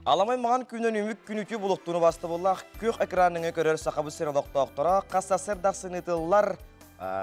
Alamay mağan күнен үмік күнүтü buluktuğunu bastı bollaq, kök ekranını görür saqabı sıraloqtoqtora, qassasır daqsınıtıllar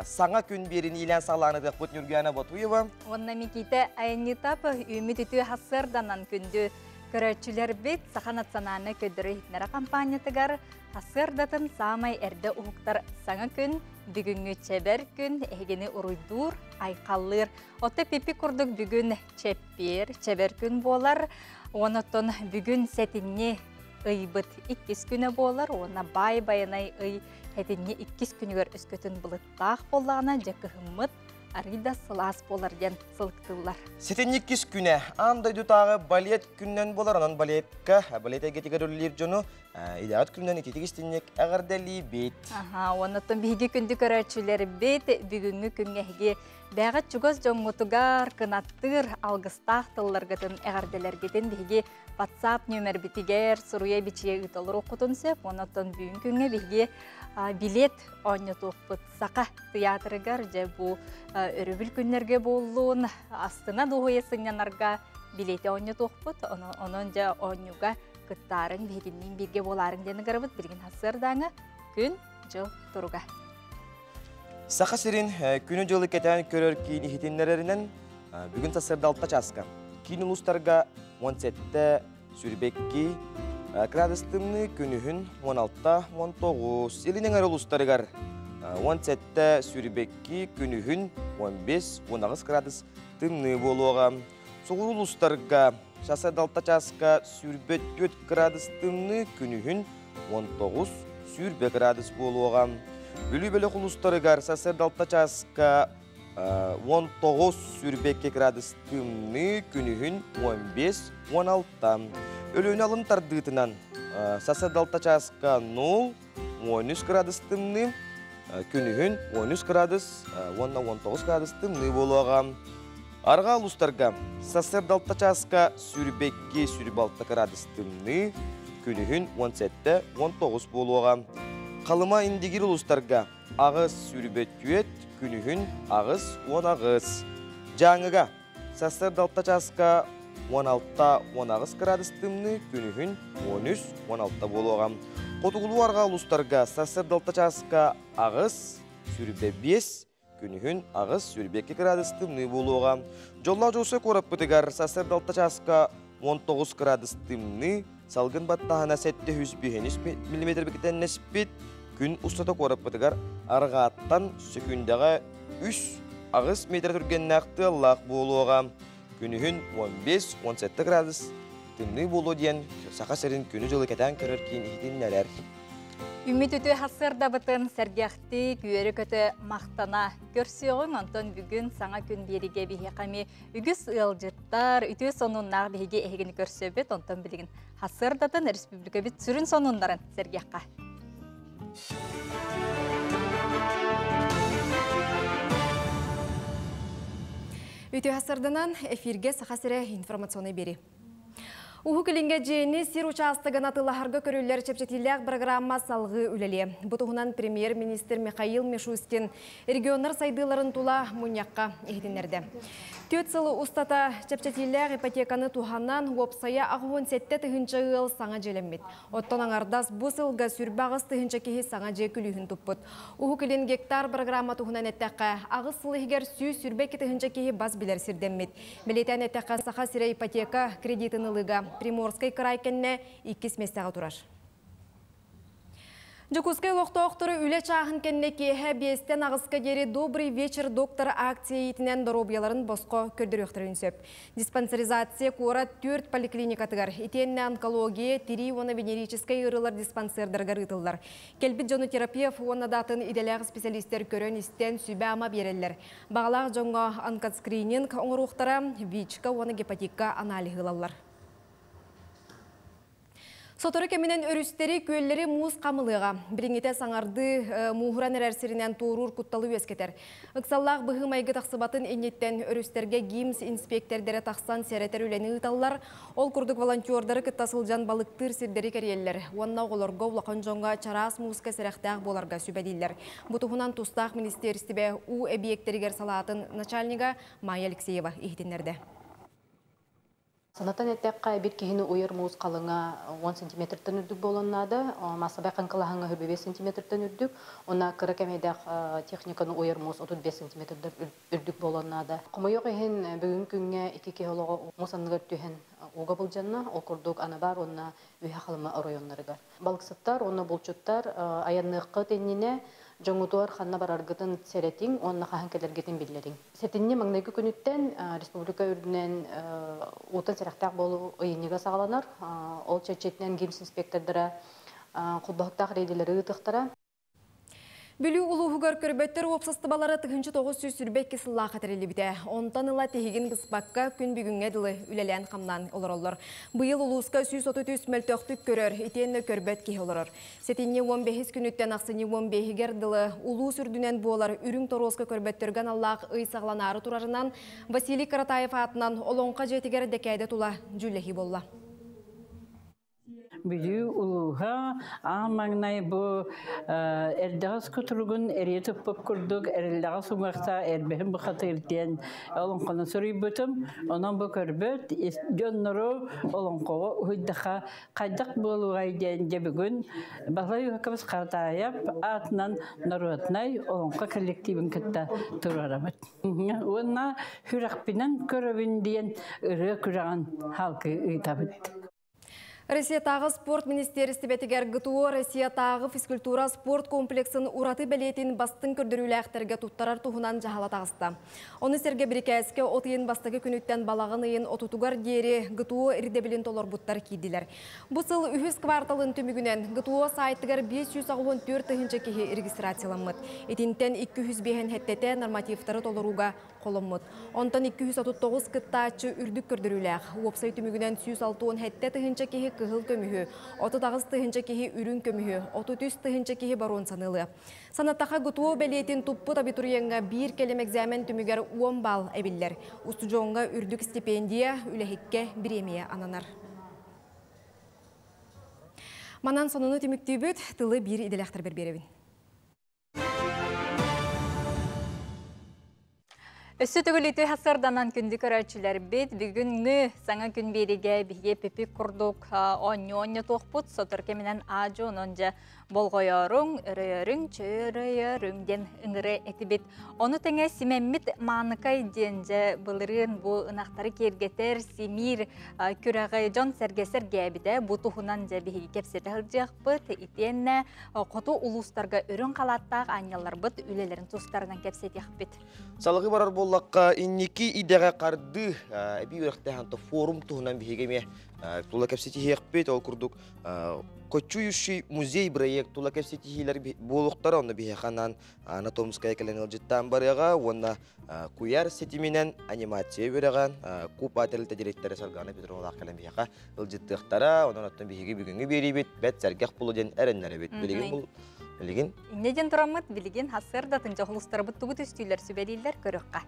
sana gün birini ilan sağlanıdıq bu Nurgana Batuyeva. Онна миките айнитап үміт үтü hasırdanan күнді көрәтчілер бет сақанат сананы көдірі хитнера компаниятыгар hasırdатын самай әрді ұғықтар саңа күн, бүгінгі чәбір күн, әгені ұруйдур, айқаллыр. Оты пепі күрдік бүгін чәбір күн болар. Онытын бүгін сәтінне ұйбыт 2 күні болар. Оны бай-байынай ұй сәтінне 2 күнігер үскөтін бұлыттақ болағына жақығымыт арыда сылас болар ден сылықтылар. Сәтінне 2 күні андай дұтағы балет күннен болар. Онын балетка, балет әгетігер өлілер жону идеат күннен ететігістіннек әғірдәлі бет. Онытын бігі күнді көрәтшілер бет бүгінгі күнгеге бәғат жүгіз жоңғытығар кынаттыр алғыстақ тылларғытын әғірделергетін бігі WhatsApp нөмір бітігер сұруя бічие ұтылыр оқытын сөп. Онытын бүгін күнге бігі билет ойнытуқ бұт сақа театрыгар жа бұл өрібіл күннерге болуын астына дұғыесіңненарға билеті ойнытуқ бұт. Оның жа ойнуға күттарын бігіннен бірге боларын дені ғырбыт бірген хасырдаңы күн жыл тұруға. Сақа сирин күні жылы кетен көрер кейіні хитинлерінен бүгін сасырды алтта часқа. Кейін ұлыстарға 17-ті сүрбекки градустымны күнігін 16-19. Елінен әрі ұлыстарығар 17-ті сүрбекки күнігін 15-19 градус тымны болуға. Соғыр ұлыстарға сасырды алтта часқа сүрбет 4 градус тымны күнігін 19 сүрбе градус болуға. Үлі-бөлі құлыстарығар сасырды алтта часқа 19 сүрбекке градус тымны күнігін 15-16. Өліні алын тардығытынан сасырды алтта часқа 0-13 градус тымны күнігін 13 градус 19 градус тымны болуға. Арға ұлыстарға сасырды алтта часқа сүрбекке сүрбалта градус тымны күнігін 17-19 болуға. Қалыма индегер ұлыстарға ағыз сүрбет күйет, күнігін ағыз 10 ағыз. Жаңыға сасырды алтта часқа 16-10 градус тымны күнігін 13-16 болуға. Қотығылу арға ұлыстарға сасырды алтта часқа ағыз сүрбе 5, күнігін ағыз сүрбе 2 градус тымны болуға. Жолла жосы көріп бұтығар сасырды алтта часқа 19 градус тымны салгын баттағына сәтті 100 мм бекетен нәспет күн ұстата көріп бұтығар арғаттан сүкіндіға 3 ағыз метр түрген нақты лақ болуға. Күнігін 15-17 градус тымны болу дейін сақа сәрін күні жылы кәтен көрір кейін етін нәлер. Үміт өті хасырда бұтын сәргяқты күйері көті мақтана көрсеуің, онтон бүгін саңа күн беріге бейе қаме үгіз ұлжыттар, үті сонуннағы бейге әйгіні көрсебет, онтон білігін хасырдатын республика бет сүрін сонундарын сәргяққа. Үті хасырдынан эфирге сақасыры информационы бері. Уху келінге жейіні сир участығын атылағырғы көрілер чепчетілік программа салғы үлелі. Бұтығынан премьер-министр Михаил Мишустин регионар сайдыларын тула мұньяққа ехденерді. Төт сылы ұстата чепчетілік ипотеканы туғаннан опсая ағуын сәтті тұхынчы ғыл саңа желеммет. Оттон аңардас бұл сылға сүрбағыз тұхынчы кехі саңа же күлігін тұппыт. Уху келін гектар программа туғынан әттәққа ағыз сылығығар сүй сүрбәкі тұхынчы кехі баз білер сірдеммет. Білетен әттәққа сақа сірі ипотека кредитынылыға Приморской крайкенне 2 местаға тұрар. Жокускай лоқтоқтыры үлі чағын кенне кейі бестен ағысқа дері «Добрый вечер, доктор» акция етінен доробияларын босқо көрдір өқтірін сөп. Диспансеризация куара 4 поликлиникатығар. Етенне онкология, тири оны венерическай ұрылар диспансердарға рытылдар. Келбіт жону терапия фуонна датын иделяғы специалистер көрін істен сүбә ама берелер. Бағалақ жоңға онкоскрининг оңыруқтара ВИЧка оны гепатикка анализылалар. Соторы кемінен өрістері көллері муыз қамылыға. Біріңете саңарды мұғыран әрсірінен туырур құтталы өскетер. Үксаллақ бұғы майғы тақсыбатын енеттен өрістерге гимс инспектордері тақсан сәретер үлені ұталылар. Ол күрдік волонтердары күттасылжан балықтыр сірдері кәрелер. Онна оларға ұлақын жоңға чарас муызға сәрәқтәқ боларға сүбәдейлер. Бұтығынан тұстақ министерстібе у объектерігер салатын начальнига Майя Алексеева ихтенерді. Санатан этекка бир кихини уйыр муз калыңа 10 сантиметртен үрдүк болоннады, масабай каңкылахаңа 5 сантиметртен үрдүк, она кыракамедак техниканы уйыр муз 35 сантиметрден үрдүк болоннады. Кумойок эхин бүгүн күнгө 2 килого мусанныгар түһен уга болжанна, ол курдук ана бар, онна үйе халыма районнарыгар. Балыксыттар, онна булчуттар аянныкка теннине жоңутуар ханна бараргытын серетин, онна хаханкелергетин биллерин. Сетинне маңнайгы күнүттен республика үрдүнен утан серактак болу ыйыныга сагаланар. Ол чечетинен гимс инспектордара кулбактак рейделери ытыктара. Бүлүү улуугар көрбөттөр опсастыбалары 900 сүрбек кесылла қатырелі біде. Онтан ыла тегеген кыспакка күн бүгінге дылы үлелен қамнан олар. Бұйыл улууска 133 мөлтөктүк көрөр, итенне көрбөт ке олар. Сетинне 15 күнүттен ақсыне 15-гер дылы улуу сүрдүнен болар үрің торозка көрбөттөрган Аллах ыйсағланары турарынан Василий Каратаев атынан олонқа жетігер декәйді тула жүллехи болла. Бүлүү улууга амаңнай бу эрдагас көтүргүн эретип боп курдук эрелдагас умакта эрбехин бу хатырден олонкону сурuyбутум онон бу көрбөт жоннору олонкого уйдаха кайдак болугайден же бүгүн Балай Хакабас Картаяп атынан Норотнай олонко коллективин кытта турарабыт. Онна хүракпинен көрөбүн диен ыры күраган халкы ыйтабыт. Россия тағы спорт министерісті бәтігер ГТО Россия тағы физкультура спорт комплексін ураты бәлетін бастың көрдірулі әқтерге тұттарар тұғынан жағала тағысты. Оны серге бірекәске отыйын бастығы күніттен балағын үйін отутугар дері ГТО ирдебілін толар бұттар кейділер. Бұсыл үхіз кварталын түмігінен ГТО сайттығар 564 тығынчы кеге регистрацияланмыд. Етінтен 205 хеттете нормативтары толаруға қолыммыд. Онтан 239 кыттачы үрдік көрдірулі. Уопсай түмігінен 106 хетте тығынчы кеге кыгыл көмүхү, 39 тыгынча кихи үрүн көмүхү, 33 тыгынча кихи барон санылы. Санаттаха ГТО бәлетин туппут абитуриенга бир келем экзамен түмүгер 10 балл эбиллер. Устужонга үрдүк стипендия, үлехикке премия ананар. Манан сонуну түмүктүүбүт, тылы бир иделяқтар берберебин. Өссі түгіліті хасырданан күнді көрәтшілер бет, бүгінгі саңа күн береге біге пепік күрдік оңы тоқпұт, сотыр кемінен ажы онынжа болғойорың, үрейерің, чөрейеріңден үңірі әті бет. Оны тәңе симеммит маңықай денже бұлырын бұл ынақтары кергетер, семир, күрәғай жон сәргесер гәбіде бұл тұхынан жәбігі кепсеті ғылжақ бұт, итенне қоту ұлыстарға үрін қалаттақ анялар бұт, үлелерін тұстарынан кепсеті ғып Салығы барар боллаққа инники идеға қарды әбей өріқтәханты форум тұғынан бігеме тұла кәпсеті хеқпет, ол күрдік Кочующий музей проект тула кепсетихилер болуқтары оны бихеханан анатомская каленел життан барыға, оны куяр сетименен анимация береген, куп ателіті директоры сарғаны Петровалақ кален бихеха ылжыттықтара, онын оттан бихеге бүгінгі беребет, бәт сәргеқ бұлы ден әрінлері бет. Білеген бұл? Білеген? Иннеден тұрамыд, білеген хасырда тұнжа құлыстары бұттығыт үстілер сөбелейлер көріққа.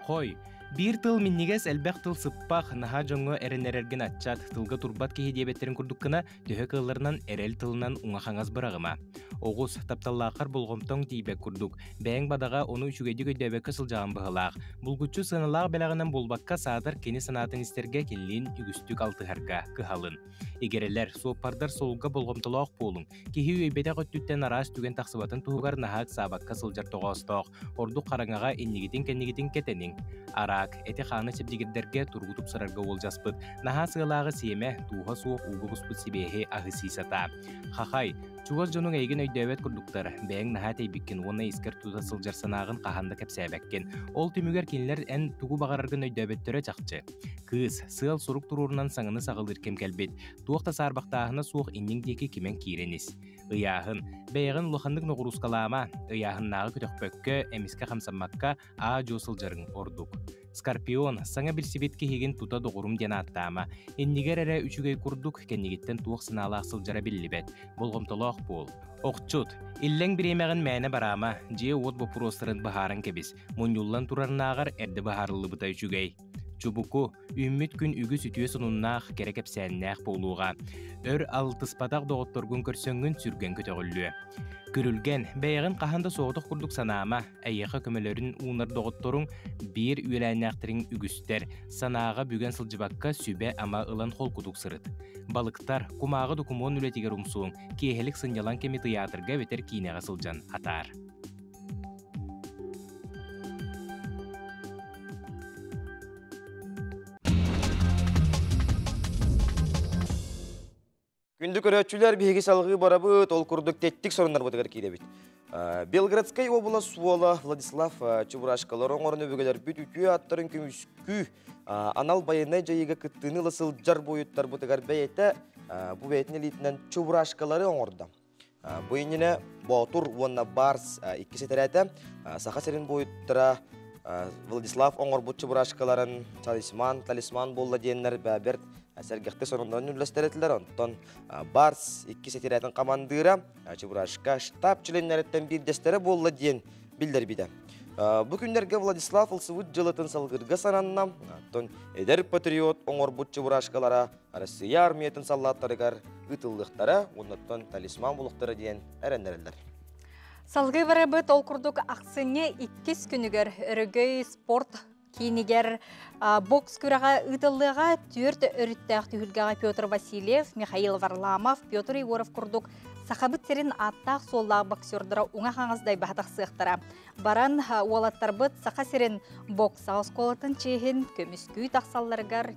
Қой, бір тыл миннигес әлбәқ тыл сыппақ наха жоңы әрінерерген атчат тылға турбат кеге дебеттерін күрдіккіна төхі қыларынан әрел тылынан уңақаңаз бірағыма. Оғыз тапталлақар бұлғымтың тейбек күрдік. Бәйін бадаға оны үшігейді көйдәбе кысыл жағын бұғылақ. Бұлғытшы сынылақ бәлағынан болбаққа садар кені санатын істерге келлин үгістік алтығарға кыхалын. Егерелер суоппардар солға бұлғымтылақ болың. Кехи өйбеде қөттүттен арас түген тақсыбатын туғар нахақ сабаққа сылжар тоғастық. Орду қараңаға еннегетін кетенің. Арак, әте қаны сепдегеддерге тұрғытып сырарға ол жаспыд. Наха сығылағы сейме туға суық уғы бұспыд себеге ағы сисата. Хақай, чуғыз жоның әйген өйдәует күрдіктар. Бәйін наха тейбіккен, оны ескер туға сылжар санағын қағанды кәпсәбәккен. Ол түмігер кенілер ән туғы бағарарғын өйдәуеттері жақчы. Кыз, сығыл сұруқ тұрурынан саңыны сағылыр кем кәлбет. Туақта сарбақтағына суық иннеңдекі кемен кейренес. Ыяғын, бәйіғін лұхандық нұғырускалама, ыяғын нағы күтіқпөккі, әміске қамсаммаққа а жосылжарын ордық. Скорпион, саңа білсебетке хеген тута доғырым ден аттама. Эннигер әрі үшігей күрдік, кәнегеттен туық сыналақ сылжара білібет. Болғымтылық бол. Оқчут, иллен біремеғін мәні барама, же от бұпыростырын бағарын кебіз. Мұнюллан тұрарнағар әрді бағарылы бұта үшігей. Чубуку, үммит күн үгіз үтüе сунуннаах керекепсәннәэх болуға. Өр алтыспатақ доғытторгун көрсөңгүн сүрген көтөғүллүө. Күрүлген, бәйгін қаханда соғдық күрдік санаама, әйеқі көмелерін уынар доғытторун бір үйеләнәқтірін үгістер, санаға бүген сылжыбаққа сүбе ама ылан қол күдік сырыт. Балықтар, кумағы докумон үлетігер умсуын, кейхелік сынялан кеме тыятырға ветер кейнеға сылжан атар. Күнді көрөтчүлер биһиги салғы барабыт, ол күрдік теттік сорындар бұтығар кейдебіт. Белградскай область суола Владислав Чебурашкалар оңорыны бөгелер бүт үтүе аттарын көмүскү анал байынай жайыға кыттыны лысыл жар бойыттар бұтығар бәйетті бұ бәйтін елитінен Чебурашкалары оңорда. Бұйыніне Баутур Уанна Барс 2 сетерәті сақа серін бойыттыра Владислав оңор бұт Чебурашкаларын талисман болла дейінлер бәберт Сәргәхті сонундан үлләстеретілер, онтон Барс 2 сетерәтін командыра Чебурашка штаб членнәреттен бір дәстері болла дейін білдер биді. Бұ күндерге Владислав ұлсывыт жылытын салғырға сананна, эдер патриот оңор бұт Чебурашкалара Россия армиятын саллаттарығар ұтылдықтары, оннаттон талисман болуқтары дейін әрәндерілдер. Салғы барабыт ол күрдік ақсыне 2 күнігер үрігөй спорт кейінігер бокс күраға ұтылыға түрт өріттәқ түйілгіға Петр Васильев, Михаил Варламов, Петр Егоров күрдік сақабыт терін аттақ соллағы боксердыра оңа қаңыздай бағдақ сықтыра. Баран олаттар бұд сақа серін бокс аусколатын чейін көміскүй тақсалларғар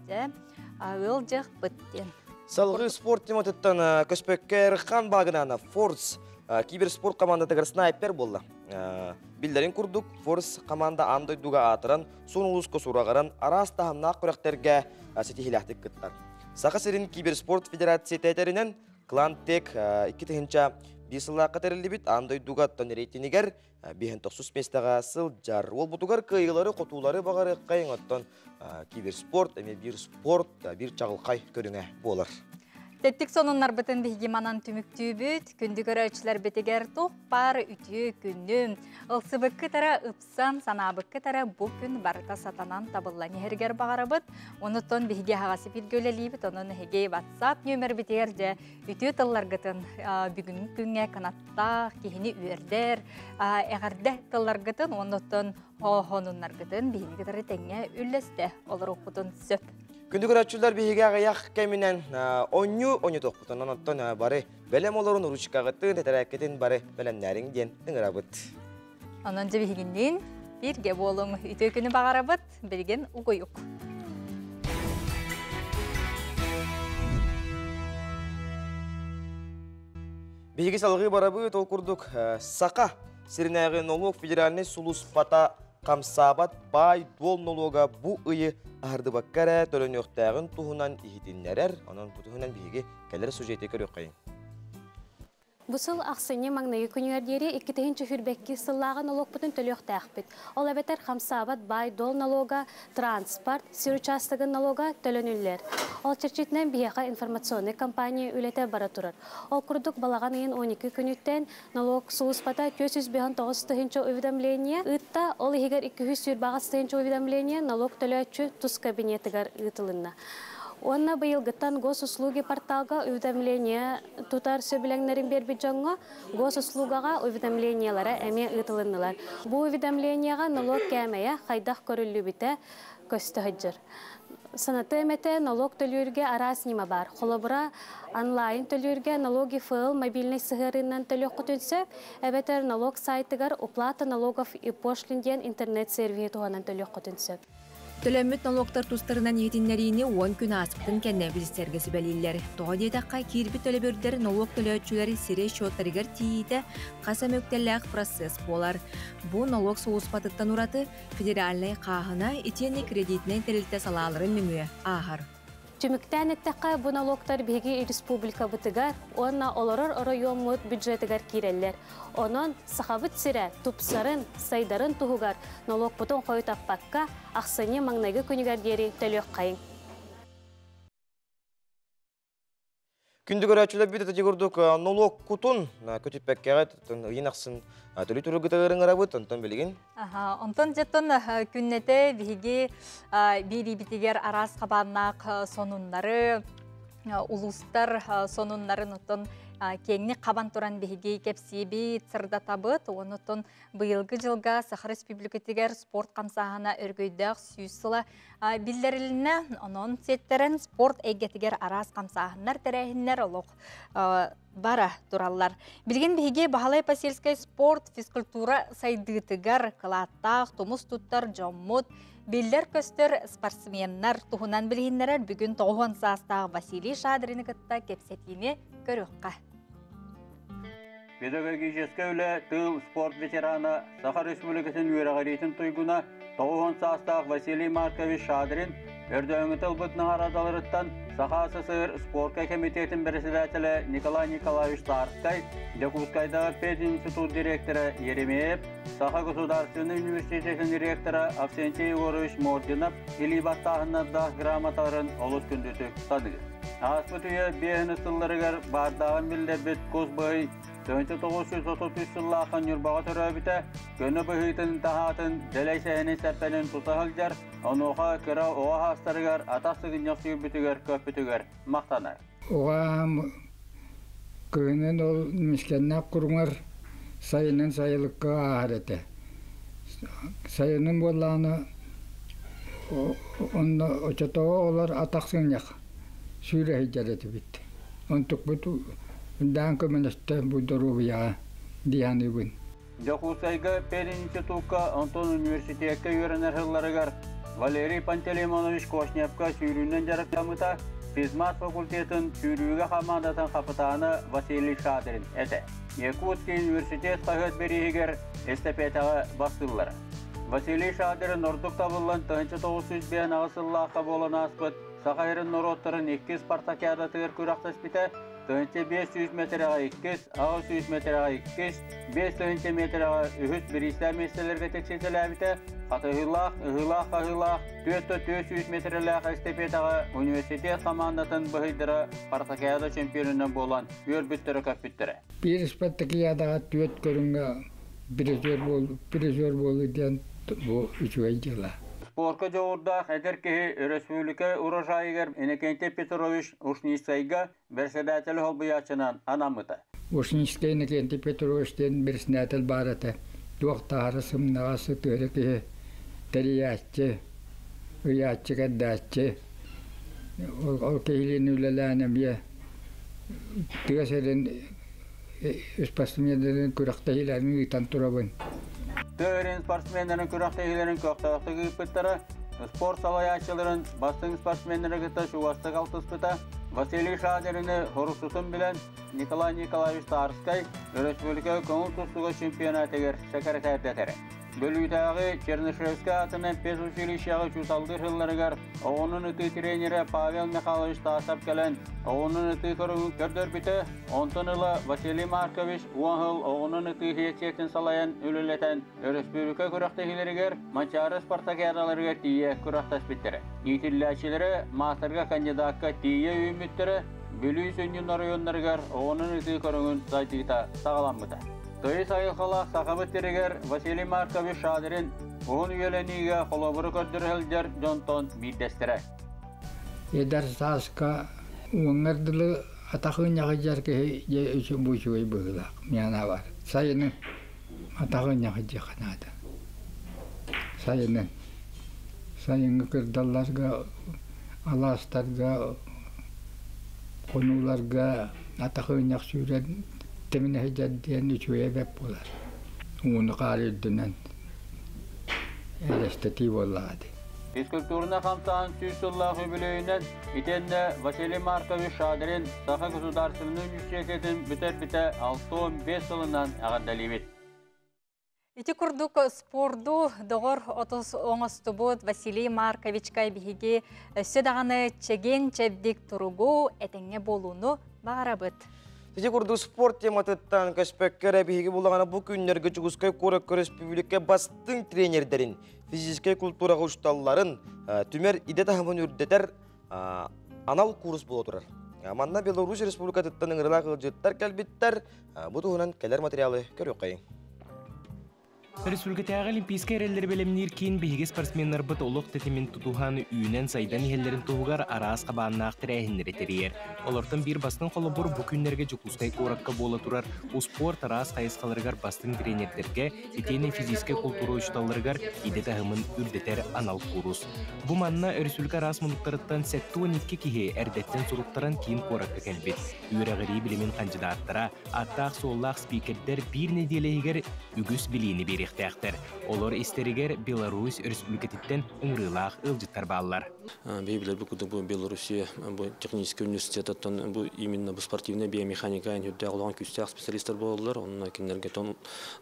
өл жақ бұттен. Салғы спорт тематыттан көспеккер қан бағынана Форс киберспорт командатығыр снайпер болды. Билдерин курдук Форс команда андай дуга атыран, сон улуско сурағаран арас тахамнақ күрәктерге сетихиләқтік кыттар. Сақа серин киберспорт федерация тәтерінен Клантек 2-тігінші бисылла қатарылы бит андай дуга тонерейтінігер 5-9 местаға сыл жар. Ол бұтығар кайылары, қотулары бағары қайын оттан киберспорт, бір спорт, бір чағылқай көріңе болар. Теттік сонынлар бұтын бігіманан түміктүү бүт, күнді көрәчілер бетегер тоқпар үтіе күнді. Ұлсыбыққы тара ұпсан, санабыққы тара бұл күн барыта сатанан табылла нехергер бағара бұт. Оныттон бігі хағасы білгөлелі бұт, оның хеге WhatsApp нөмір бетегер де үтіе тыллар ғытын бүгін күнге канатта кейіні үйердер. Әғарда тыллар ғытын, оныттон хонунлар ғытын бігі ғытары тәңе үллесті олар оқытын сөп. Күнді көрәтшілер бейге ағаяқ кәмінен оңю тоқпытын, оныттан бары бәлем оларын ұрышқағыттын, әтәрәкетін бары бәлемнәрің ден үңір абыт. Onun cebihinden bir gebolun ütükünü bağırabıt, bilgen uğuyuk. Бейге салғы барабыт ол күрдік сақа сиринәғі налог федеральный сулуспата қамсабат бай дол налога бұ ұйы ағырды баққара төлін өқтәғін тұғынан ихетінлерер, оның бұтығынан бейге кәлер сюжеті көрі қайын. Бусыл ақсыне маңнайы күнігердері 2-тігінші хүрбәкке сыллағы налог бұтын төліқ тәқпет. Ол әбетер қамсабат бай дол налога, транспорт, сир участығын налога төлінілер. Ол черчетінен бияға информационный компания үлеті бара тұрар. Ол күрдік балаған ең 12 күніттен налог сұлыспата 409-тігінші уведомление, ұтта ол егер 200-тігінші уведомление налог төлөтчі тұс кабинетігер ұтылынна. Онна быйылгыттан госуслуги порталга уведомление тутар сөбіләңнерін бербі жоңға госуслугаға уведомлениялары әме ұтылынылар. Бұл уведомленияға налог кәмәйе қайдақ көрілі біті көсті ғыджыр. Санаты әмәті налог төлерге араснима бар. Қолабыра онлайн төлерге налоги файл мобильный сығырынан төлек құтынсөп, әбетер налог сайтыгар уплата налогов и пошлинден интернет-сервиет оғанан төлек құтынсөп. Төлөммөт налогтар тустарынан ехетиннәріне 10 күн аспытын кәнне білістергесі бәлейлер. Тоға дейдаққа кирбі төлөбөрдер налог төлөтчілері сире шоттарығар тиейді қаса мөктелләқ процесс болар. Бұ налог соғыспатыттан ұраты федеральный қағына етені кредитінен тәрілті салаларын мүмі ағар. Түміктен әттіққа бұл налогтар беге республика бұтығар, онна оларыр район мұт бюджетігар керелер. Онын сақабыт сірі, тұпсарын, сайдарын тұғығар налог бұтын қой таппаққа ақсыне маңнайғы күнігер дері төлек қайын. Күндү көрәчүлөр бит тәҗи көрдүк налог кутун көтүппеккәгә ыйнаксын төлү түрүгүтәгәрен арабыт онтон билген. Онтон жеттон күннете биги бирибитигер арас кабаннак сонуннары улустар сонуннарын отон кеңни кабан туран биги кепсиби цырдатабыт онутон быйылгы жылга Саха Республикатигер спорт камсагына өргөйдәк сүйсыла биллерилине онон сеттерен спорт эйгетигер арас камсагыннар терехиннер олох бара тураллар. Билген биги Бахалай поселской спорт физкультура сайдыгытыгар кылаттах тумус туттар жоммут биллер көстөр спортсменнар туһунан билгеннерер бүгүн 9 саастагы Василий Шадрины кытта кепсетини көрөккө. Педагогический тыл спорт ветераны Саха Республикасының үйрәғаретін тойгуна 9 саастағы Василий Маркович Шадрин өрдөңі тылбытның арадалырыттан Саха СССР спортка комитетінің председателі Николай Николаевич Тарскай, Якутскайдағы пединститут директоры Еремеев, Саха государственный университетінің директоры Авсентий Егорович Мординов илибаттағынаддағы грамоталарын олыс күндетік садығы. Аспыт үйе бейіні сылларығар бардағын білдебіт көзбөй 1933 жыллақын юрбаға төрәбіті, көні бұхитын тағатын дәлейсәйінің сәппәнін тұтағылдар, онуға кіра оға хастарығар, атасығын яқсүйір бүтігер, көп бүтігер, мақтанар. Оға көнін ол мішкеннақ құрыңар сайының сайылыққа ағареті. Сайының болағыны очатоға олар атақсың яқ, сүйрі хейджареті бітті. Онтық бұты Дан көмөнөстө будорубия дианыбын. Жокусайга пединститутка Антон университетке үйренер жылларыгар Валерий Пантелеймонович Кошневка сүйрүүнөн жарыктамыта физмат факультетін сүйрүүгө хамандатын капытаны Василий Шадрин эте. Якутский университет кагыт беригер эстафетага бастылар. Василий Шадрин ордук табылган 1905 агысыллакка болон аспыт Сахайрын нороттарын 2 спартакиада тыгыр күрактаспите 500 метрға 2, 600 метрға 2, 500 метрға 3 бірістер меселерге тексетілі әбіті, қатығылақ, ұғылақ, 400 метрләқ эстафетаға университет командатын бұхидыры спартакиада чемпионынан болан өрбіттірі көпбіттірі. Bir спартакиадаға 4 көрінгі призер болу ден бұл 3 айдыла. Спортка жоғырда әдеркеге республика урожайығыр Иннокентий Петрович Ушнистайга председатель холбыячынан анамыта. Ушнистай Иннокентий Петровичтен председатель барыты. Доқтары сымнағасы түрікі тәриятчы, ұятчы кәддатчы. Ол кейлен үлеләнім е. Түйесерін спортсмендерін күрақтайыларын ұйтан тұрабын. Төрен спортсмендерін күрақтайыларын көқтақтығы үпіттері, спорт салаячыларын бастың спортсмендері күтті шуастық алтыспыта, Василий Шадрины хорусутын білен Николай Николаевич Тарскай республика көңіл тұстығы чемпионатығыр секретардетері. Бөлүйтағы Чернышевский атынан пес училищағы чуталдыр жылларығар, оғының үті тренері Павел Михайлович тасап кәлін, оғының үті көрігін көрдір біті, онтын ұлы Василий Маркович уағыл оғының үті хейetsектін салайын үлілетен республика күрақтығыларығар, манчары спартакиадаларыға тие күрақтас біттірі. Итілләчілері мастырға кандидатқа тие үйміттірі, бөлүй сөнген районларығар оғының үті көрігін зайтығыта сағаламыда. Тойы сайылқалақ сақабыттірігер Василий Маркович Шадрин оғын үйелениге қолабыры көрдірілдер жонтон биддестірі. Едар сасқа оңырдылы атақын яғы жарғы үшін бұшуай бұғылақ. Мяна бар. Сайының атақын яғы жақанады. Сайыңы кірдалларға, аластарға, қонуларға атақын яғы сүйрен Temine hecediyen üçüye bep bolar. Onu qarıdından elesteti bolladı. Физкультурна хамсан сүйсіллағы білейінен итенне Василий Маркович Шадрин Саха государственный университетін бүтер-біті 6-15 жылынан ағандалибет. Ити курдук спорду доғыр отыз оңыстыбыт Василий Марковичка биһиги сөдағаны чеген чебдик туругу этеңе болуну бағарабыт. Тежи курду спорт тематыттан көспеккер әбігі болағаны бұл күннерге жүгізкай көрік республика бастың тренердерін, физическай культураға ұшталыларын түмер идет ахымын үрдетер анал курс болу тұрар. Манна Беларусь Республикатыттан ыңырылақ ылжыттар кәлбіттер, бұтығынан кәлер материалы көрі қайын. Республикатағы олимпийская эреллер белемнир кин биһиги спортсменнар быт олуq тетимин тутухан үйнен сайдан ихеллерин тугар араас кабааннаах тирээхиннер этериер. Олортон бир бастын холобур бу күннерге жукускай куракка бола турар у спорт араас кайыскаларыгар бастын тренердерге итени физический культура учталларыгар иде тахымын үрдетер анал курус. Бу манна республика араас мунуктарыттан 7-12 кихи эрдеттен суруктаран кийин куракка келбит. Үйрәгыри билимин кандидаттара аттаах суоллаах спикердер бир неделегер үгүс билини бери Олар истеригер Беларусь Республикатиттен ыңрылаах ылжыттар баллар. Бейбілер бұл Беларуси технический университеттен именно спортивная биомеханика өттәғылған күстәқ специалисттер болдылар. Оның кенлерге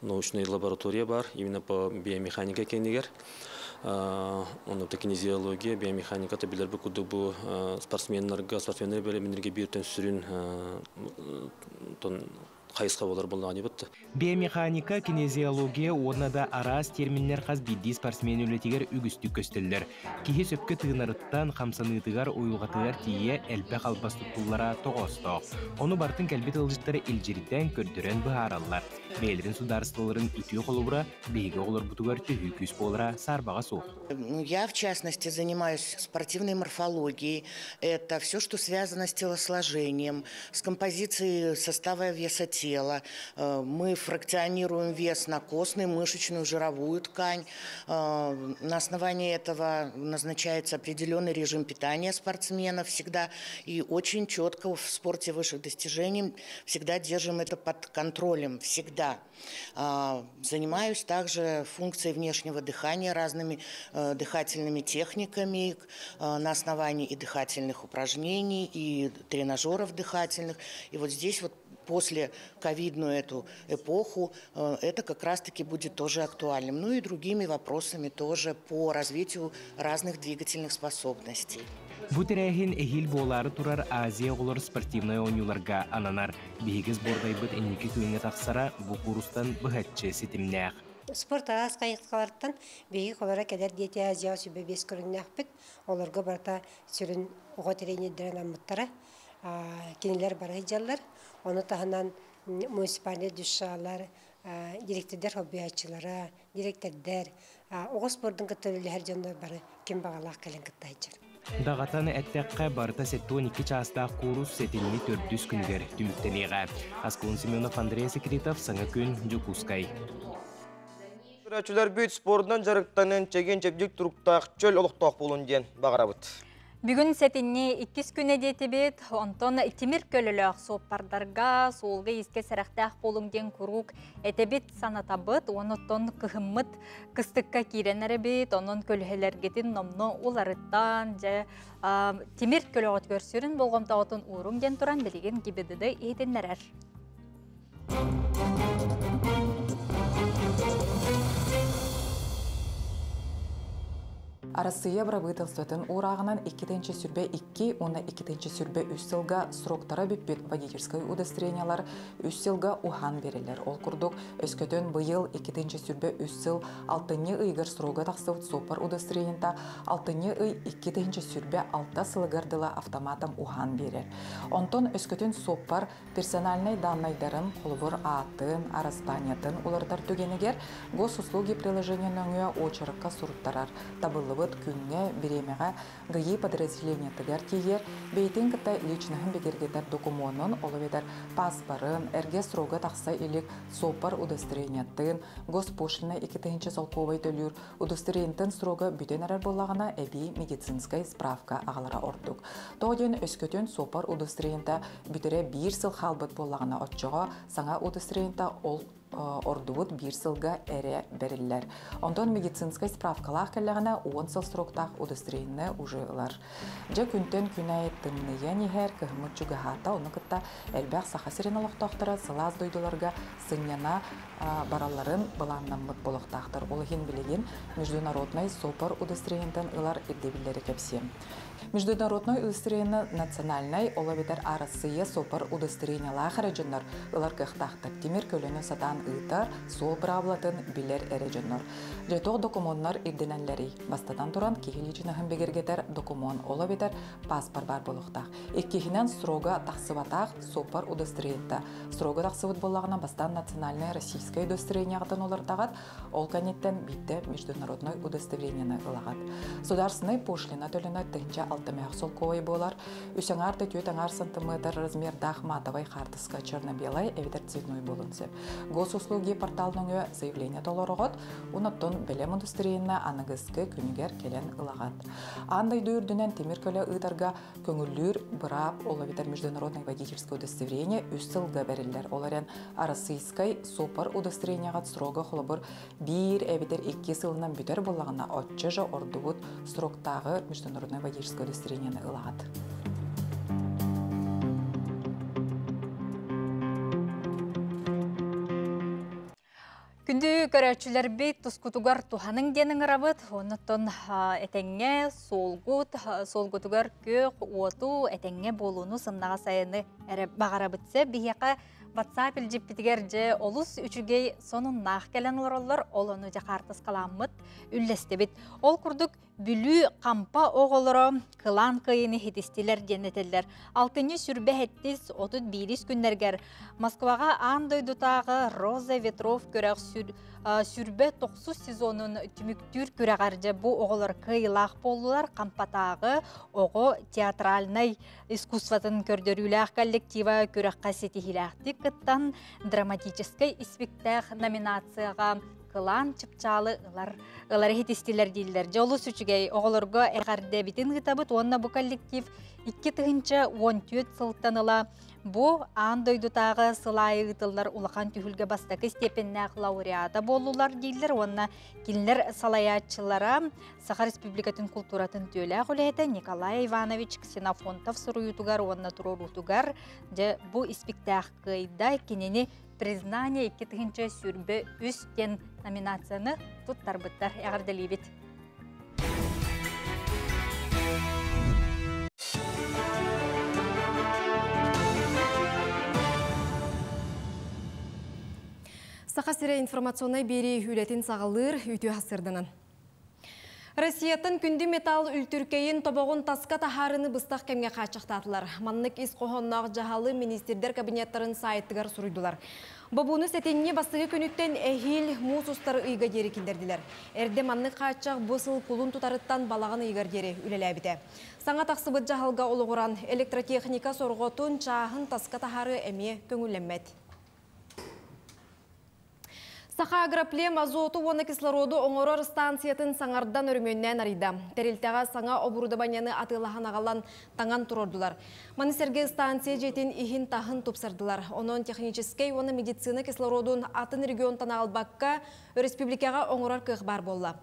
научный лаборатория бар, именно по биомеханика кенегер. Оның кинезиология, биомеханика білер бұл спортсменлерге бөлімдерге бертен сүрін қайысқа болар болған ебітті. Биомеханика, кинезиология, орнада арас терминнер қаз бидді спортсмен өлетігер үгістік көстелдер. Кихи сөпкі тығынарыттан қамсаныйтығар ойылғатығар тие әлбі қалбастықтылара тоғыстық. Оны бартын кәлбет ылжыттары илжерден көрдірен бұхаралар. Бейлерін сударыстыларын үтіе қолыбыра, бейге олар бұтығар түйі күс болыра сарбаға суық. Я, в частности, занимаюсь спортивной морфологией. Это все, что связано с телосложением, с композицией состава веса тела. Мы фракционируем вес на костную, мышечную, жировую ткань. На основании этого назначается определенный режим питания спортсменов всегда. И очень четко в спорте высших достижений всегда держим это под контролем. Всегда. Занимаюсь также функцией внешнего дыхания, разными дыхательными техниками на основании и дыхательных упражнений, и тренажеров дыхательных. И вот здесь вот после ковидную эту эпоху это как раз-таки будет тоже актуальным. Ну и другими вопросами тоже по развитию разных двигательных способностей. Бутерехин эхил болары турар Азия олар спортивный ойнуларга ананар. Бейгіз бордайбыт энники күйіңе тақсара бұ курустан бұхатчы сетімнәқ. Спорт арас қайықталарттан бейгі қолара кәдер дети Азия сөбе бес көріннәқ біт. Оларға барта сүрін оға терейнедерін амыттара. Кенелер бара хиджалар. Оны тағынан муниципалия дүшшалар, директордер хоббиячылара, директордер, оға спорттың күттөлілі әр жонда бары кем бағалақ кәлін күтті хиджар. Дағатаны әттәққа барта 7-12 частақ курус сетіліні 400 күнгер түміктелеға. Аскун Семенов, Андрей Секретов, саңа күн Джукускай. Көрәчілер бүйт спорттан жарықтанын чеген чепжік тұрықтақ чөл олықтақ болын ден бағарабыт. Бүгін сәтінне 2 күн әдеті бет, онтон тимир көліліғ соқпардарға солғы еске сәріқтәқ болың ден күрук әтебет санатабыт, оныттон күхімміт кыстыққа керен әрі бет, онын көлігелергетін номны оларыттан жа тимир көліғат көрсірін болғымтағытын ұрың ден тұран білеген кебедіді етінлер әр. Россия правительствотын урағынан 2-ші сүрбе 2, оны 2-ші сүрбе 3 сылға сроктара бүппет водительской удостоверениялар 3 сылға ухан берелер. Ол күрдік өскөтін бұйыл 2-ші сүрбе 3 сыл 6-ні ұйғыр сроға тақсывыт сопар удостоверениялар 6-ні ұй 2-ші сүрбе 6 сылғардыла автоматом ухан берер. Онтон өскөтін сопар персональный даннайдарын қолыбыр атын, арастаниятын олардар төгенегер госуслуги приложениен өңі очырыққа сұрыттарар. Табылы күнге беремеға ғайы подразделение тігер тегер, бейтен кітті личнахын бекергетер документын, олыведер паспарын, әрге сроға тақса елік сопар удостоверениятын, госпошлина 2-ші солковай төлір, удостоверениятын сроға бүтен әрір болағына әбей медицинскай справка ағалара ордық. Тоғден өскөтен сопар удостоверениятта бүтірі 1 сыл халбыт болағына отчыға, саңа удостоверениятта ол ордуыт 1 сылға әрі берілер. Ондан медицинскай справкалақ кәліғіне 10 сыл сроқтақ удостоверениені ұжылар. Жа күнтен күнәй тымныя нехер көхіміт жүгіғата, оны күтті әлбәқ сақасырен олықтақтыры сылаз дойдыларға сыңняна бараларын баланнамыт болықтақтыр. Ол хен білеген международный сопар удостоверениентен ұлар еддебілері кәпсем. Международной удостоверение национальной олавитер Россия сопар удостоверениялар харajыннар ылар кықтақтыр. Темір көліні сатан ытар сол бравлатын билер эреженнор. Жеток докумоннар ирдененлери. Бастадан туран кихиличинахын бегергетер докумон ола бетер паспорт бар болуктак. Иккихинен срога тахсыбатак сопар удостоверениета. Срога тахсыбыт боллагына бастан национальное российское удостоверениягатан олардагат, ол канеттен битте международной удостоверениені ылагат. Сударственный пошлина төлөнөт тынча 6 солковой болар. Үсеңар тетюетаңар сантиметр размердах матовой картыска черно-белой эвитер цветной болунсеп. Госуслуги порталының заявление толорогот, уноттон белем удостоверениені аныгыскы күнігер келен ылагат. Андай дүйірдінен темир көлі ыдарга көңіллүр бұрап олавитер международный водительское удостоверение үс сылга берілдер. Оларен российской сопар удостоверениягат срога холобур бир эвитер 2 сылынан бүтер болағына отчы жа ордугут сроктағы международный водительское удостоверениені ылагат. Күнді көрәтшілер бейт тұскутугар туханың денің рабыт, оныттон әтәңе солгутугар көк уоту әтәңе болуыну сыннаға сайыны әрі бағара бітсе, бейеқа WhatsApp ilжеппетігер же олыс үчігей сонын нақ кәлін оралар, олыны же қартыс қаламыт үллесті бет. Ол күрдік бүлі қампа оғылыры қылан қиыны хетістелер денетелер. Алтыны сүрбе әттіз 31 күннергер. Москваға андойдутағы Роза Ветров көрәқ сүрбе 90 сезонын түміктүр көрәғаржы бұ оғылыр қиылақ болулар қампатағы оғы театральный искусстватын көрдіріләқ коллектива көрәқ қасеті хиләқтік кыттан драматический спектакль номинацияға кылан чыпчалы ылары хетистилер дейлер. Жолу сүчігей оғылырға әғарды бітін ғытабыт, онна бұ коллектив 2-14 сылтаныла бұ андойдутағы сылайы ғытылар улақан түйілге бастақы степеннәқ лауреата болулар дейлер. Онна келінлер салаятчылара Саха Республикатын культуратын төлі ғылеті Николай Иванович Ксенофонтов сұруютугар, онна тұрорутугар бұ спектакльда кенені признание 2-ші сүрбі үстен номинацияны тұттар бұттар әғірділі бет. Сақасыра информационной бері үлетін сағалыр үті асырдынан. Россиятын күнді металл үлтүркейін тобоғын таска тахарыны бұстақ кәмге қачықтатылар. Маннық ис қоғыннақ жағалы министердер кабинеттарын сайттығар сұруйдылар. Бабуны сәтеніне бастығы күніттен әхил мұз ұстары ұйға дері келдерділер. Әрде маннық қачақ бұсыл пұлын тұтарыттан балағын ұйғар дері үлеләбіде. Саңа тақсыбыт жағалға олығыран электротехника сорғотын чағын таска тахары әме көңілеммет. Саха агроплем азоту оны кислороду оңорор станциятын саңардан өрмөннен арыйда. Терилтеға саңа обурудабаняны атылахан ағалан таңан тұрордулар. Манисерге станция жетін ихин тахын тупсардылар. Онон технический оны медицина кислородун атын регионтан албаққа республикаға оңорор кығбар болла.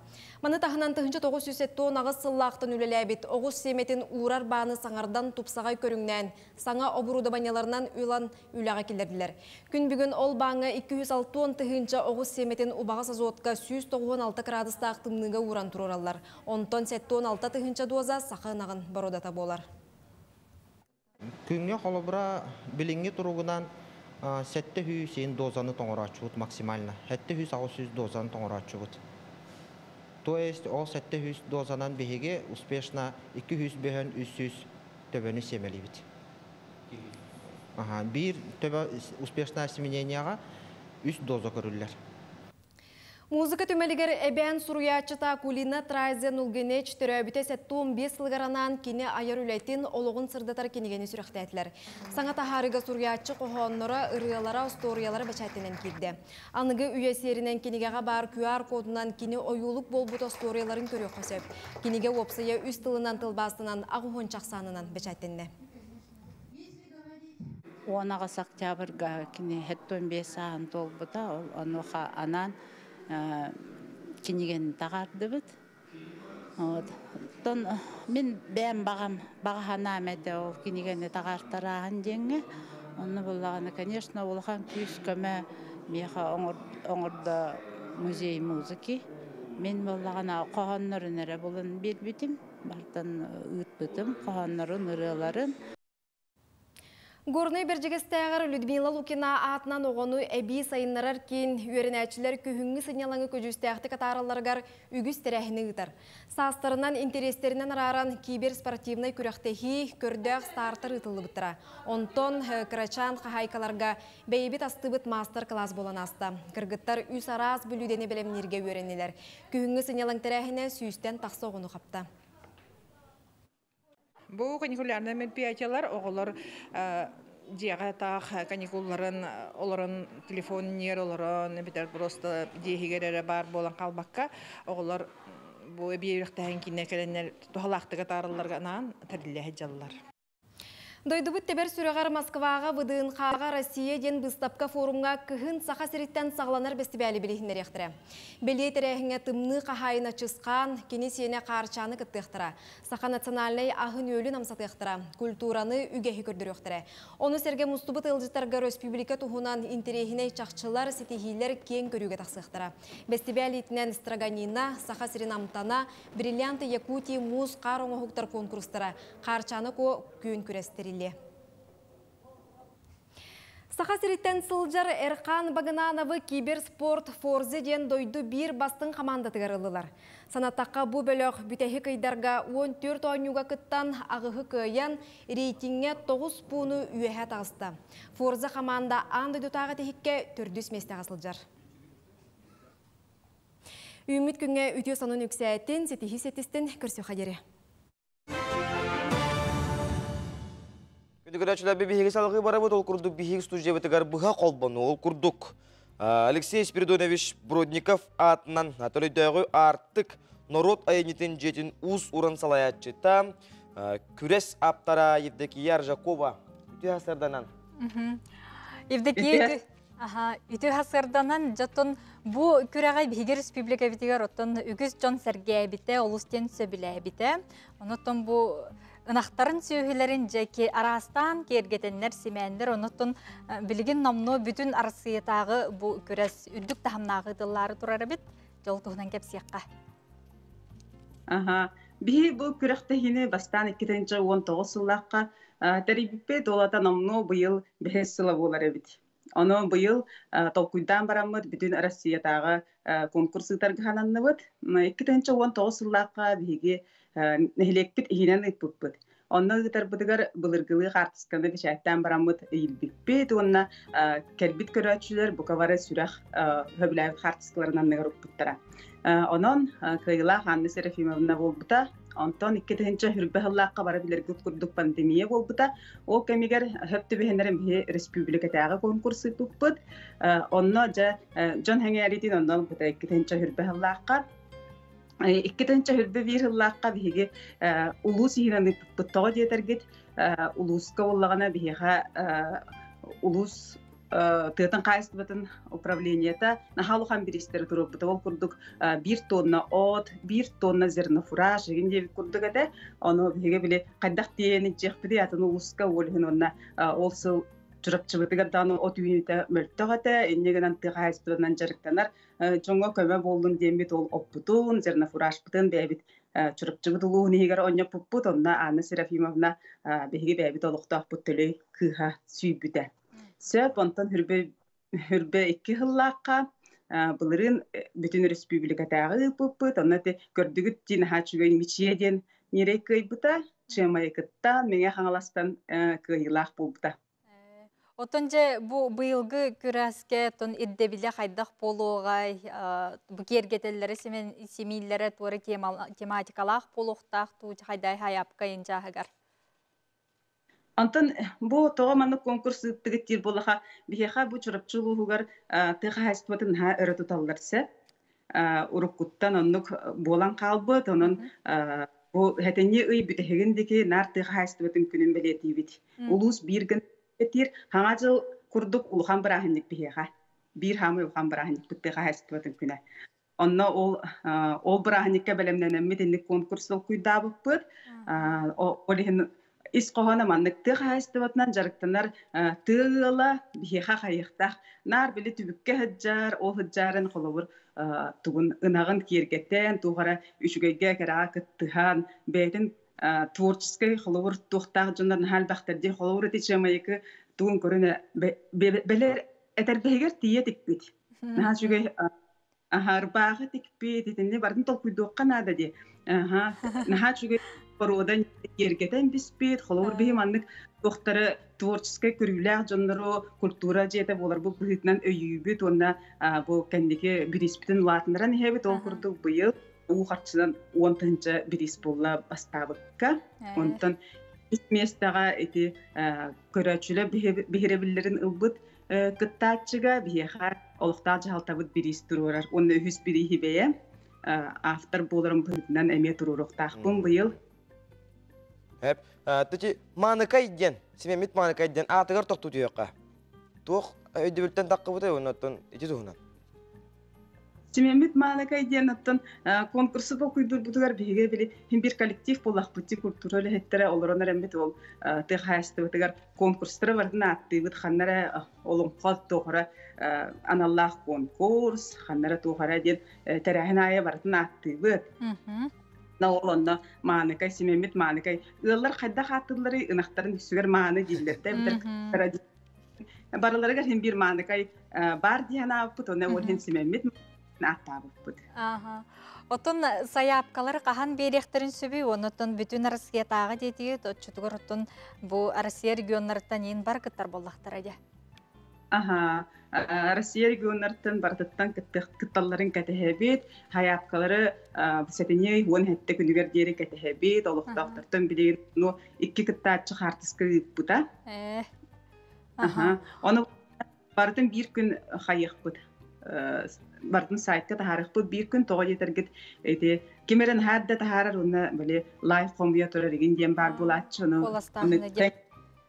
Маны тахынан тұхынчы 900 ағыз сыллақтын үлеләбет. Оғыз семетін урар баны саңардан тупсағай көріңнен, саңа обурудабаняларынан үлан үліға келдерділер. Күн бүгін ол баңы 206 тұхынчы оғыз семетін убағыз азотқа 196 градуста ақтымныға уран тұроралар. Онтон 76 тұхынчы доза сақынағын бародата болар. Күнге қолыбыра білінге тұрғынан 700 дозаны тоңырачы бұд максимально. 700-600 дозаны тоңырачы бұд. То есть, ол 700 дозанан беге успешно 200-300 төбені семелі бит. Bir төбі успешно семененияға 3 доза көрілер. Музыка төмелігер әбән сұруячыта Кулина Трайзен ұлгенеч түрәбіте 15 сылғаранан кені айыр үләйтін олығын сырдатар кенегені сүріқтәтілер. Саңата харыға сұруячы қоғаннора ұрыялара ұсториялары бәчәттенен келді. Анығы үйесерінен кенегеға бар QR кодынан кені ойулық болбут ұсторияларын көрі қосып. Кенеге опсыя үст тылынан тылбасынан ағуғын чақсанынан бәчәттенне. Онаға сақтябырға кені 15 сағын толбыта, оныға анан кенеген тағарды бұд. Мен бән бағана мәді ол кенегені тағартараған жеңі. Оны болағаны, конечно, олған күйіс көмі меха оңырды музей музыки. Мен болағана қоғанларын әрі болын белбетім. Бартан ұйт бұтым, қоғанларын ұрыларын. Горный бержегестәгәр Людмила Лукина атынан оғыну әбі сайынларар кейін үйерінәчілер күхіңгі сынялаңы көжістәқті катараларғар үгіз тәрәхіні ұтар. Састарынан интерестерінен араран киберспортивнай күрәқтәхи көрдәқ стартер ұтылы бұттыра. Онтон Крачан қағайкаларға бәйбет астыбыт мастер-класс болан аста. Кыргыттар үс араз бүлудені білемнерге үйерінелер. Күхіңгі сынялаң тәрәхіне сүйістен тақсы оғыну қапта. Бұл каникулярны мероприятиялар оғылар жиға тақ каникулларын оларын телефон нер оларын бітер просто дейгерері бар болан қалбаққа оғылар бұл бейріқтәйін кейіне кәленер тұғалақтығы тарыларға нан тәрілі әджалылар. Дойдубыт тебер сүрәғар Москваға выдыын қаға Россия ден бұстапқа форумға күхін сақа сіріттен сағланар бәстібәлі білігіндер ектірі. Беле тәрәхіңе тымны қағайына чысқан, кенесиене қарчаны кіттіқтіра. Сақа национальный ағын өлі намсаты ектіра. Культураны үгәхі көрдір ектірі. Оны сәрге мұстубыт ылжыттарға республика тұхынан интерехіне чақчылар сетихилер кен көріге тақсықтыра. Бәстібәлі итінен Строганина, сақа сірін амтана, бриллианты Якутия муз қар оңығықтар конкурстыра. Қарчаны ко күйін күрестері. Сақа сіріттен сылжар Эрқан Багынановы киберспорт форзы ден дойду бір бастың команда тығарылылар. Санаттаққа бұ бөліқ бүтәхі қайдарға 14 ойнуға күттан ағығы көйен рейтинге 9 пуны үйәхә тағысты. Форзы команда анды дүтағы техікке түрдіс месте ғасылжар. Үміт күнге үтеу санын үксәйттен сетихи сетістен көрсі қадері. Күндігірәчілер бігігі салғы барабыд ол күрдік бігігі студия бітігар бұға қолбаны ол күрдік. Алексей Спиридонович Бродников атынан атөлейдегі артық народ айынетін жетін ұз ұрын салаятчыта күрес аптара Евдокия Ржакова үті ғасырданан. Евдокия үті ғасырданан жатын бұ күрәғай бігігі республика бітігер оттын үгіз Джон Сергей біті, олыстен сөбілі біті. Оныттын бұ Нақтарын сүйілерін жеке арастан кергетенлер семендер, оныттын білген намно бүтін арсыетағы бұ көрәс үрдік тахымнағы дыллары тұрары біт, жол тұғынан кеп сияққа. Бі бұл күрәқтәхіне бастан 2019 сыллаққа тәрібіппе долата намно бұйыл бәхес сылы болар әбіт. Оны бұйыл толкуйдан барамыд бүтін Россиятағы конкурсытарға хананны бұд. 2019 сыллаққа біге нәхілекпіт ихинен ұйппыппыд. Онна ұғытар бұдығар бұлырғылы қартысқанды бішәттен барамыд үйілбіппет. Онна кәрбіт көрәтшілер бұқавары сүрақ хөбіләйі қартысқыларынан nëғыр ұппыттара. Онын қайыла Ханны Серафимовна болбыта. Онтон 2-тінші хүрбәхіллаққа бара білергі күрдік пандемия болбыта. Ол кәмегер хөпті бәхенерін бе республикатағы конкурсы тұппыд. Онна Джон Хәңәретін ондан бұта 2-тінші хүрбәхіллаққа. 2-тінші хүрбә бір хыллаққа бігі ұлыс ехінені бұттағы детергет. Ұлысқа олағана бігі ұлыс тыатын қайыстыбытын управлениета нахалухан биристері тұрып бұты. Ол күрдік 1 тонна от, 1 тонна зернофураж егінде күрдік әді. Оны бігі біле қайдақ дейені жекпіде атын ұлысқа олығын онна ол сыл жүріпчібітігірданы от үйінеті мөлттіғаты, еннегінен қайыстыбытынан жарықтанар. Жоңға көмі болдың дембет ол оппутун, зернофураж бұтын бәйбет жүріпчібіт ұлуғын егер оңя бұппыт, онна Анна Серафимовна бігі бәйбет олықтақ бұттылы кыға сүйбіті. Сөп, онтан хүрбе 2 хыллаққа бұлырын бүтін республикатағы бұппыт, онна көрдігіт дейін хачугайын мечеден нерей көйбіта, чемай кыттан, менге қаңаластан көйілақ болбыта. Отонже bu быйылгы күрәске тон иддебиле хайдах полугай бу кергетелләре семейләре туры тематикалах полуктах ту хайдай хаяпка инжагар. Антон бу тогаманы конкурс тигеттир болаха бихеха бу чурапчулугар тыгайстатын ха өрөтүталларса урукуттан оннук болан калбы тонун бу хетени ый бүтегиндеки нар тыгайстатын күнүн белетибит. Улус бирген Тир хаңажыл курдук улхан барахынник бихеха. Бир хамы улхан барахынник бүттеға хайстыбатын күнә. Онна ол барахынникке бәлемненеммет инник конкурсыл күйда бұппыд. Олихин ис қоғана маннык тыға хайстыбатынан жарықтанар тыгыла бихеха хайықтақ. Нар білі түбікке хыджар, ол хыджарын қолыбыр туғын ынағын кергеттен, туғара үшігейге кәраға кыттыған, бәйтін творческий холовур тухтаг жондар нахал бахтерди холовур эти чамайкы тугун көрүнө белер этербегер тие тикпит. Наха жүгө арбагы тикпит этинне бардын толкуйдуокка нада ди. Наха жүгө бородан ергетен биспит холовур бихи маннык доктары творческий көрүләк жоннору культура жете болар бу быһытнан өйүбүт онна бу кендики бириспитин латынран хебит ол курдук быйыл ухарчыдан 10-нчы бирис болла бастабыкка онтон местага эти көрөчүлөр бихиребиллерин ылбыт кыттаачыга бихар олуктаа жалтабыт бирис турурар онны үс бири хибее автор болорун быһытнан эме туруруктаакпын быйыл. Тути маныкай ден, семемит маныкай ден атыгар токту түйөкка. Туох өйдөбүлтен таккыбыты оннотон ити тугунан. Семемит маныкай ден оттон конкурсы бокуйдур бутугар биге били бир коллектив боллакпыты культуралы хеттере олоронор эмбит ол тыхастыбытыгар конкурстары бардын аттыбыт ханнара олоңкот тоохора аналлах конкурс ханнара тоохора ден терахиная бардын аттыбыт. Наолонна маныкай семемит маныкай ыллар кайда хатылары ынактарын сүгөр мааны дилдерде бир бараларга хем бир маныкай бар дияна аппыт оны олен семемит аттабыппыт. Отон саяпкалар кахан беректерин сөбү онотон бүтүн Россиятагы детиги отчутугар отон бу Россия регионнардан ен бар кыттар боллактар аja. Россия регионнардан бардыттан кытталларын катехебит, хаяпкалары сетине он хетте күнүгер дери катехебит, олуктактартан билген ну 2 кыттаачы хартыскы бута. Оны бардын бир күн хайыкпыт. Бардын сайтка тахарыкпыт бир күн тоо жетергит эти кемерен хадда тахарар уна биле лайв компьютер деген дем бар булатчы ну.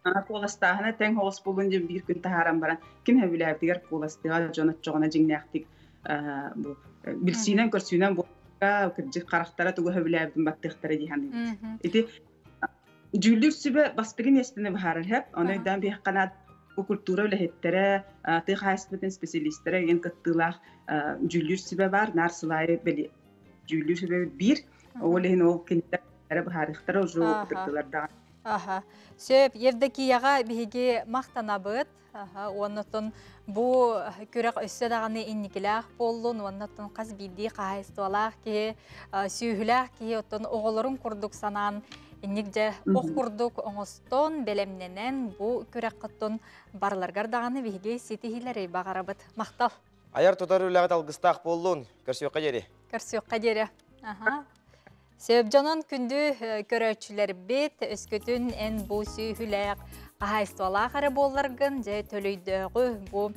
Коластахана тең холс булунжа бир күн тахарам баран ким хебиләп дигәр коластыга жонат жогына җиңнәктик бу билсинен көрсүнен бу кырҗы карактара тугы хебиләп баттыктары диһан. Эти жүлүр сүбе бастыгын эстене бахарар хеп, аны дан бих канат культура лехеттере тыхаспытын специалисттер ген кыттылах жүлүр сүбе бар, нарсылай бели жүлүр сүбе бир, олен ол киндер бахарыктар ожо кыттыларда. Сөп Евдокияга биге мактанабыт. Оннотон бу көрөк өссө даганы инникилах боллун, оннотон каз биди кайсталах ки сүйүлах ки отон оголорун курдук санан инникже ок курдук оңостон белемненен бу көрөк кыттон барларгар даганы биге ситихилери багарабыт. Мактал. Аяр тотарулага талгыстак боллун, көрсөккө жери. Көрсөккө жери. Сөбжанан күндү көрөчүлөр бет өскөтүн эн бу сүйүләк кайсталахары болларгын же төлөйдөгү бу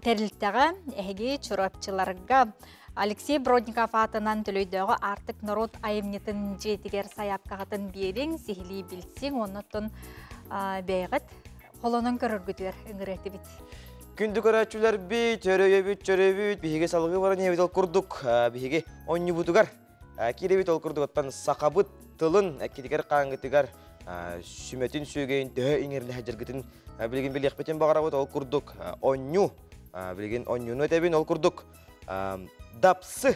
терилтеге эги чурапчыларга Алексей Бродников атынан төлөйдөгү артык народ айымнетін жетигер саяпкагатын бериң сихили билсең онотон бейгит колонон көрөргүтөр ыңыретибит. Күндү көрөчүлөр бит төрөйөбүт биге салгы баран эбител курдук биге онню бутугар киребит ол курдугаттан сакабыт тылын эккитигер каңгытыгар сүмөтүн сүйгөйүн төө иңерле хажыргытын билген билекпетен багарабыт ол курдук онню билген оннюну өтебин ол курдук дапсы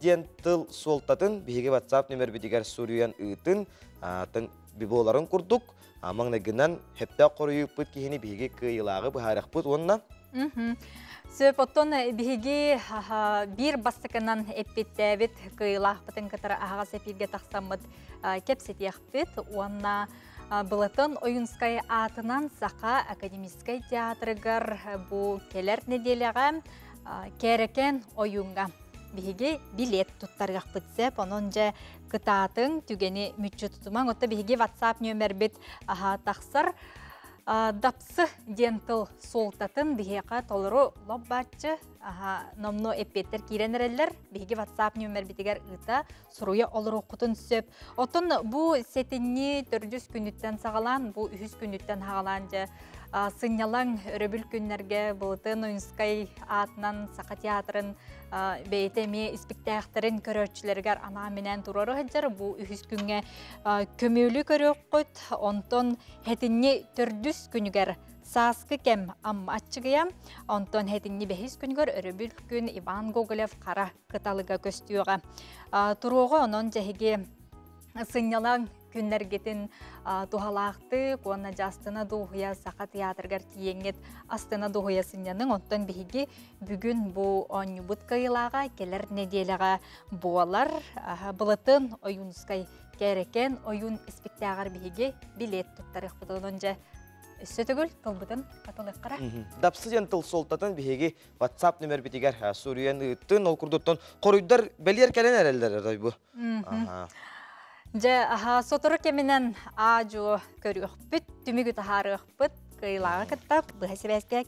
ден тыл солтатын биге WhatsApp номер битигер сурuyан ытын тын биболарын курдук маңнагынан хепте коруйуппут кихини биге кыйлагы бахаракпут онна. Сөп оттон биги бир бастыкынан эппеттебит кыйлахпытын кытара ага сепирге таксамыт кепсетияхпит онна былытын Оюнскай атынан Сака академическай театрыгар бу келер неделяга керекен оюнга биги билет туттаргакпыт сеп ононже кытаатын түгени мүччү тутумаң отта биги WhatsApp номер бит таксар дапсы дентыл солтатын бихека толору лоббачы номно эппеттер киренерелер биги WhatsApp номер битигер ыта суруя олору кутун сөп. Отон бу сетинни 400 күнүттен сагалан, бу 300 күнүттен хагаланжы сынялаң өрөбүл күннерге былытын Оюнскай атынан Сака театрын бейтеме спектакльдерин көрөчүлөргөр ана менен турары хажар бу 300 күнгө көмөлү көрөккөт онтон хетинни 400 күнүгөр саскы кем ачыгыям онтон хетинни 500 күнгөр өрөбүл күн Иван Гоголев кара кыталыга көстүгө туруого онон жеге сынялан күннергетін тухалақты, куанна жастына духуя сақа театргар тиеңет астына духуя сынyaның онтан биһиги бүгүн бу онюбут кайылаға келер неделяға буалар былытын оюнскай керекен оюн спектагар биһиги билет туттарых бутунунжа өссөтөгүл тылбытын катылыккара. Дапсыден тыл солтатын биһиги WhatsApp номер битигер Суриyan ыттын ол курдуттан коруйдар белер келен эрелдер бу. Жа сотору кеминен ажу көрүөхпүт, түмүгү тахарыөхпүт, кыйлага кыттап, быхасыбәскә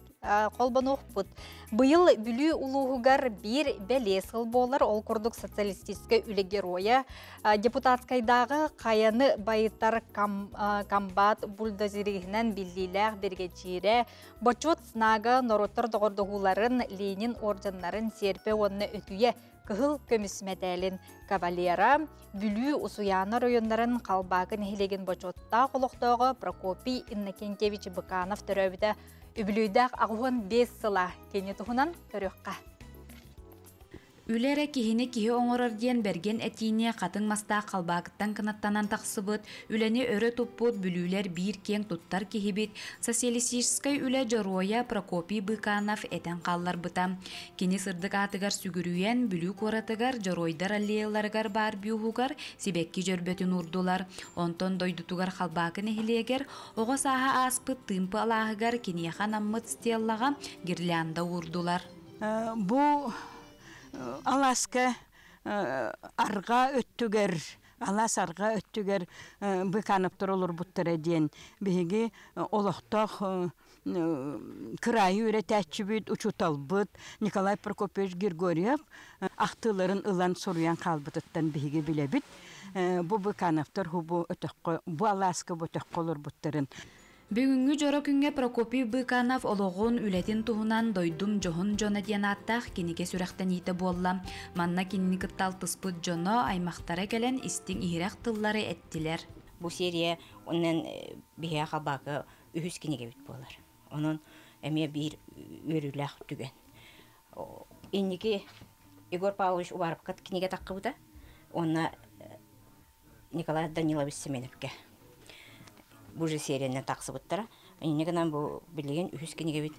колбонуөхпүт. Быйыл бүлүү улуугар бир белесыл болар, ол курдук социалистическе үле героя. Депутатскайдагы каяны байыттар комбат бульдозеригинен биллилер бергечире, бочот снага нороттор догордугуларын Ленин орденнарын серпе онны өтүе кыһыл көмүс мәдәлин кавалера, бүлүү усуяна райондарын қалбағын хилеген бочотта қолықтағы Прокопий Иннокентьевич Быканов төрөбіді үбілүйдәк ағуын 5 сыла кені тұхынан көріққа. Үлері кихини кихи оңорор диен берген этине қатын маста қалбағыттан кынаттанан тақсыбыт, үлені өрі туппут бүлүүлер бир кең туттар кихибит, социалистическай үлі Жороя Прокопий Быканов этен қаллар быта. Кені сырдық атыгар сүгірүйен бүлүү коратыгар Жоройдар аллеяларыгар бар бюхугар себекки жөрбөтін урдулар. Онтон дойдутугар қалбағын эхилегер, оғы саха аспыт тымпы алағыгар кенияхан аммыт стеллаға гирлянда урдулар. Бу Аласка арга өттүгер, алас арга өттүгер Быкановтор олор буттар эден. Биһиги олохтох кырайы үретәчүбүт, учуталбыт Николай Прокопьевич Григорьев ахтыларын ылан соруян калбытыттан биһиги билебит. Бу Быкановтор бу өтөккө, бу Аласка бу өтөккө олор буттарын. Бүгүнгү жоро күнгө Прокопий Быканов ологон үлетин туһунан дойдум жоһун жона диен аттах киниге сүрәхтен ите болла. Манна кинини кыттал тыспыт жоно аймактара келен истиң ихирак тыллары эттилер. Бу серия оннан бия хабакы үһүс киниге бит болар. Онун эме бир өрүләх түген. Инники Егор Павлович убарып кат киниге таккыбыта. Онна Николай Данилович Семеновке бу же серияны тақсыбыттара. Негенен бу билеген үһүс кинеге бит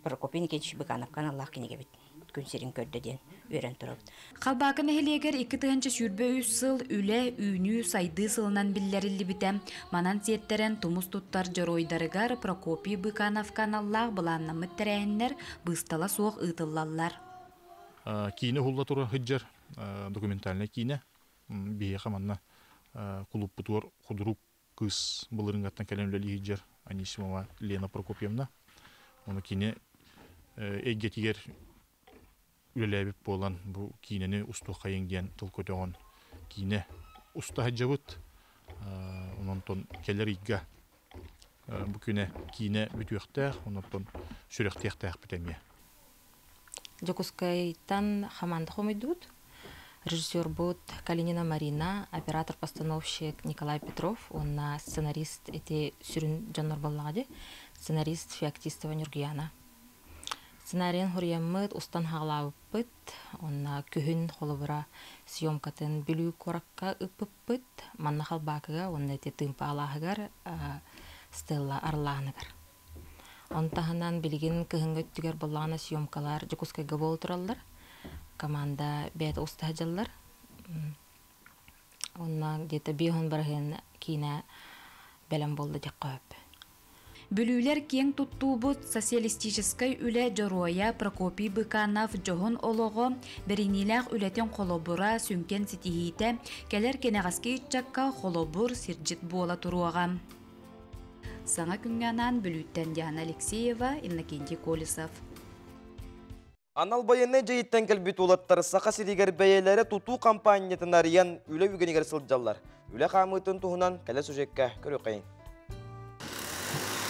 Прокопий Никитич Быкановкан Аллах кинеге бит күн серин көрдө ден өрен турабыт. Қалбакын эхилегер 2-тыгынчы сүрбө 3 сыл үле үйнүү сайды сылынан биллерилли битем. Манан сиеттерен тумус туттар Жоройдарыгар Прокопий Быкановкан Аллах быланнамыт тәрәһиннер быстала суох ытыллаллар. Кине хулла тура хыджар документальный кине бие хаманна клуб бутур худрук кыз былырынгаттан кәлемләли хиджар Анисимова Лена Прокопьевна. Оны кине эггетигер үлеләбип болан бу кинени усту кайын диен тыл көтөгөн кине уста хаджабыт. Онтон келер игга бу күне кине бүтүктәр, онтон сүрәктәр битемия. Жокускайтан хаманда хомидут. Режиссер будет Калинина Марина, оператор-постановщик Николай Петров, он сценарист эти Сюрин Джаннор Баллади, сценарист Феоктистова Нюргияна. Сценарийн хурьяммыт устан хаглабыт, он күхүн холобура съемкатын билүү коракка ыппыт, манна халбакыга, он эти тымпа алахыгар, стелла арланыгар. Он таханан билигин кыхынгөттүгер боллана съемкалар Жокускайга болтураллар. Команда бет устаджаллар. Онна где-то бихон барген кине белем болду жаккап. Бүлүүлер кең туттуубут социалистической үле Жороя Прокопий Быканов жохон олого беринилах үлетен холобура сүнкен ситихите келер кенегаски итчакка холобур сиржит буола туруага. Саңа күнгенан бүлүүттен Диана Алексеева, Иннокентий Колесов. Анал байынны жайыттан кәлбет олаттар сақа сиригер бәйелері туту кампаниятын ариян үлі үгенегер сылджалар. Үлі қамытын туғынан кәлі сүжекке көрі қайын.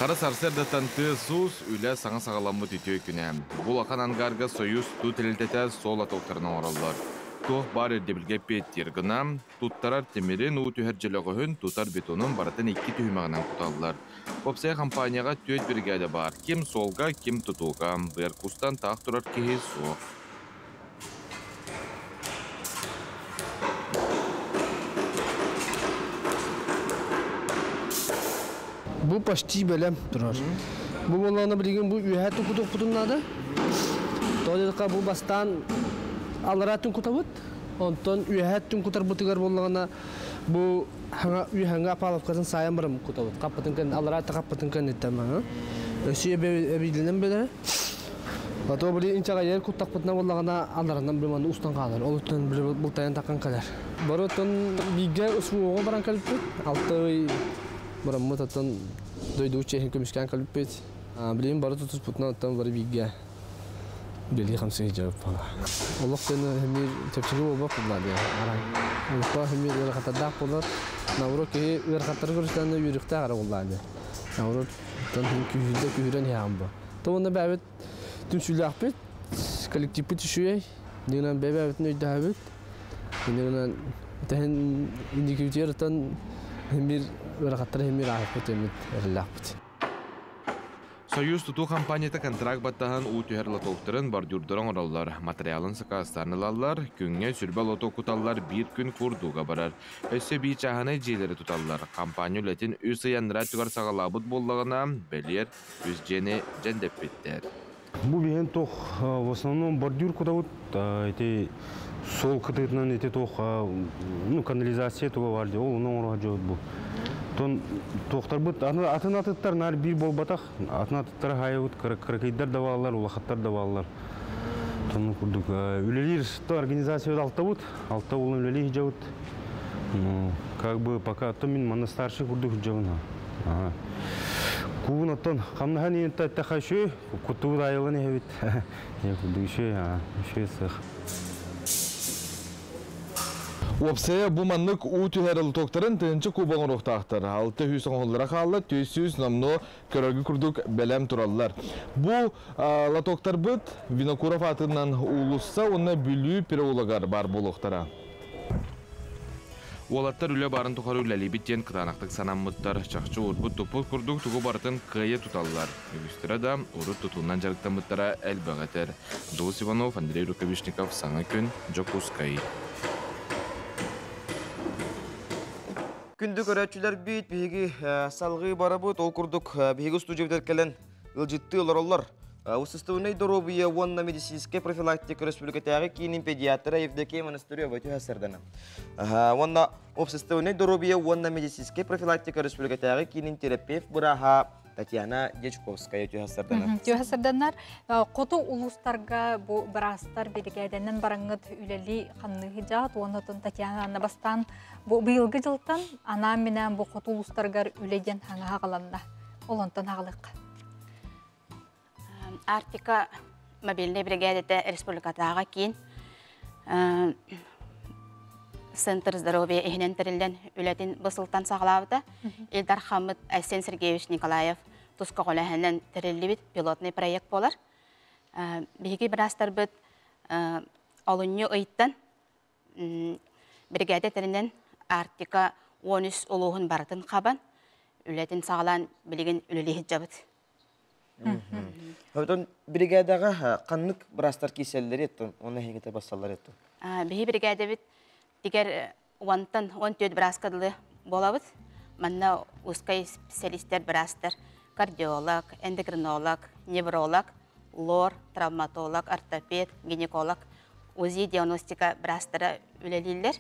Қары сарсердаттан сус үлі саңа сағаламы түтіе күні. Бұл ақан ангарға союз тұт әлілтеті сол атоқтарына оралар. Тоқ бар өрдебілге петтер гына, туттарар темірін ұты әржеліғығын тұтар бетонын баратын 2 түймағынан құталылар. Попсай компанияға 4 бригада бар. Кем солға, кем тұтуға. Бұяр кустан тақ тұрар кеге соқ. Bu почти белем турар. Bu bolana bilgen bu üyeti kutuk putunada. Toyda bu bastan alaratın kutabut. Ondan üyetin kutar butigar bolana bu hanga apalap kazan sayam barım kutabut. Kapatın kan alarat kapatın kan etama. Ösüye bilinen bile. Atau beli inca kaya kutak putna bolana alarandan bilmem ustan kalır. Olutun bir bultayan takan kalır. Baru ton biga usmu barang kalpit. Altı barang mu tatan doy duce hem kemiskan kalpit. Beliin baru tutus putna ton baru biga. Beli khamsi hijab. Allah kena hemi tepsiri boba putna dia. Arang. Lupa hemi ur kata dak pular. Nauro ke ur kata teruskan yurikta ara Allah dia. Nauro ton hem kühüden yamba. To onda babet tüm sülahpet kolektif bütüşüye dengan babet ne dahabet. Dengan tahan indikatör tan hemir ur kata hemir ahpet emit erlahpet. Союз туту компанията контракт баттаһан уутүһэр лотоктарын бордюрдорон ороллар, материалын сыкаастарнылаллар, күнгө сүрбе лото куталлар бир күн курдуга барар. Өссө бии чаханы жээлери туталлар. Компания үлетин үс ыяннара түгар сагалаабыт боллагына белер үз жени жендеппеттер. Бу биһен тох в основном бордюр кутабыт эти сол кытытынан эти тох канализация туга бар же, ол унан орога жоод бу. Тон тохтар бут атын атыттар нар бир болбатак, атын атыттар хайбыт кыракайдар да балалар, улахаттар да балалар. Тон курдук үлелер то организация алта бут, алта улын үлелер жабыт. Как бы пока то мен мана старший курдук жабына. Кубун оттон камнахан ентта тахашы, куту дайылын эбит. Я курдук ше сах. Опсая бу маннык уутүһэрыл токтарын тыынчы кубоң рухтаахтар. 600 оңоллара хаалла 400 намно көрөргү курдук белем тураллар. Бу латоктар быт Винокуров атынан улусса онна бүлүү переулагар бар болуктара. Уолаттар үле барын тухары үләли биттен кытанактык санаммыттар. Чакчы урбут тупут курдук тугу бартын кыя туталлар. Үгүстүрө да урут тутунан жарыктамыттара элбагатер. Дулус Иванов, Андрей Рукавишников, Саңа күн, Жокускай. Күндү көрәчүләр бит биһиги салгы барабыт ол курдук биһиги студиябыдар келен ылжытты олороллар. Усыстыуны доробия вонна медицинская профилактика республикатагы кинин педиатра Евдокия Монастырёва төһәсәрдән. Вонна усыстыуны доробия вонна медицинская профилактика республикатагы кинин терапевт бураха Татьяна Дечковская төһәсәрдән. Төһәсәрдәннәр кото улустарга бу брастар биргәдәннән бараңгыт үләли ханны хиҗат оннан Татьяна Набастан бу быелгы жылтан ана менән бу кото улустарга үләдән хаңа галанна. Олонтан хаглык. Артика мобильный бригадата республикатага кин Центр здоровья ихнен терилден үләтин бысылтан саглабыта Илдар Хамыт Айсен Сергеевич Николаев туска голәһеннән терилибит пилотный проект болар. Биги брастар бит алынны ыйттан бригада теринен Артика 13 улугын бартын кабан үләтин саглан билеген үлеле хиҗабыт. Хәтон бригадага каннык брастар киселләре еттен, оны хәгәтә басаллар еттен. Биги бригада бит дигәр вантан 14 браскадлы болабыз. Манна ускай специалисттер брастар, кардиолог, эндокринолог, невролог, лор, травматолог, ортопед, гинеколог, УЗИ диагностика брастары үлелилер.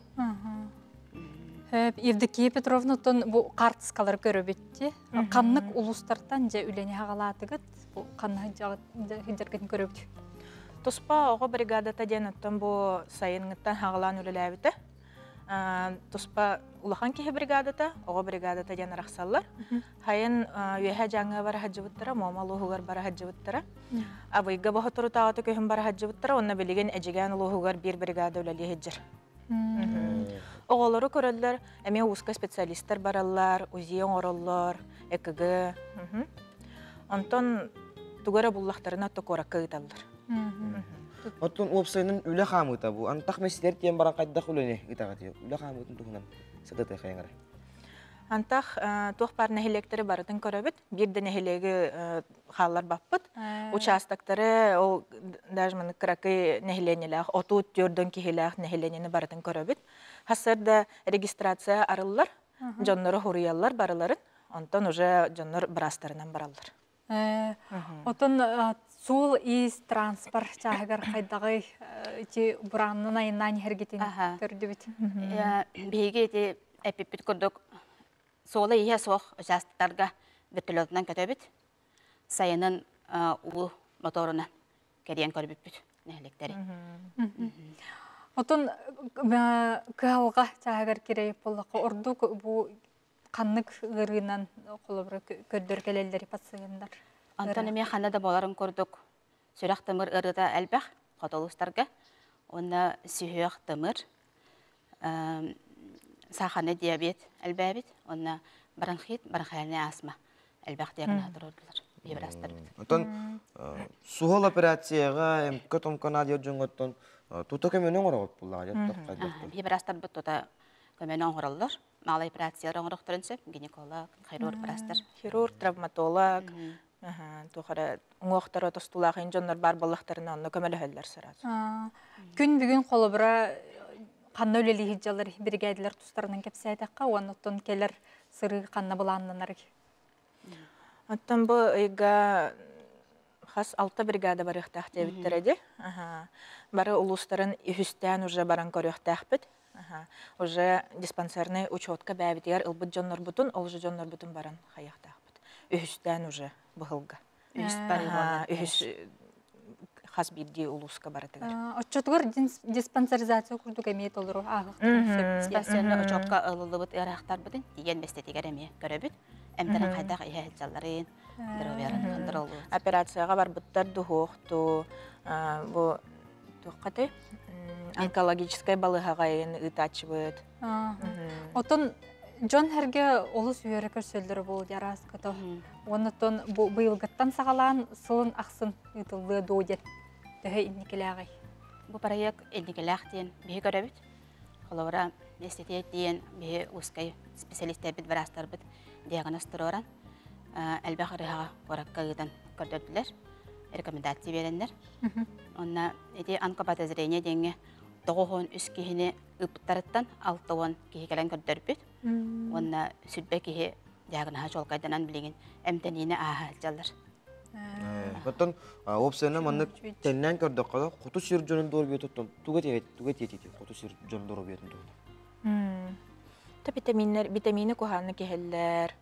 Евдокия Петровна тон бу картскалар көрөбүтти. Каннык улустартан же үлени хагалатыгыт бу канны хидерген көрөбүт. Туспа ого бригадата денаттан бу сайынгыттан хагалан үлеләбите. Туспа улахан ки бригадата ого бригадата ден рахсаллар. Хайын үеһә жаңа бар хаҗыбыттыра, момалугар бар хаҗыбыттыра. Абыйга бу хатыры тагы көһүн бар хаҗыбыттыра, онна билеген эҗигән улугар бир бригада үлели хаҗыр. Оголары көрөллөр, эме узка специалисттер бараллар, УЗИ оңороллор, ЭКГ. Антон тугара буллахтарына токора кыйталлар. Оттон опсайнын үле хамыта бу. Антак меселер тиен баран кайда хулыне итагати. Үле хамытын тугунан сатата хайгара. Антах тух бар нехелектери барытын көрөбүт. Бирде нехелеги халлар баппыт. Участоктары ол даже мен кракы нехеленелер, отут жөрдөн кихелер нехеленени барытын көрөбүт. Хасырда регистрация арыллар, жоннору хуруяллар барыларын. Онтон уже жоннор брастарынан бараллар. Отон сол ис транспорт чагар хайдагы ити бураннын айынан хергетин көрдөбүт. Биге эти эпипит көрдүк. Сола ие сох жастарга бөтөлөтүнөн көтөбүт. Сайынын улуу моторуна керен көрбүт нехлектери. Отон калга чагар керей боллакы ордук бу каннык ырынан колобур көдөр келелдери пациенттер. Антон эме ханада боларын көрдүк. Сүрак тымыр ырыда әлбәх котолустарга. Онда сүйөк тымыр, саханы диабет әлбәбит, онда бронхит, бронхиальная астма әлбәх диагнозы бибрастыр. Антон сухол операцияга көтөмкана дип жөнгөттөн тута көмөнөн орот буллар деп. Бибрастыр бут тута көмөнөн ороллор. Малай операциялар оңорохторунсу гинеколог, хирург брастыр. Хирург, травматолог, тухара оңохтор тостулагын жоннор бар баллахтарына онно көмөлөһөллөр сразу. Күн бүгүн колобура канна өлели хиджалар бригадалар тустарынан кепсәйтәккә, оннан келер сыры канна буланнанар. Оттан бу ыйга хас 6 бригада бар ихтах дебиттереди. Бары улустарын үстән уже баран көрөхтәхбит. Уже диспансерный учетка бәбитер ылбыт жоннор бутун, ол же жоннор бутун баран хаяктахбит. Үстән уже быгылга. Үс хас бирди улуска баратыгар. Отчетгор диспансеризация курдук эмет олору агык. Диспансерный учетка ылылыбыт эрахтар бутун, диген бестетигер эме көрөбүт. Эмдерен кайдак иһэлжалларын дөрөбөрөн кандырылуу. Операцияга барбыттар духохту, бу тухкаты онкологическая балыгагайын ытачыбыт. Отон Жон херге олус үйөрі көрсөлдері бол ярас көті. Онытон бұйылғыттан сағалан сылын ақсын ұтылды доудет. Дөхі иннекелі ағай. Бұл парайық иннекелі ақ дейін бейі көрі бүт. Қолауыра эстетет дейін бейі ұскай специалистер біт барастар біт диагностыр оран. Әлбәқ ұрыға қораққа ұйдан көрдірділер. Рекомендация беренлер. Онна эти онкоподозрение дейінге тоғуын үс кейіне ұпыттарыттан алтауын кейі көрдір бүт. Онна сүрбе кейі диагнаға жолқайданан білеген әмтеніне аға жалар. Оттон опсияна маннык теннен көрдік қада құты сүр жөнін дор бетіттен туға тететі құты сүр жөнін дор бетін туға. Та витамины куханы кейлер,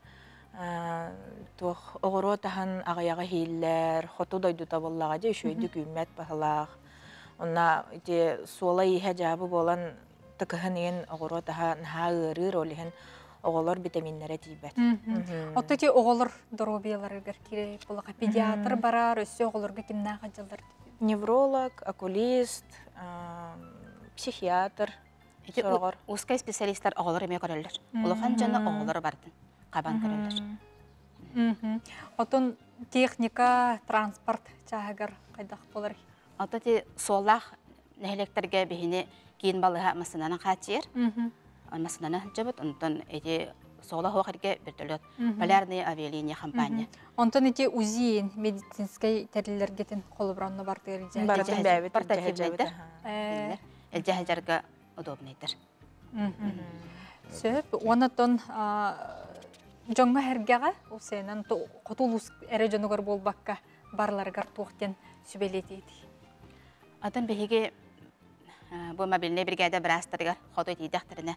оғыру тахан ағаяға хейлер, құты дойду табыллаға де үшөйді күймет бағылақ. Онна суола иһә жабы болан тыкыһын ен оғыру тахан һағырыр олиһен оғылар витаминлері тейбет. Отты оғылар дорубияларыгар кире болаға педиатр барар, өсі оғыларға кимнаға жылдар? Невролог, окулист, психиатр. Ускай специалисттар оғылар еме көрелер. Олыған жаны оғылар бардың, қабан көрелер. Отын техника, транспорт чағығар қайдақ болар? Отты солақ нәйлектерге бейіне кейін балыға масынанын қатшер. Масынанын жабыт, онтан солақ оғырге бірділет. Полярные авиалиния компания. Онтан УЗИ медицинскай тәрілергетін қолы бұранны барды? Бардың бәбіт. Портативныйдыр. Әлжәхілдерге удобныйдыр. Сөп, онытын жоңға әргеға, ұсайынан құтылыс әрі жонығыр болбаққа барларғар туқтен сүбелетейді. Атын бейге бұл мобильный бригада бірастырғар қоды дейдіқтіріне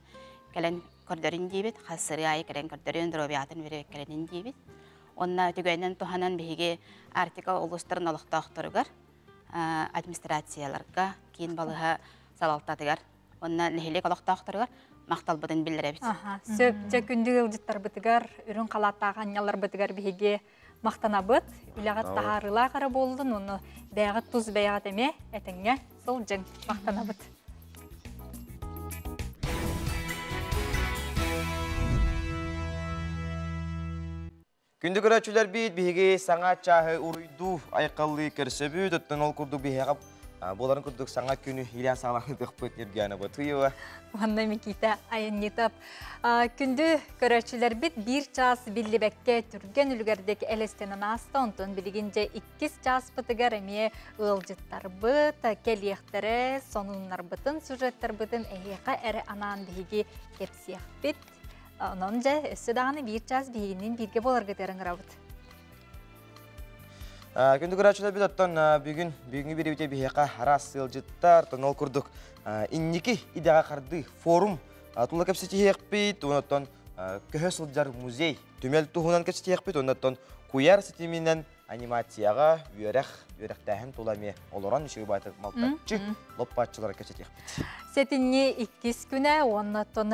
кәлін көрдерін дейбет, қасыры айы кәлін көрдерін дробиатын верек кәлінін дейбет. Онна түгәйнен тұханан бейге артикал олыстырын олықтақтырғар, администрацияларға, кейін балыға салалтатығар. Онна нәхелек олықтақтырғар, мақтал бұдын білдір әбет. Сөп, жа күнді ғылжыттар бұтығар, үрін қалаттаған ялар бұтығар бейге мақтана бұд, үләғат тағарыла қара болдың, оны бәғат тұз бәғат әме, әтіңе сол жың мақтана бұд. Күнді көрәтшілер бейд бейге саңа чағы ұрыйду айқалли кәрсөбі, өттің ол күрді бейге боларын күрдік саңа күні илен сағаланы дұқпыт нергені бұтыйыва. Онда мекейті айын етіп. Күнді көрәтшілер бейд бір час білдебәкке түрген үлгердегі әлестенін асты, онтын білігінже 2 час бұтығар әме ұлжыттар бұт, кәлияқтары, соныңлар бұтын, сюжеттар бұтын әйеқа әрі анан бейге кепсияқ бейд. Onun же өссі дағаны bir час бейінен бірге болар кетерін ғырабыд. Күнді көрәчілер біз оттан бүгінгі бір өте бейеқа рас сылжыттар, тонол күрдік. Иннекі идеға қарды форум тұлы кәпсеті еқпейт, оныттан көһө сылжар музей түмел тұхынан кәпсеті еқпейт, оныттан куяр сетімінен анимацияға үйерәқтәхін тұламе олыран үшігі байтық малтатчы лоппатчылар кәпсеті еқпейт. Сетинне 2 күнә, оннаттон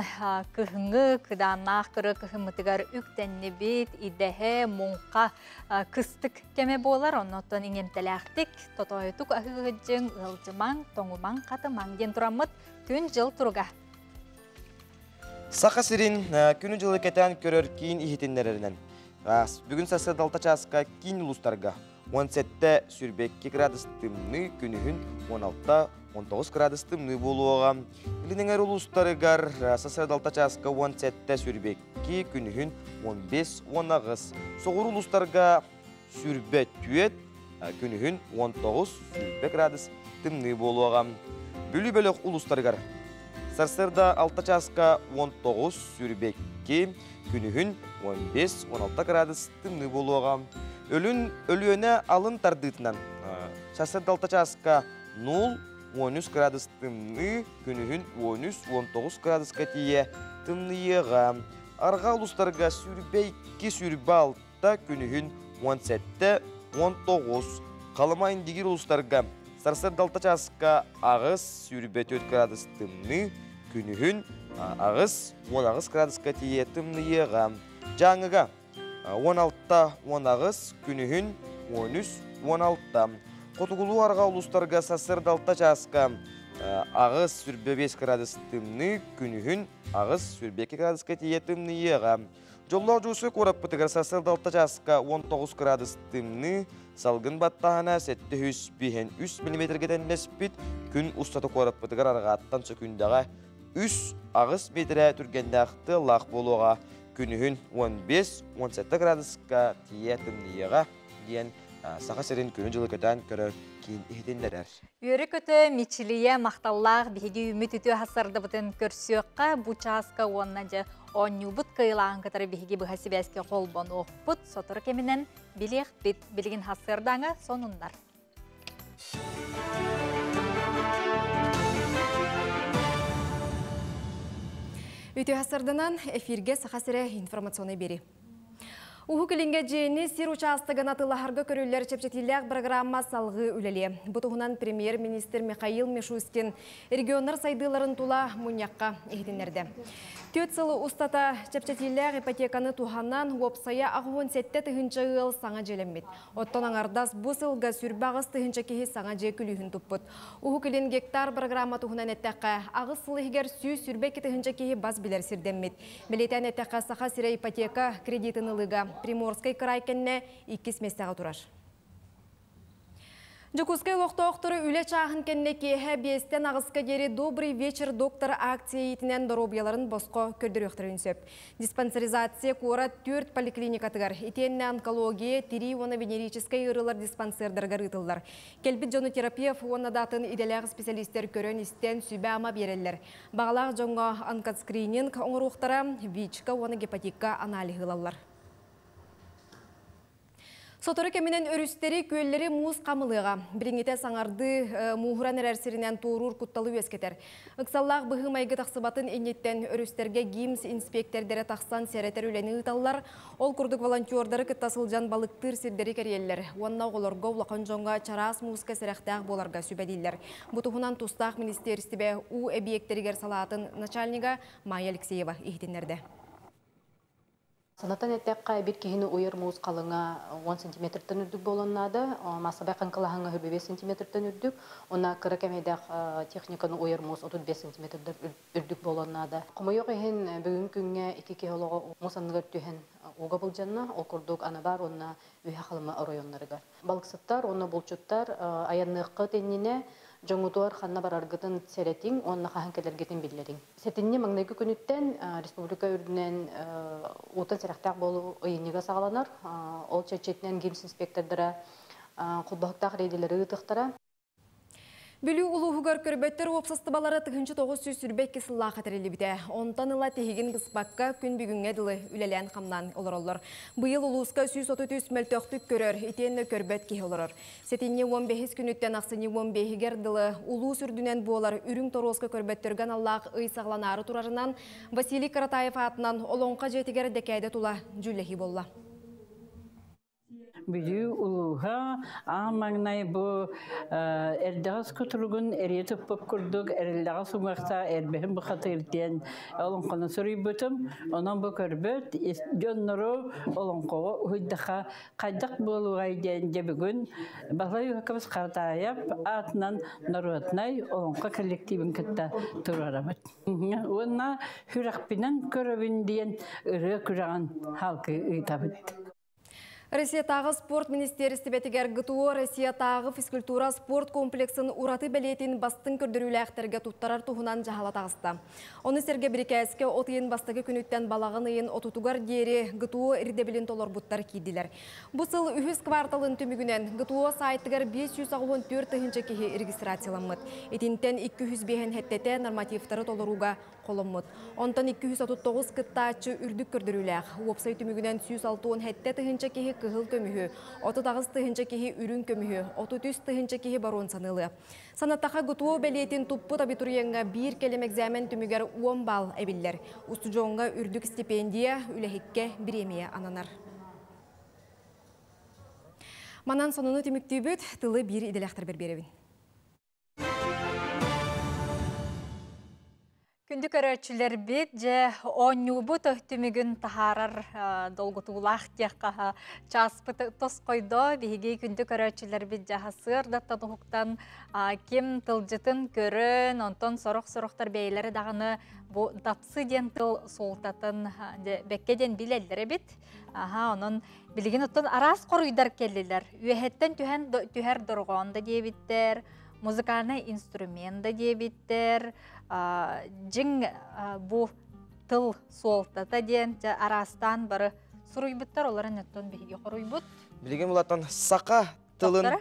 кыһыңы, кыдааннаах кыры кыһымытыгар үктенне бит, идеһе, муңқа кыстык кеме болар, оннаттон иңемтеләхтик, тотойытук ахыгыджың, ылжымаң, тоңумаң, қатымаң ден турамыт күн жыл туруга. Сақа сирин күні жылы кетен көрөр кейін ихетінлерінен. Бүгін сасы далта часқа кейін ұлыстарға 17 сүрбекке градус тымны, күнігін 16-19 градус тымны болуға. Илініңер ұлыстарығар сасы далта часқа 17 сүрбекке, күнігін 15-19. Соғыр ұлыстарға сүрбе түйет, күнігін 19 сүрбек градус тымны болуға. Бүлі-бөлік ұлыстарығар Сарсырда 6 часқа 19 сүрбекке, күнігін 15-16 градус тымны болуға. Өліөне алын тардытынан. Сарсырда 6 часқа 0-13 градус тымны, күнігін 13-19 градусқа тие тымныйыға. Арға ұлыстарға сүрбекке сүрбе 6, күнігін 17-19. Қалымайын дегер ұлыстарға Сарсырда 6 часқа ағыз сүрбе 4 градус тымны, күнігін ағыз 10 градусқа тие тымныйыға. Жаңыға 16-10, күнігін 13-16. Қотығылу арға ұлыстарға сарсырда 6 часқа ағыз сүрбе 5 градус тымны, күнігін ағыз сүрбе 2 градусқа тие тымныйыға. Жоллар жуысы көріп бұтығыр сарсырда 6 часқа 19 градус тымны, салгын баттағына 700-3 мм неспит, күн ұстаты көріп бұтығыр арғаттан сөкіндағы 3 ағыз метрі түргендақты лақ болуға, күнігін 15-17 градусқа тие тымныйыға дейін сақа серін күні жылы көтен көрір кейін ехетендерер. Үйері көті мечілие мақталлақ бейге үміт үті хасарды бұтын көрсіөққа бұ часқа оннан же оню бұт қиылаған кітары бейге бұхасы бәске қолбон оқпыт, сотыр кемінен білеқ бет білген хасырдаңа сонындар. Үті хасырдынан эфирге сақасыры информационы бері. Уху келінге жейіні сир участығын атылағарға көрілер чепчетілік программа салғы үлеле. Бұтығынан премьер-министр Михаил Мишустин регионар сайдыларын тула мұньяққа ехетінерді. Төт сылы ұстата чепчетілік ипотеканы туханнан уопсая ағуын сәтті тұхынчы ғыл саңа желеммет. Оттан аңардас бұ сылға сүрбағыз тұхынчы кехі саңа же күлігін тұппыт. Уху келін гектар программа тұхынан әттәққа ағыз сылығығар сүй сүрбекі тұхынчы кехі баз білер сірдеммет. Білетен әттәққа сақа сірі ипотека кредитын ылыға Приморской крайкенне 2 местаға тұрар. Жукускай лоқтоқтыры үлі чағын кенне кейі бестен ағысқа дері «Добрый вечер, доктор» акция етінен доробияларын босқо көрдіріқтірін сөп. Диспансеризация кора 4 поликлиникатығар. Етенне онкология, тири оны венерическай ұрылар диспансердарға рытылдар. Келбіт жону терапия фуонадатын иделяғы специалистер көрін істен сүбе ама берелер. Бағалақ жоңға онкоскрининг оңыруқтара ВИЧ-ка оны гепатикка анализылалар. Соторы кемінен өрістері көллері муыз қамылыға. Біріңете саңарды мұғыран әрсірінен туырур құтталы өскетер. Үксаллақ бұғы майғы тақсыбатын енеттен өрістерге гимс инспектордері тақсан сәретер өлені ұталылар. Ол күрдік волонтердары күттасылжан балықтыр сірдері кәрелер. Онна оларға ұлақын жоңға чарас муызға сәрәқтәқ боларға сүбәдейлер. Бұтығынан тұстақ министерстібе у әбиектерігер салатын начальнига Майя Алексеева ехтенлерді. Санатан әттәққа бір кейіні ойыр мұз қалыңа 10 см-тен үрдік болынады, масабай қанқылағыңа 5 см-тен үрдік, ona kırık emedek техниканы ойыр мұз 35 см-тен үрдік болынады. Құмайық ехен бүгін күнге 2 кеолығы мұсанығыр түйен оға бұл жанна, ол күрдік ана бар, онна үйе қалымы районларыға. Балықсыттар, онна бұлчыттар, аянныққы теніне Жоңутуар ханна бараргытын сәретин, онна хахан келергетін билерин. Сәтінне маңнайғы күніттен республика үрдінен отын сәрәқтақ болу ойыныға сағаланар. Ол чәтчетінен гимс инспектордара құлбақтақ рейділері ұтықтара. Бүлі улуғығар көрбеттер опсастыбалары тұхынчы 900 сүрбек кесілла қатырелі біте. Онтан ыла тегеген қыспаққа күн бүгінге дылы үлелен қамнан олар. Бұйыл улуысқа 133 мөлтөқтік көрер, етенні көрбет ке олар. Сетінне 15 күніттен ақсыне 15-гер дылы улу сүрдінен болар үрің торосқа көрбеттерген Аллах ұйсағланары турарынан Василий Каратаев атынан олонқа жетігер декәйді тула жүлләхи болла. Бүлі улуға аңмаңнай бұл әрдіғас күтірігін әретіп бұп күрдік, әрілдіғас ұмақта әрбәхін бұқаты ерден олонқаны сұрый бұтым, онан бұл көрбет, жонныру олонқоғы ұйдыға қайдақ болуға еден жебігін бағлай үкіміз Қартаяп атынан наруатнай олонқа коллективін кітті тұрарамыд. Онна хүрақпінен көрібін дейін үрі күраған халқы ұйтабыд. Россия тағы спорт министерісті бәтігер ГТО Россия тағы физкультура спорт комплексін ураты бәлетін бастың көрдірілі әқтерге тұттарар тұғынан жағала тағысты. Оны серге бірекәске отыйын бастығы күніттен балағын үйін отутугар дері ГТО ирдебілін толар бұттар кейділер. Бұсыл үхіз кварталын түмігінен ГТО сайттығар 564 тұхынча кеге регистрацияланмыд. Етінтен 205 хеттете нормативтары толаруға қолыммыд. Онтан 239 кыттачы үрдік көрдіріләқ. Уопсай түмігінен 106 хетте тұхынча кеге кығыл көміхі, 39 тұхынча кеге үрін көміхі, 33 тұхынча кеге барон санылы. Санаттаға ГТО бәлетін тұппыт абитуриенға бір келем экзамен түмігер 10 бал әбілдер. Устуджонға үрдік стипендия үләхікке біремия ананар. Манан сонуны түміктүй бүт, тылы бір иделяқтар берберевін. Күнді көрәтшілер бет, же оңюбы төттімігін тахарар долгутулақ тияққа часпы тос қойды. Бейгей күнді көрәтшілер бет жаға сырдаттан ұқықтан кем тылжытын көрін, онтон сорық-сорықтар бәйлері дағыны бұл дапсы ден тыл солтатын бәккеден білелдері бет. Onun білген ұттан арас қоруйдар келділер. Үйәттен түхәр дұрғанды дебіттер, музыкальный инструмент дебиттер, жың бұ тыл солтата ден, арастан бары сұруйбыттар, оларын өттен бейге қоруйбыт. Білген бұлаттан сақа тылын...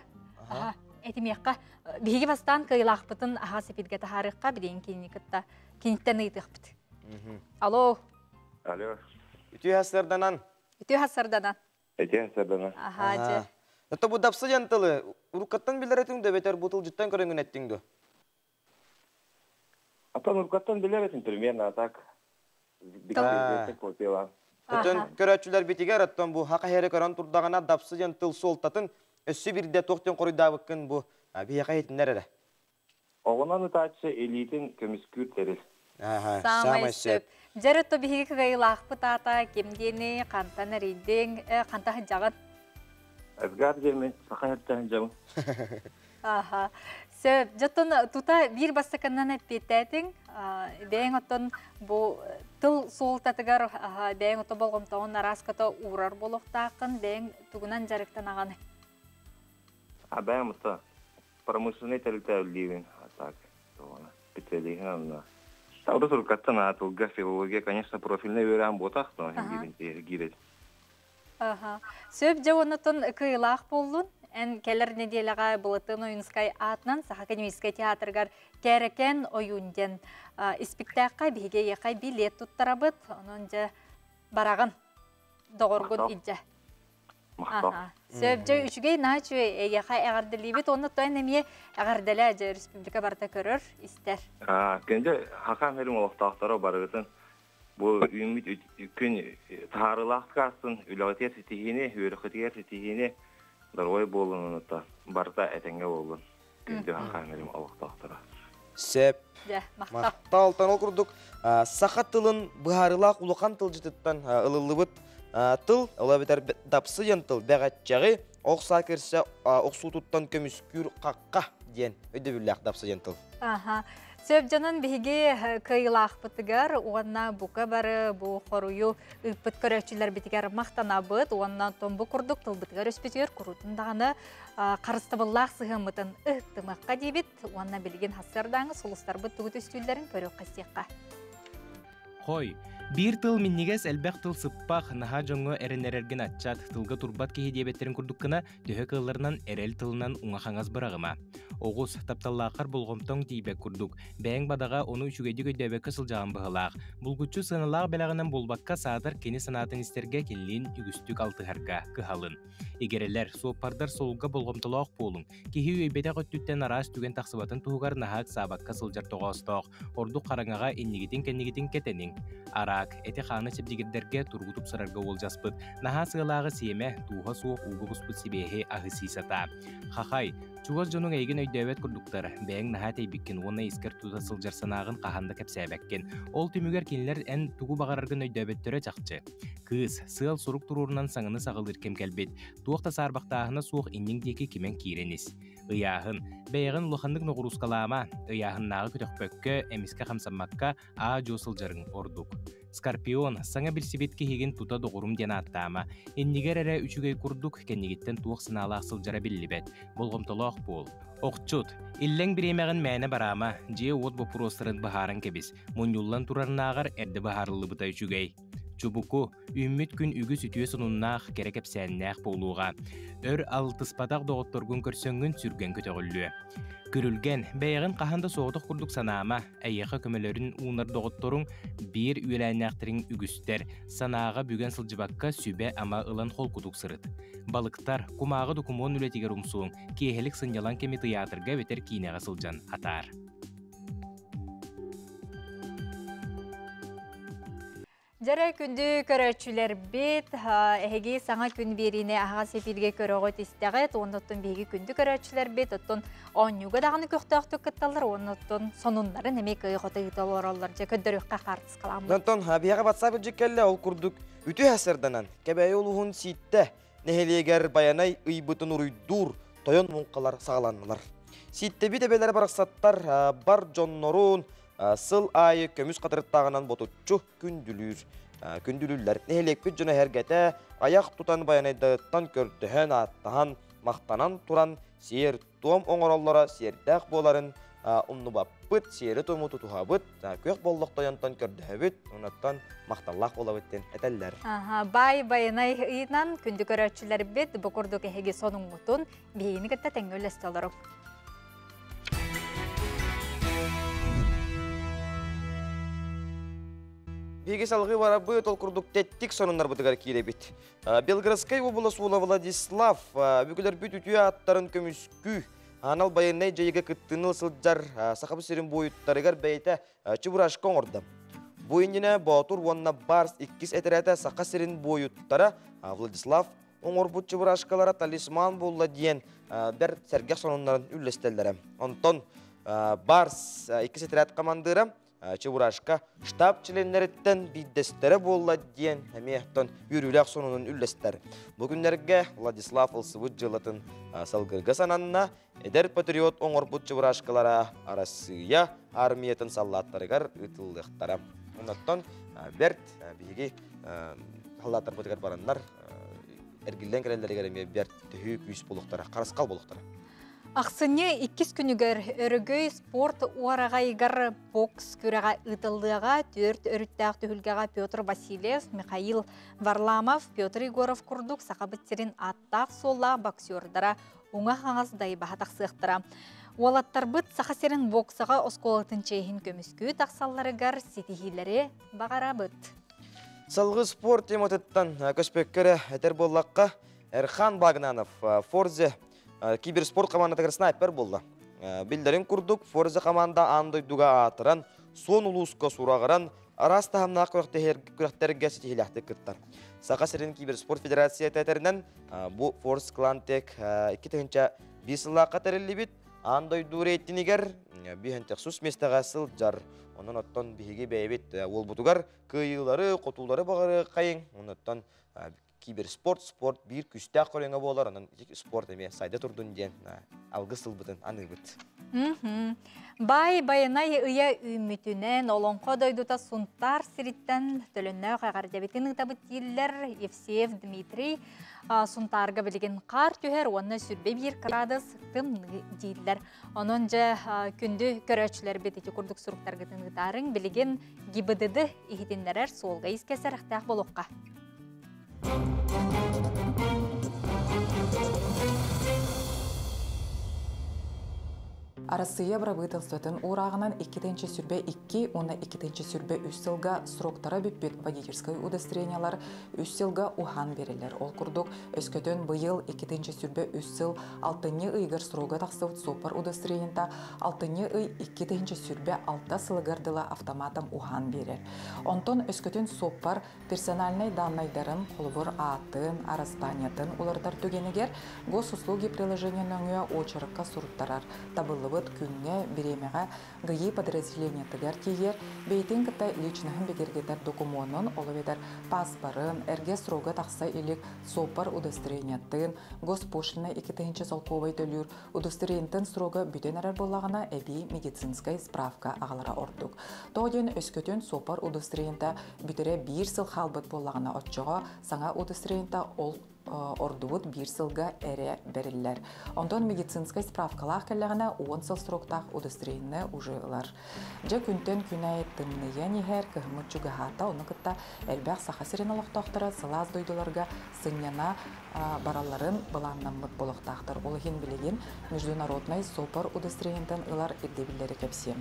Әтімеққа, бейге бастан қайлақпытын аға сепетге тахарыққа білген кенеттен ұйтықпыт. Алло. Алло. Үтүй хасырданан. Үтүй хасырданан. Үтүй хасырданан. Аха, же. Өтті бұл дапсы жантылы, ұрыққаттан білер өтіңді, бетер бұтыл жұттан көріңін әттіңді? Аттан ұрыққаттан білер өтің, примерно, так. Өтін көрәтшілер бетігер, өттен бұл хақа хәрі көрін тұрдағына дапсы жантыл солтатын, өссі бірде тоқтен қорыйдабыққын бұл бейеқа етіндер әрі? Оғынан ұтатшы элитін көміскүр тәріл. Самай сөп. Жәрі өтті бейге қағайлақпы тата, кемдені, қантан әрейдің, қантағы жағын? Әзгар жермен, сақа әрттән жауын. Аха. Сөп, жаттын тута бір бастықынан әппеттәтің, бәйін оттын бұл тыл солтатығар бәйін отты болғымтауын араската урар болуқтақын, бәйін түгінен жарықтан ағаны. Бәйін мұста, промышленный тәрілті әулейін, так, петелейін анна. Тауры сұрқаттан атылға филология, конечно, профильный өрән ботақ, но гирет. Сөп, жа онытын кыйлақ болуын, ән кәлір неделіға бұлытын ойынскай атынан Саха Академический театргар кәрікен ойынден спектаққа бейге еқай билет тұттарабыт, оның жа барағын доғырғын иджа. Сөп, жа үшігей начу еқай әғарділейбет, оны тойын әме әғарділі жа республика барда көрір, істер. Кенде хақам әрім олықтақтары барығытын, бұл үміт күн тағарылақ қасын, үлағытер сетігіне, өріқытер сетігіне, Дарой болын, барда әтенге болын. Күнде хақамерім алықтақтыра. Сәп, мақталтан ол күрдік. Сақа тылын бұғарылақ ұлықан тыл жытыттан ұлылы бұд. Тыл, ола бетер дапсы ен тыл, бәғатчағы, оқса керсе оқсу тұттан көміскүр қаққа ден. Өйді білі дапсы ен тыл. Сөп жанын бейге кыйлақ бұтығар, оғанна бұқа бары бұ қоруyu үппіт көрәтшілер бітігер мақтана бұд, оғанна томбы күрдік тыл бітігер өспетігер күрутындағаны қарыстыбыллақ сығымытын ұқтымаққа дейбіт, оғанна білген хасырдаңы сұлыстар бұд түгіт өстүйлерін көрі қастиққа. Қой, бір тыл миннигес әлбәқ тыл сыппақ наға жоңы әрінерерген атчат тылға турбат кейі дебеттерін күрдіккіна дөһі кылларынан әрел тылынан уңақаңаз бырағыма. Оғыз тапталлақар болғымтың тейбек күрдік. Бәң бадаға оны үшігейді көйдәбек кысылжағын бұғылақ. Бұлгүтчі сыналақ бәлағынан болбаққа садыр кені санатын істерге келін үгістік алтығарға кыхалын. Егерелер соопардар солға болғымтылақ болың. Кехи өйбеті қөттіттен арас түген тақсыбатын туғар нахақ сабаққа сылжар тоғастық. Орду қараңаға еннегетін кәннегетін кетенің. Арақ, әте қаны сепдегердерге тұрғытып сырарға ол жаспыд. Наха сығылағы семе туға суық уғы бұспыд себеге ағы сисата. Қақай, чуғыз жоның әйген өйдәует күрдіктар. Бәң наха тейбіккен, оны ескер тута сылжар санағын қағанды кәпсәбәккен. Ол түмігер кенілер ән туғы бағарарғын өйдәуеттері жақчы. Кыз, сығыл сұруқ тұрурынан саңыны сағылыр кем кәлбет. Туақта сарбақтағына суық иннеңдекі кемен кейренес. Ыяғын, бәйғын лұхандық ноғырусқалама, ыяғын нағы күтіқпөккі, әміске қамсаммаққа а жосылжарың ордук. Скорпион, саңа білсібетке хеген тута доғырым ден аттама. Эннигер әрі үшігей күрдік, кәннегеттен туық сыналақ сылжара білібет. Болғымтылақ бол. Оқчут, илләң біремәғін мәні барама, же от бопыростырын бағарын кебіз. Мұнюллан турарнағар әрді бағарылы бұта үшігей. Чубуку, үммит күн үгі сүтуе сынуннақ керекеп сәннәқ болуға. Өр алтыспадақ доғытторгун көрсөңгін сүрген көтөғілі. Күрілген, бәйғін қаханда соғытық күрдік санама, әйеқі көмелерін уынар доғытторың бір үйеләнәқтерін үгістер, санаға бүген сылжыбаққа сүбе ама ылан қол күдік сырыт. Балықтар, кумағы докумон үлетігер ұмсуың, кейхелік сынялан кеме тыятырға ветер кейнеға сылжан атар. Жара күнді көрәтшілер бет, әйге саңа күн беріне аға сепілге көріғыт істеғет, оныттың бейгі күнді көрәтшілер бет, оттың оңюға дағыны көқтіқтік күтталар, оныттың сонындарын әмек ұйғыты ұйталар олар, же көддіріққа қартыс қаламын. Донтон, бияға батса бір жеккелі ол күрдік үті әсірдінен, кәбәй олуғын сийтті, нәхелегер баянай ұйбытын ұрыйдур, тойон мұңқалар сағаланылар. Сийтті бит әбелер барықсаттар бар жоннорун, сыл айы көміс қатырыттағынан ботутчу күндүлүллер. Нехелекпет жона хергете аяқ тутан баянайдыттан көрдіхен аттаған мақтанан туран сер туам оңыраллара сердәқ боларын ұмныбаппыт, сері tomu тұтуғабыт, көк боллықтайантан көрдіхабыт, онаттан мақталлақ болабыттен әтәллер. Бай баянай ұйынан күнді көрәтшілер бет бұқырды кәхеге соның ұтын бейіні кәтті тәңгөл әстелірік. Беге салғы бара бұйт ол күрдік тәттік сонынлар бұтығар кейле бет. Белградскай облыс ула Владислав бүкілер бүт үтіе аттарын көміскү. Анал баянай жайыға күттіні сылджар сақабы серін бойыттарығар бәйті чыбырашқа оңырды. Бойыніне Батур онына барс 2 әтірәті сақа серін бойыттары Владислав оңыр бұт чыбырашқалара талисман болла дейін бір сәргек сонынларын үллестелдері. Онтон барс 2 әтірәті командыры Чебурашка штаб членлереттен биддестері болла дейін әмеяқтан үріләқ сонының үллестер. Бүгіндерге Владислав Алсывыт жылатын салғырға сананына әдер патриот оңыр бұт Чебурашкалара арасыя армиятын саллаттарығар ұтылдықтары. Онаттан бәрт бейге халаттар бұтығар баранлар әргілден кәрелдерігер әме бәрт түхі күйіс болуқтары, қарысқал болуқтары. Ақсыне 2 күнігер өрігөй спорт уарағайғар бокс көреға ұтылдыға 4 өріттәқ түхілгеға Петр Васильев, Михаил Варламов, Петр Егоров күрдік сақабыттерін аттақ солла боксердара оңа қаңыз дайбаға тақсықтыра. Олаттар бұд сақасерін боксыға осколатын чейхін көміскүй тақсаларығар сетихилері бағара бұд. Салғы спорт емотыттан көспеккері әтер боллаққа Әрхан Багнанов Форзе киберспорт командатығыр снайпер болды. Білдерін күрдік, Форзе команда андойдуға атыран, сон ұлысқа сұрағыран, араста хамна күректерге сетихиләхті күттар. Сақа сірін киберспорт федерация тәтерінен бұл Форз Клантек 2-5 лаққа тәрілі біт, андойду рейтінігер бейхентек сұс местіға сыл жар. Онын оттан бейге бәйбет ол бұтығар күйілері, қотулары бағары қайын. Онын киберспорт, спорт бір күстәқ көреңі болар, онын спорт әме сайда тұрдың ден алғы сылбытын аны бұд. Бай баянай ұя үмітінен олонқо дойдута сұнтар сиріттен төлінні қағар дәбетін ұтабыт дейілер Евсеев Дмитрий сұнтарға білген қар түйер, оны сүрбе 1 градус тым дейілер. Оның жа күнді көрәтшілер бететі күрдік сұрықтарғытын ұтарын білген гибідіді ихетіндерер солға ескесер әқтәқ болуққа. Арасыя брабытыл сөтін урағынан 2-тенче сүрбе 2, оны 2-тенче сүрбе 3 сылға сроктара бүппет водительскай удостоверениялар 3 сылға ухан берелер. Ол күрдік өскөтін бұйыл 2-тенче сүрбе 3 сыл 6-ны ыйгар сроға тақсывыт сопар удостоверениента 6-ны ый 2-тенче сүрбе 6 сылғардыла автоматом ухан берер. Онтон өскөтін сопар персональный данныйдарын қолыбыр атын, араспаниятын улардар түгенегер госуслуги приложениянын өңі очырыққа сұруттарар. Табылыбыт күнге беремеға ғайы подразделение тігер кейер, бейтін кітті личнахын бекергетер документын, олыведер паспарын, әрге сроға тақса елік сопар удостоверениятын, госпошлина 2-тенче солковай төлір, удостоверениятын сроға бүтен әрір болағына әбей медицинскай справка ағалара ордық. Тоғден өскөтін сопар удостоверениятта бүтіре 1 сыл халбыт болағына отчыға саңа удостоверениятта ол ордуут 1 сылга эре бериллер. Онтон медицинскай справкалах келлегіне 10 сыл сроктах удостоверение ужылар. Же күнтен күнәй тымные нихер кыхмыт чугахата, оны кытта элбәк сахасырын олықтақтыры сылаз дойдуларга сынняна бараларын быланнамыт болықтақтыр. Олығын білеген международный сопар удостоверениятын ылар ирдебиллери кепсе.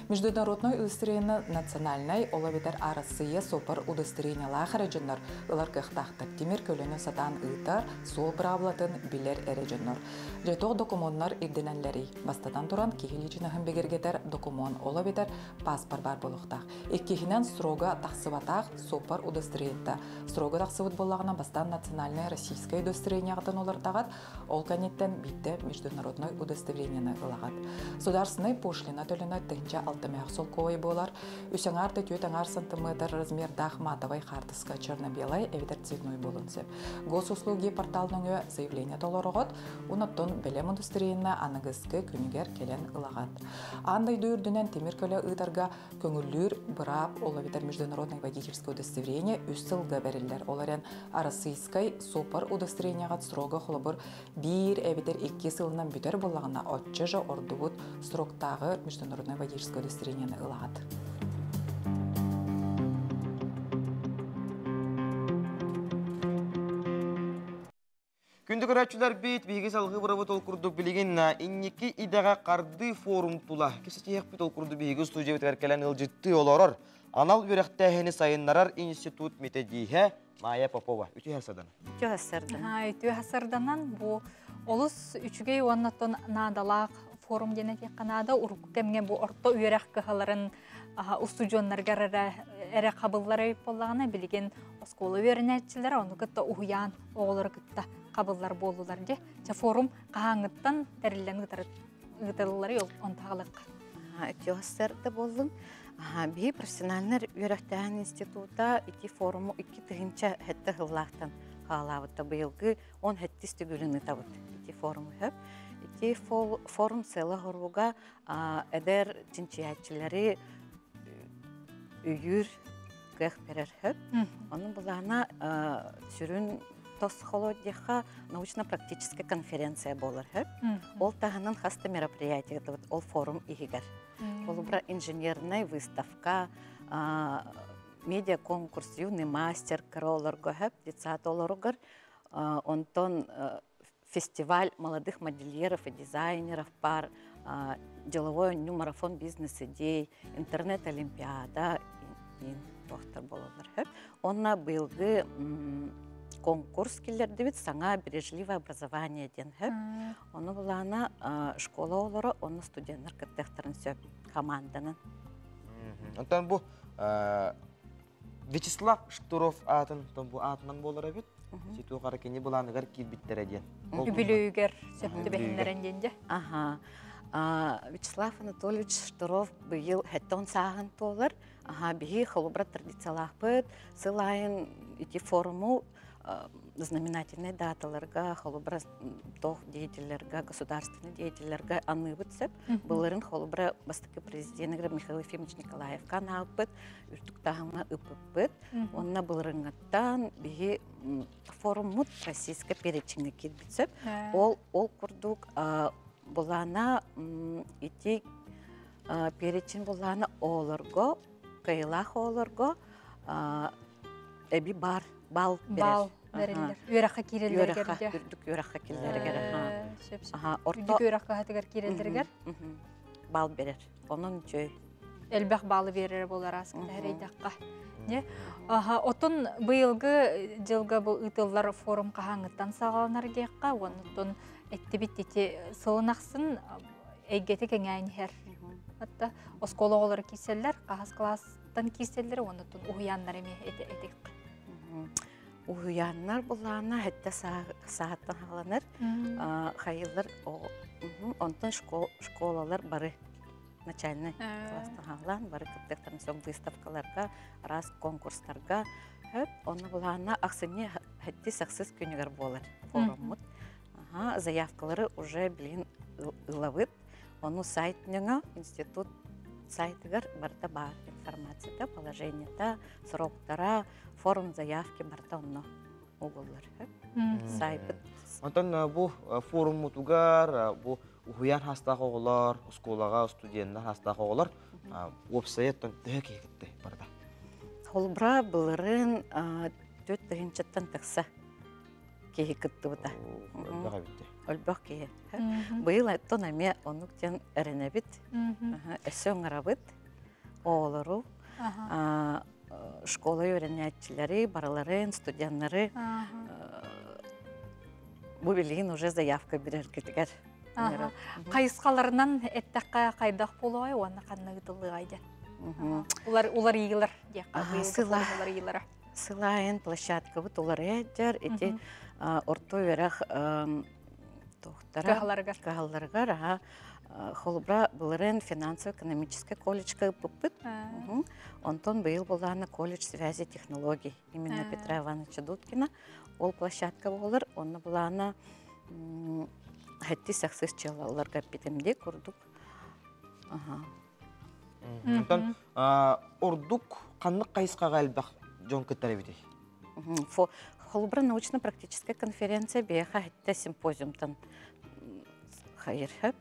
Международной удостоверение национальной олабетер арасыя сопар удостоверение лахарыжынар ылар кыхтақтыр. Темир көліні сатан ытар, сол бравлатын билер әрежіннор. Жетоқ документтар ирденәлләри. Бастадан туран кехиличинахын бегергетер документ олабетер паспорт бар болуқтақ. Еккехінен срога тақсыватақ сопар удостоверениента. Срога тақсыват болағына бастан национальная российская удостоверение ағытын олар ол канеттен битті международной удостоверениені ылағат. Сударсыны пошлина төліні тыңча 6 мәқ солковай болар. Үсіңар тәтуетіңар сантиметр размердақ матовай қартысқа черно-белай әведер цветной болынсеп. Госуслуги порталының заявление толорығыт, ұнаттон бәлем удостоверениені анығызғы күнігер келен ылағат. Андай дүйірдінен темір көлі ұйтарға көңіллер бұрап олабетер международный водительское удостоверение үс сылға бәрілер. Оларен арасыйскай сопар удостоверениеға сроғы құлыбыр 1 әведер 2 сылынан бүтер болағына отчы жа ордуыт сроктағы международный водительское удостоверениені ылағат. Күнді көрәтшілер бейт, бейге салғы бұрабыт ол күрдік білеген иннекі идаға қарды форум тұла. Кесеті еқпет ол күрді бейге студия бітігер кәлін ұлжытты оларыр. Анал өрәқтәхені сайынларар институт методиhe Майя Попова. Үті хасардан. Үті хасарданан бұл олыс үчігей оннаттон надалақ форум денеті қанада ұрық кәмген бұл орта өрәқ кіғаларын устудионнаргар әрі қабыллары болағына білген осколы өрінәтчілер, оны күтті ұғыян оғылыр күтті қабыллар болулар де. Форум қағаңыттан тәрілен ғытылылары онтағылық. Өтеғыстарды болдың. Би профессиональнер өрәқтәген института ити форуму 2 тығынча хәтті ғыллақтан қағалауыты бұйылғы 10 хәттіс түгіліні табыт. Ити форуму хөп. Ити форум сәлі ғыруға әдер чинчиятчілері үйір гэх берер хөп. Оның бұлағына сүрін тосхологияға научно-практическая конференция болыр хөп. Ол тағынан хаста мероприятие, ол форум игер. Ол бұра инженерная выставка, медиа-конкурс, юный мастер, королорго хөп, 30 олорогар. Онтон фестиваль молодых модельеров и дизайнеров пар, деловой марафон бизнес-идей, интернет-олимпиада и доктор бололар хөп. Онна бұйылғы конкурс келерді бит саңа бережливое образование ден хөп. Оны бұлана школа олары, оны студенттер кіттіқтірін сөп команданын. Онтан бұл Вячеслав Штуров атын, бұл атынан болыр әбет? Сету қаракені бұланығар келбіттер әден. Үбілігер сөпті бәхіндерін денде? Вячеслав Анатольевич Штуров бұйыл хәттон сағын толыр. Бігі қылыбыра традициялақ бұд, сылайын үті форуму знаменательные даталарга, холубра тох деятелерга, государственные деятелерга анны бытсеп, былырын холубра бастыки президент Михаил Ефимович Николаев каналпыт, үртүктагына ыпыппыт, онна былырыңаттан биги форумут российска перечинге кирбитсеп, ол курдук булана ити перечин булана олорго, кайлах олорго, эби бар бал берер. Өрәққа кирелер Өрәққа кирелер. Үрдік өраққа хатығар керелдергер? Бал берер. Onun için. Әлбәқ балы берер болар асында әрейдаққа. Отын бұйылғы жылға бұл ұтылар форум қағаңыттан сағаланар дейққа, онытын әтті біттеті сылынақсын әйгеті кәңәйін әр. Атта, оскола олар кеселер, қағас класстан кеселер, онытын ұғыянлар әме әтек. Уяннар булана хәтта сааттан халаныр. Хайыллар онтон школалар бары начальный класстан халан бары кыттыктан соң выставкаларга, раз конкурстарга хөп оны булана аксыне хәтти саксыз күнүгөр болар форумут. Заявкалары уже билин ылабыт. Оны сайтныга институт сайтыгар барда бар информацияда, положениеда, сроктара, форум заявки барда онно уголлар. Сайбыт. Антон бу форум мутугар, бу уян хастагы оголар, школага студенттер хастагы оголар, веб-сайттан төк егитте барда. Холбра буларын 4-нче такса кеге кытты бута. Өлбөк кеге. Быйыл аттан эме онуктен эренебит. Эсөң арабыт. Оолору. Школа öğrenicileri, бараларын, студенттері bu bilgin уже заявка берер кетигер. Кайыскаларынан эттакка кайдак болой, оны канныгытылы айды. Улар ийгилер дияка, улар ийгилер. Сылайын площадка бут улар эдер, эти орто верах кахаларгар, холбра буларын финансово-экономический колледжка пупыт. Антон быйыл буланы колледж связи технологий именно Петра Ивановича Дудкина. Ол площадка болар, оны буланы хәтти саксыз чалаларга битемде курдук. Антон ордук каннык кайыскага элбак жон кеттер бити. Холбра научно-практическая конференция беха хәтти симпозиумтан хайыр хэп.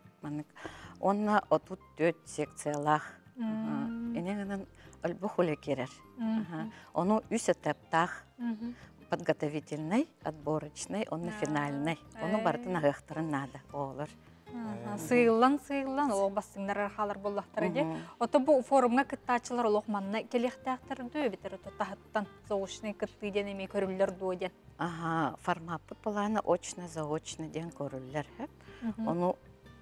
Онна отут 4 секциялах. Инегенен альбухуле керер. Оно 3 этаптах. Подготовительный, отборочный, он финальный. Оно барды нагыктырын надо. Олар. Сыйлан, ол басыңдар архалар боллақтар де. Оты бұл форумға кыттачылар олықманына келектақтар дөй бітірі тұттағыттан заочный кытты ден еме көрілілер дөйден. Формат бұланы очно-заочно ден көрілілер. Оны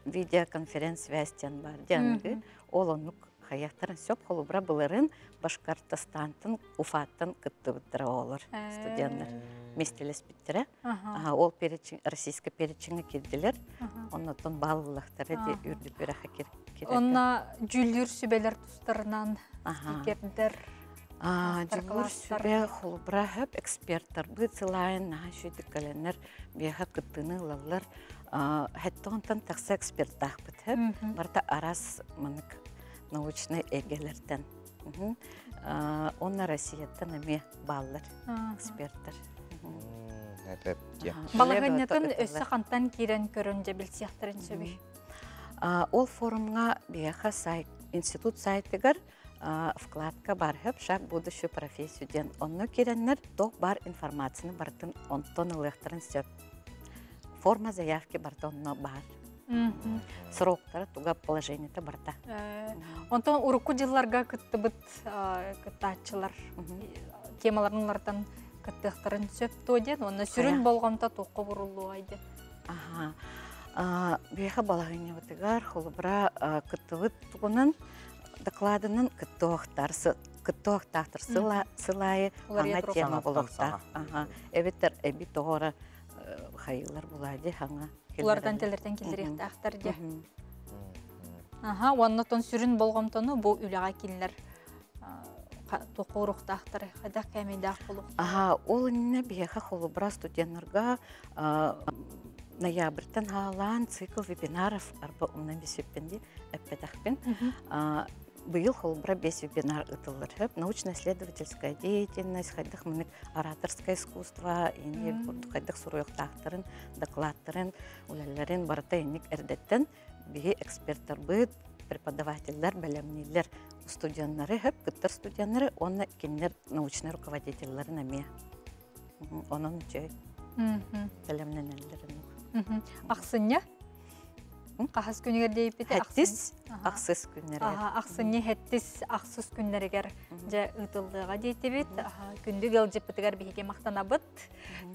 видеоконференц-связьтен бар денгі. Ол онук хаяқтарын сөп холубра бұларын Башкортостантын, Уфаттын кытты бұттыра олар студенттер. Местелес біттірі. Ол российский перечіңі келділер. Оннан балылықтары де үрдіп өреқі керек. Онна жүлдер сүбелер тұстарынан кердер. Жүлдер сүбе холубра хөп эксперттар. Бұл цылайын шүйдік кәленер беға кыттыны лалар. Хәтті онтан тақса эксперттақ бұт хөп. Барда арас мұнық научный эгелерден. Онна Россияттан әме баллар, эксперттар. Балағаннатын өссі қантан керен көрінже білсияқтарын сөбей? Ол форумға беға институт сайтыгар вкладка бар хөп шаг будущую профессию ден. Онны керенлер тоқ бар информацияны бартын онтон ылықтырын сөп. Форма заявки бартонно бар. Сроктары туга положениеті барда. Онтон уруку жылларға кытты бұт кыттачылар темаларынлардан кыттықтарын сөп төден, оны сүрін болғамта тоққа бұрылу айды. Беха балағыне бұтығар, холыбыра кыттығыт тұғынан докладының кыттықтақтыр сылайы аңа тема болуқтақ. Әбеттер әбет оғыры хайылар бұлайды аңа. Улардан телерден келдіректі ақтар де. Оннатон сүрін болғамтоны бұл үліға келінлер тоқы ұрықты ақтары, қайдақ кәмейдақ болуқты. Ол үніне бейеға холыбыра студенттарға ноябрьтен ғалан цикл вебинаров арба умнан бесеппенде әппедақпен. Быйыл холбра 5 вебинар ытылыр. Научно-исследовательская деятельность, хайдах мынык ораторское искусство, хайдах суруяқтақтарын, докладтарын, улаларын барата енік әрдеттен бейі эксперттар бұд, преподавательдер, бәлемнелер, студенттары, күттір студенттары, оны кенлер научный руководительларын әме. Оның жөй бәлемнелерін. Ақсынне? Қағыз күнігер дейіп беті? Хәттіс, ақсыз күннері. Ақсынне хәттіс ақсыз күннерігер жа ұтылдыға дейті бет. Күнді келжіп бітігер бейге мақтана бұд.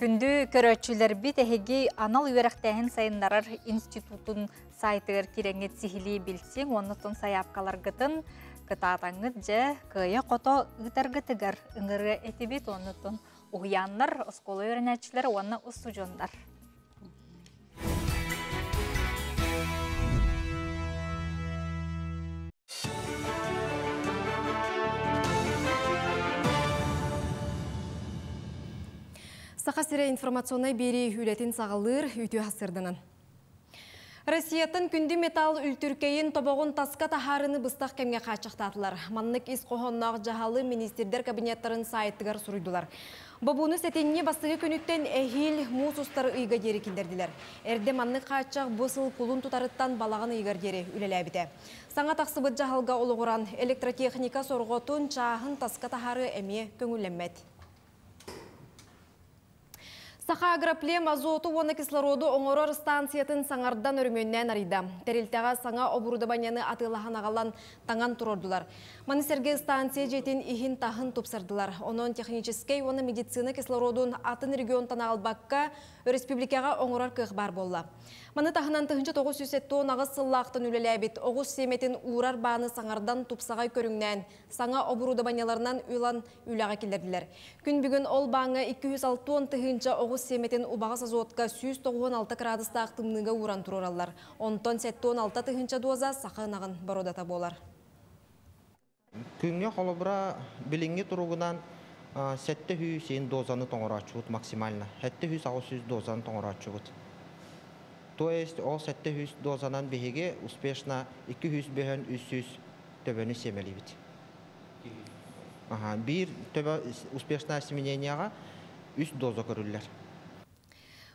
Күнді көрөтчілер бет әхеге анал үйерақтайын сайындарар институтын сайтығыр кереңет сихили білсең, онытын саяпқалар ғытын қытатаңыд жа күйе қото ұтар ғытығар ұңыры әті бет, онытын ұғиянлар, ұсколы өрінәтшілер, оны ұсу жондар. Сақасыра информационной бери үлетін сағалыр үті асырдынан. Россиятын күнді металл үлтүркейін тобоғын таска тахарыны бұстақ кемге қачықтатылар. Маннық ис қоғыннақ жағалы министердер кабинеттарын сайттығар сұрыйдылар. Бабуны сәтенне бастығы күніттен әхил мұз ұстары ұйға дері кендерділер. Әрде маннық қачақ бұсыл пулын тұтарыттан балағын ұйғар дері үлеләбіде. Саңа тақсыбыт жағалға олығыран электротехника сорғотын чағын таска тахары әме көңілеммәд. Саха агроплем азоту оны кислороду оңорор станциятын саңардан өрмөннен арыйда. Терилтеға саңа обурудабанияны атылахан ағалан таңан тұрордылар. Манисерге станция жетін ихин тахын тупсардылар. Онын технический, оны медицина кислородун атын регионтан албаққа республикаға оңорор кық бар болла. Маны тахынан тұхынчы 970 ағыз сыллақтын үлеләбет, оғыз семетін урар баны саңардан тупсағай көріңнен, саңа обурудабанияларынан үлан үләға келдерділер. Күн бүгін ол баңы 260 тұхынчы оғыз семетін убағыз азотқа 196 градуста ақтымныға уран тұроралар. Онтон 716 тұхынчы доза сақынағын бародата болар. Күнге қолыбыра біліңге тұрғынан 700 дозаны тоңырачы бұд максимально. 700-600 дозаны тоңырачы бұд. То есть, ол 700 дозанан бігеге успешно 200-300 төбені семелі бит. Bir төбі успешно осемененияға 3 доза көрілер.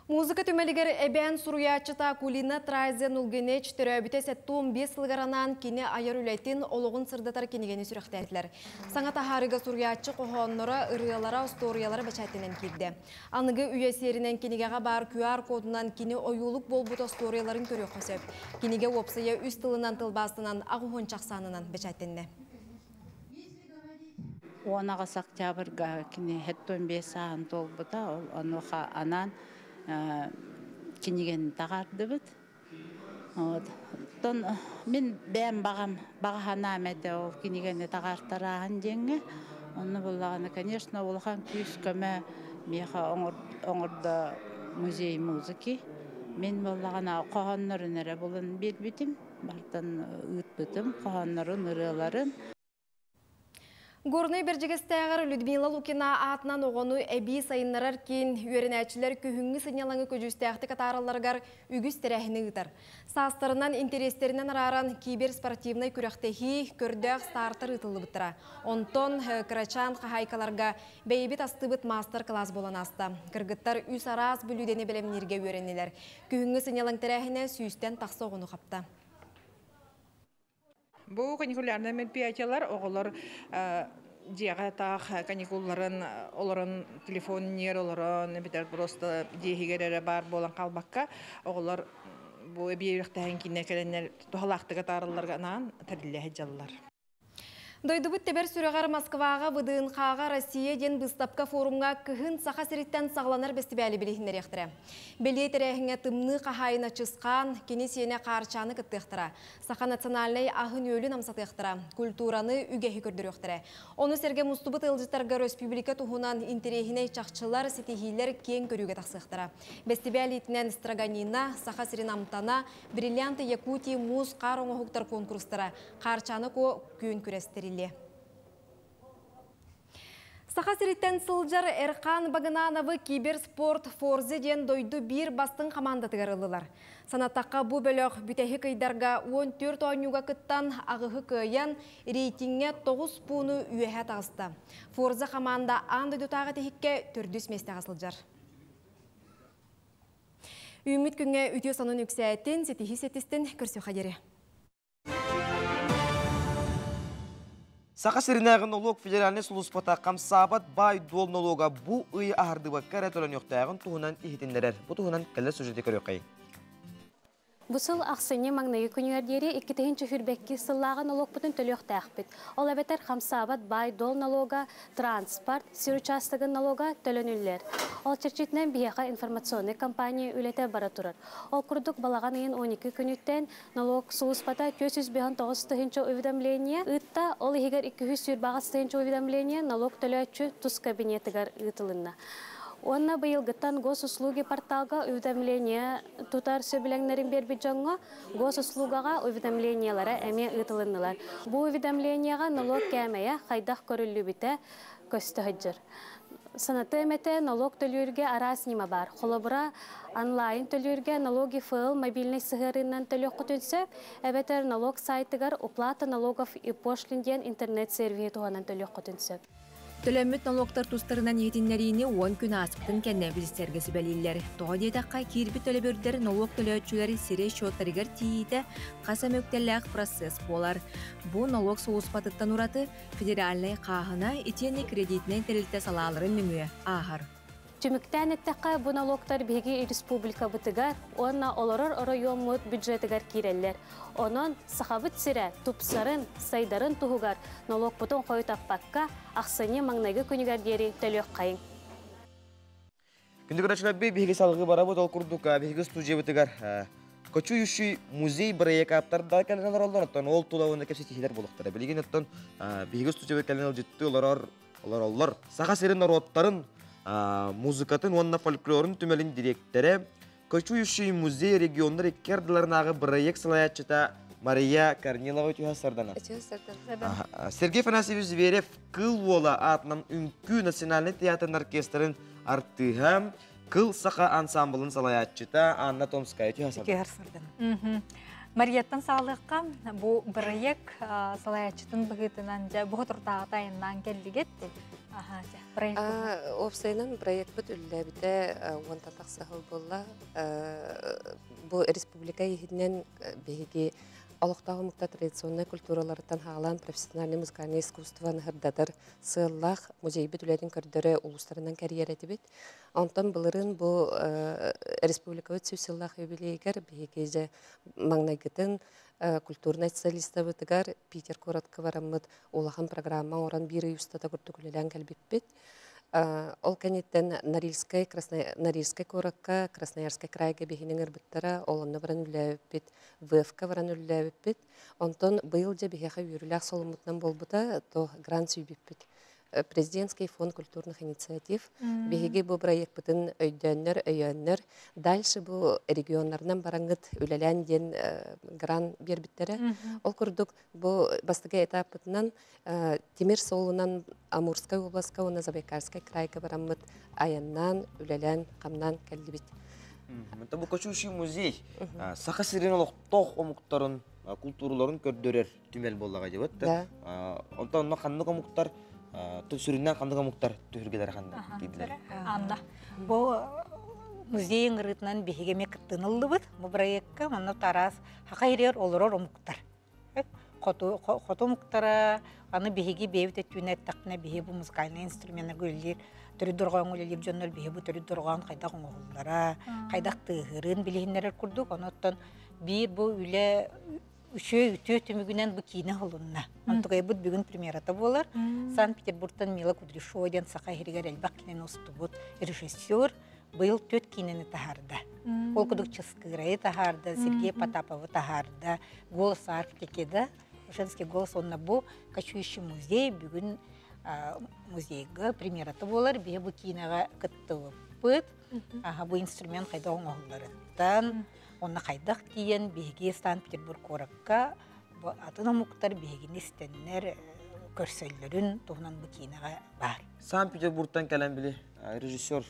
Музыка төмелігер әбән сұруячыта Кулина Трайзен ұлгенеч түрәбіте 15 сылғаранан кені айыр үләйтін олығын сырдатар кенегені сүріқтәділер. Саңата харыға сұруячы қоғанлары ұрыялара ұсториялары бәчәттенен келді. Анығы үйесерінен кенегеға бар QR кодынан кені ойулық болбут ұсторияларын көрі қосып. Кенеге опсыя үст тылынан тылбастынан ағуын чақсанынан бәчәттенді. Оғанағас октябрға кені 15 сағын толбыта, оныға анан кенеген тағарды бұд. Мен бән бағана әмәді ол кенегені тағартарағын денге. Оны болағаны, конечно, олған күйіс көмі меға оңырды музей музыки. Мен болағана қоғанларын әрі болын бербетім. Бартын ұтбытым, қоғанларын, ұрыларын. Горный бержегестәгәр Людмила Лукина атынан оғыны әбі сайынларар кен үйерінәчілер күйіңгі сыйнялаңы көжістәқті катараларғар үгіз тәрәхіні ұтар. Састарынан интерестерінен араран киберспортивнай күрәқтехи көрдәқ стартар ұтылы бұттыра. Онтон Крачан қағайкаларға бәйбет астыбыт мастер-класс болан аста. Кыргыттар үс араз бүлідені білемнерге үйерінелер. Күйіңгі сыйнялаң тәрәхіне сүйістен тақсы оғыны қапта. Бұл каникулярны мероприятиялар оғылар жеға тақ каникулларын оларын телефоннер оларын бітер просто дегегерері бар болан қалбаққа оғылар бұл әбейіріқтәйін кейіне кәленер тұғалақтығы тарыларғанан тәрілі әджалылар. Дойдубыт тебер сүрәғар Москваға бұдың қаға Россия ден бұстапқа форумға кіхін сақа сіріттен сағланар бәстібәлі білігіндер ектірі. Белей тәрәхіңе тымны қағайына чысқан, кені сене қарчаны күттіқтіра. Сақа национальный ағын өлі намсат ектіра. Культураны үгәхі көрдір ектірі. Оны сәрге мұстыбыт ұлжыттарға республика тұхынан интерехіне чақчылар сетихилер кен көріге тақсықтыра. Бәстібәлі етінен Страганина, сақа сірінамтана, бриллианты Якутия муз қар оңығықтар конкурстыра. Қарчаны ко күйін күрестерілі. Сақа сіріттен сылжар Эрқан Багынановы киберспорт форзе ден дойду бір бастың командатығар ылылар. Санаттаққа бұ бөліқ бүтәхі кайдарға 14 ойнуға күттан ағығы көйен рейтинге 9 пуны үйәхә тағысты. Форзе команда андойду тағы тәхікке түрдіс месті ғасылжар. Үміт күнге үтіо санын үксәйттен сетихи сетістен көрсі қадері. Сақа сиринағын налог федеральный сулуспата қамсабат бай дол налога бұ ұйы ағырдыба кәрі төлін yoқтағын туғынан ихетіндерер. Бұ туғынан кәлі сөжеде көрі Бусыл ақсыне маңнайы күнердері 2-ші хүрбәкке сыллағы налог бұтын төліқ тәқпіт. Ол әбетер қамсабат бай дол налога, транспорт, сир участығын налога төлөнілер. Ол черчетінен бияға информационный компания үлеті бара тұрар. Ол күрдік балаған ең 12 күніттен налог сұлыспата 409-шы уведомление, ұтта ол егер 200-шы уведомление налог төлөтші тұс кабинетігер ұтылынна. Онна быйылгыттан госуслуги порталга уведомление тутар сөбіләңнәрін бербі жоңға госуслугаға уведомлениялары әме ұтылынылар. Бұл уведомленияға налог кәмәйә қайдақ көрілі біті көсті ғыджыр. Санаты әмәті налог төлерге араснима бар. Қолыбыра онлайн төлерге налоги файл мобильный сығырынан төлек құтынсы, әбетер налог сайтығар уплата налогов и пошлинден интернет-сервии туғанан төлек құтынсы. Төлөммүт налогтар тустарынан етиннәріне 10 күн аспытын кәнне білістерге сөбәлейлер. Тоға дейдаққа кирби төлөбөрдер налог төлөтчүләри сире шоттарыгар тиейті қаса мөктәлләқ процесс болар. Бұ налог соғыспатыттан ураты федеральный қағына итені кредитнен тәрілті салаларын мүмі ағар. Түміктен әттәққа бұ налогтар беги республика бұтыгар, онна оларыр район мұт бюджетігар киреллер. Онын сақабыт сірі, тупсарын, сайдарын тұғығар налог бұтын қойы таппаққа ақсыне маңнайғы күнігер дері төлек қайын. Күндік рачылар беги салғы бара бұт ол күрдік беги студия бұтыгар. Көчу үші музей бірайек аптарда кәлінен оралдан оттан ол тұлауында кәпсі тихилер болықтары. Білеген оттан беги студия кәлінен жетті олар сақа серін народтарын музыкатын, онна фольклорын түмелін директоры, Көчу үші музей региондар екерділерінағы бірайек салаятчыта Мария Корнилова өтіғасырдана. Сергей Фанасьевич Зверев кыл ола атынан үнкі национальный театрын оркестрын артыға кыл сақа ансамблын салаятчыта Анна Томская өтіғасырдана. Марияттан сағылыққа бұл бірайек салаятчытын бұғытынан бұғы тұртағы тайыннан келдігетті. Опсайнан проект бит үлләбите онта тақсахыл болла. Бу республика ехиднен беги алықтағы мұқта традиционный культуралардан хағалан профессиональный музыкальный искусствоны хырдадыр сыллах музей бит үләдін көрдері улустарынан карьер етібет. Антон бұлырын бұл республика өтсі сыллах юбилейгер беги маңнайгытын культурный социалиста бытыгар Питер Коротко варамыд улахан программа оран бири юстата күртүкүлелен калбиппит. Ол кенеттен Норильской Коротко, Красноярский крайга бихинен ырбыттара олонны баран үләбиппит, ВФК баран үләбиппит. Онтон быйыл же бихеха юрүлях солумутнан болбута то грант сүйбиппит. Президентский фонд культурных инициатив. Беги бу проект бутын өйдөннөр. Дальше бу регионнарынан бараңыт үлелен ден грант бербиттере. Ол күрдүк бу бастыгы этап бутынан Темир Солунан Амурская областка, уна Забайкальская крайга барамыт аяннан үлелен камнан келдибит. Мында бу көчүшү музей сака сирен олоктох омуктарын культураларын көрдөрөр түмел боллага жебет. Онтон кандык омуктар Сүріннен қандыға мұқтар түргелер қанда кейділер. Анда. Бұл музейін ғырытынан бейгеме кіттінылды бұд. Бұл проектқа мұны тарас хақайрер олырор омуқтар. Қоту мұқтара, аны бейге бейбіт әттуін әттіқіне бейге бұл музыкальный инструментер көлілер, түрі дұрған өлелер жөнлер бейге бұл түрі дұрған қайдақ оңғылдара, қайдақ тығырын білігінлер күрдік. Оныттан бір бұл үлі үтө түмігінен бұл кейіне ғылынна. Антығай бұд бүгін премьерата болар. Санкт-Петербургтан Мила Кудряшоваден сақа херігер әлбақ кенен осты бұд режиссер бұйыл төт кейінені тахарды. Ол күдік Ческігірайы тахарды, Сергей Потаповы тахарды, голос архитекеді. Женский голос онна бұл качующий музей бүгін музейгі премьерата болар. Бе бұл кейінеға күтті бұд. Бұл инструмент қайда оңғыларыттан. Онна қайдақ дейін беге Санкт-Петербург Коракка атына мұқтар бегін істеннер көрселерін тұғынан бұл кейініға бар. Санкт-Петербургтан кәлем білі режиссер.